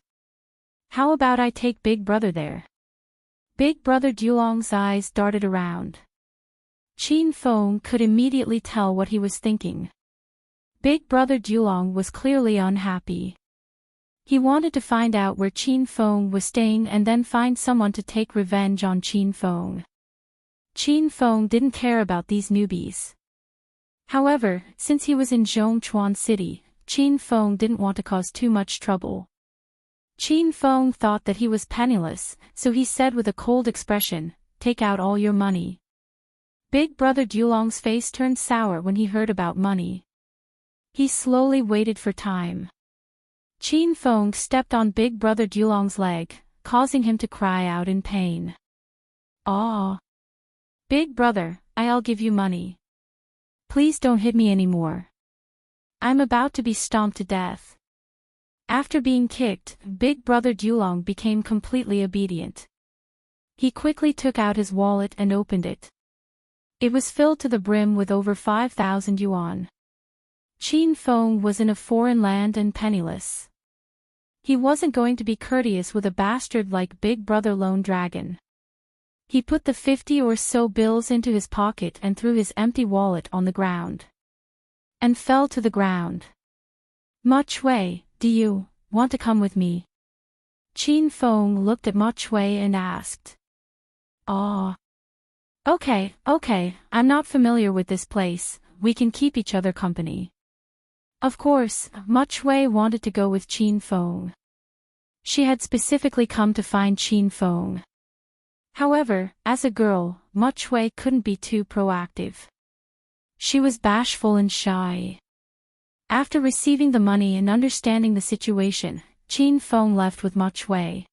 How about I take Big Brother there? Big Brother Dulong's eyes darted around. Qin Feng could immediately tell what he was thinking. Big Brother Dulong was clearly unhappy. He wanted to find out where Qin Feng was staying and then find someone to take revenge on Qin Feng. Qin Feng didn't care about these newbies. However, since he was in Zhongchuan City, Qin Feng didn't want to cause too much trouble. Qin Feng thought that he was penniless, so he said with a cold expression, "Take out all your money." Big Brother Dulong's face turned sour when he heard about money. He slowly waited for time. Qin Feng stepped on Big Brother Dulong's leg, causing him to cry out in pain. "Aw! Big Brother, I'll give you money. Please don't hit me anymore. I'm about to be stomped to death." After being kicked, Big Brother Dulong became completely obedient. He quickly took out his wallet and opened it. It was filled to the brim with over 5,000 yuan. Qin Feng was in a foreign land and penniless. He wasn't going to be courteous with a bastard like Big Brother Lone Dragon. He put the 50 or so bills into his pocket and threw his empty wallet on the ground. And fell to the ground. "Ma Chui, do you want to come with me?" Qin Feng looked at Ma Chui and asked. "Aw. Okay, I'm not familiar with this place, we can keep each other company." Of course, Ma Chui wanted to go with Qin Feng. She had specifically come to find Qin Feng. However, as a girl, Ma Chui couldn't be too proactive. She was bashful and shy. After receiving the money and understanding the situation, Qin Feng left with Ma Chui.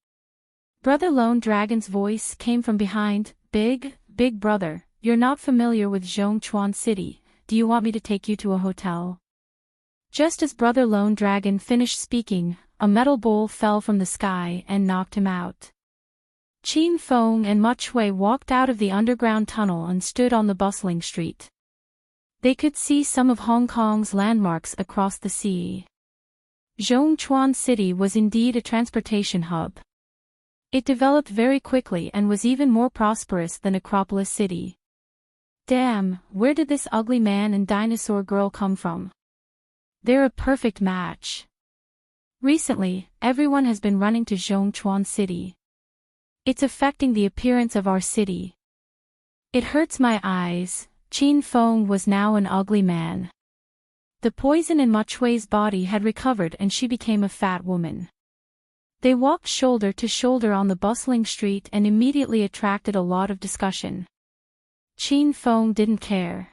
Brother Lone Dragon's voice came from behind. Big Brother, you're not familiar with Zhongchuan City, do you want me to take you to a hotel?" Just as Brother Lone Dragon finished speaking, a metal bowl fell from the sky and knocked him out. Qin Feng and Ma Chui walked out of the underground tunnel and stood on the bustling street. They could see some of Hong Kong's landmarks across the sea. Zhongchuan City was indeed a transportation hub. It developed very quickly and was even more prosperous than Acropolis City. Damn, where did this ugly man and dinosaur girl come from? They're a perfect match. Recently, everyone has been running to Zhongchuan City. It's affecting the appearance of our city. It hurts my eyes. Qin Feng was now an ugly man. The poison in Ma Chui's body had recovered and she became a fat woman. They walked shoulder to shoulder on the bustling street and immediately attracted a lot of discussion. Qin Feng didn't care.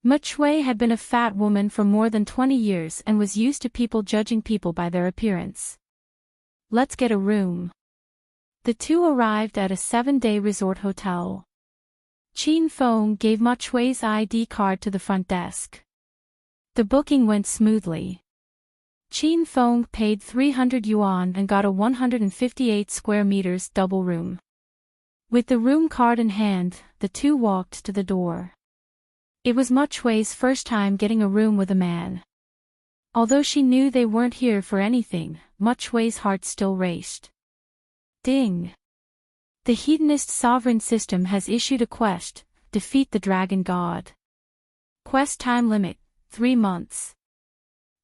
Ma Chui had been a fat woman for more than 20 years and was used to people judging people by their appearance. Let's get a room. The two arrived at a 7-day resort hotel. Qin Feng gave Ma Chui's ID card to the front desk. The booking went smoothly. Qin Feng paid 300 yuan and got a 158 square meters double room. With the room card in hand, the two walked to the door. It was Ma Chui's first time getting a room with a man. Although she knew they weren't here for anything, Ma Chui's heart still raced. Ding! The Hedonist sovereign system has issued a quest: defeat the dragon god. Quest time limit: 3 months.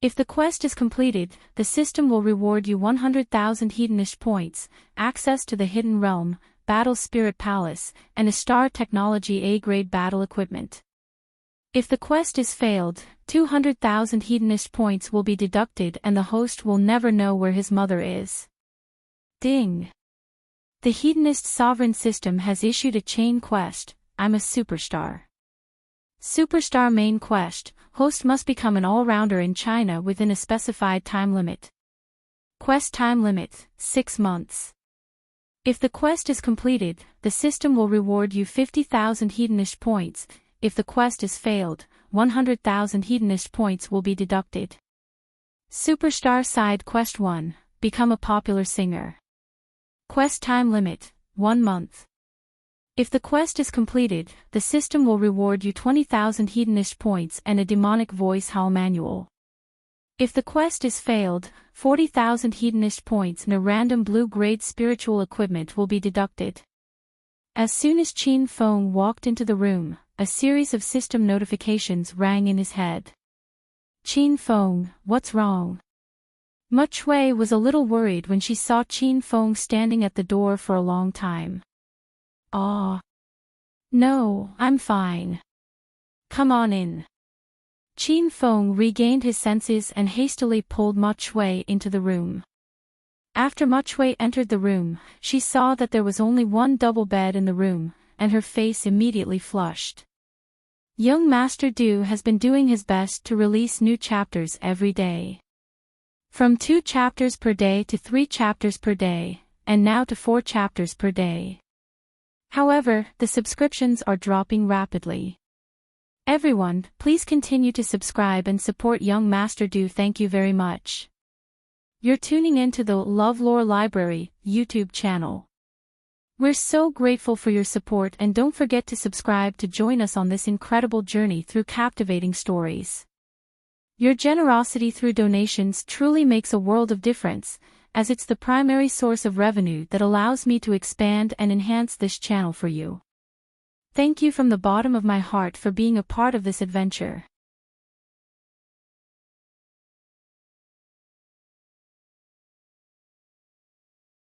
If the quest is completed, the system will reward you 100,000 Hedonist points, access to the Hidden Realm, Battle Spirit Palace, and a Star Technology A-grade battle equipment. If the quest is failed, 200,000 Hedonist points will be deducted and the host will never know where his mother is. Ding! The Hedonist sovereign system has issued a chain quest: I'm a superstar. Superstar main quest: host must become an all-rounder in China within a specified time limit. Quest time limit: 6 months. If the quest is completed, the system will reward you 50,000 Hedonist points. If the quest is failed, 100,000 Hedonist points will be deducted. Superstar Side Quest 1: Become a popular singer. Quest time limit: 1 month. If the quest is completed, the system will reward you 20,000 Hedonist points and a demonic voice howl manual. If the quest is failed, 40,000 Hedonist points and a random blue-grade spiritual equipment will be deducted. As soon as Qin Feng walked into the room, a series of system notifications rang in his head. Qin Feng, what's wrong? Ma Chui was a little worried when she saw Qin Feng standing at the door for a long time. No, I'm fine. Come on in. Qin Feng regained his senses and hastily pulled Ma Chui into the room. After Ma Chui entered the room, she saw that there was only one double bed in the room, and her face immediately flushed. Young Master Du has been doing his best to release new chapters every day. From 2 chapters per day to 3 chapters per day, and now to 4 chapters per day. However, the subscriptions are dropping rapidly. Everyone, please continue to subscribe and support Young Master Du. Thank you very much. You're tuning in to the LoveLore Library YouTube channel. We're so grateful for your support, and don't forget to subscribe to join us on this incredible journey through captivating stories. Your generosity through donations truly makes a world of difference, as it's the primary source of revenue that allows me to expand and enhance this channel for you. Thank you from the bottom of my heart for being a part of this adventure.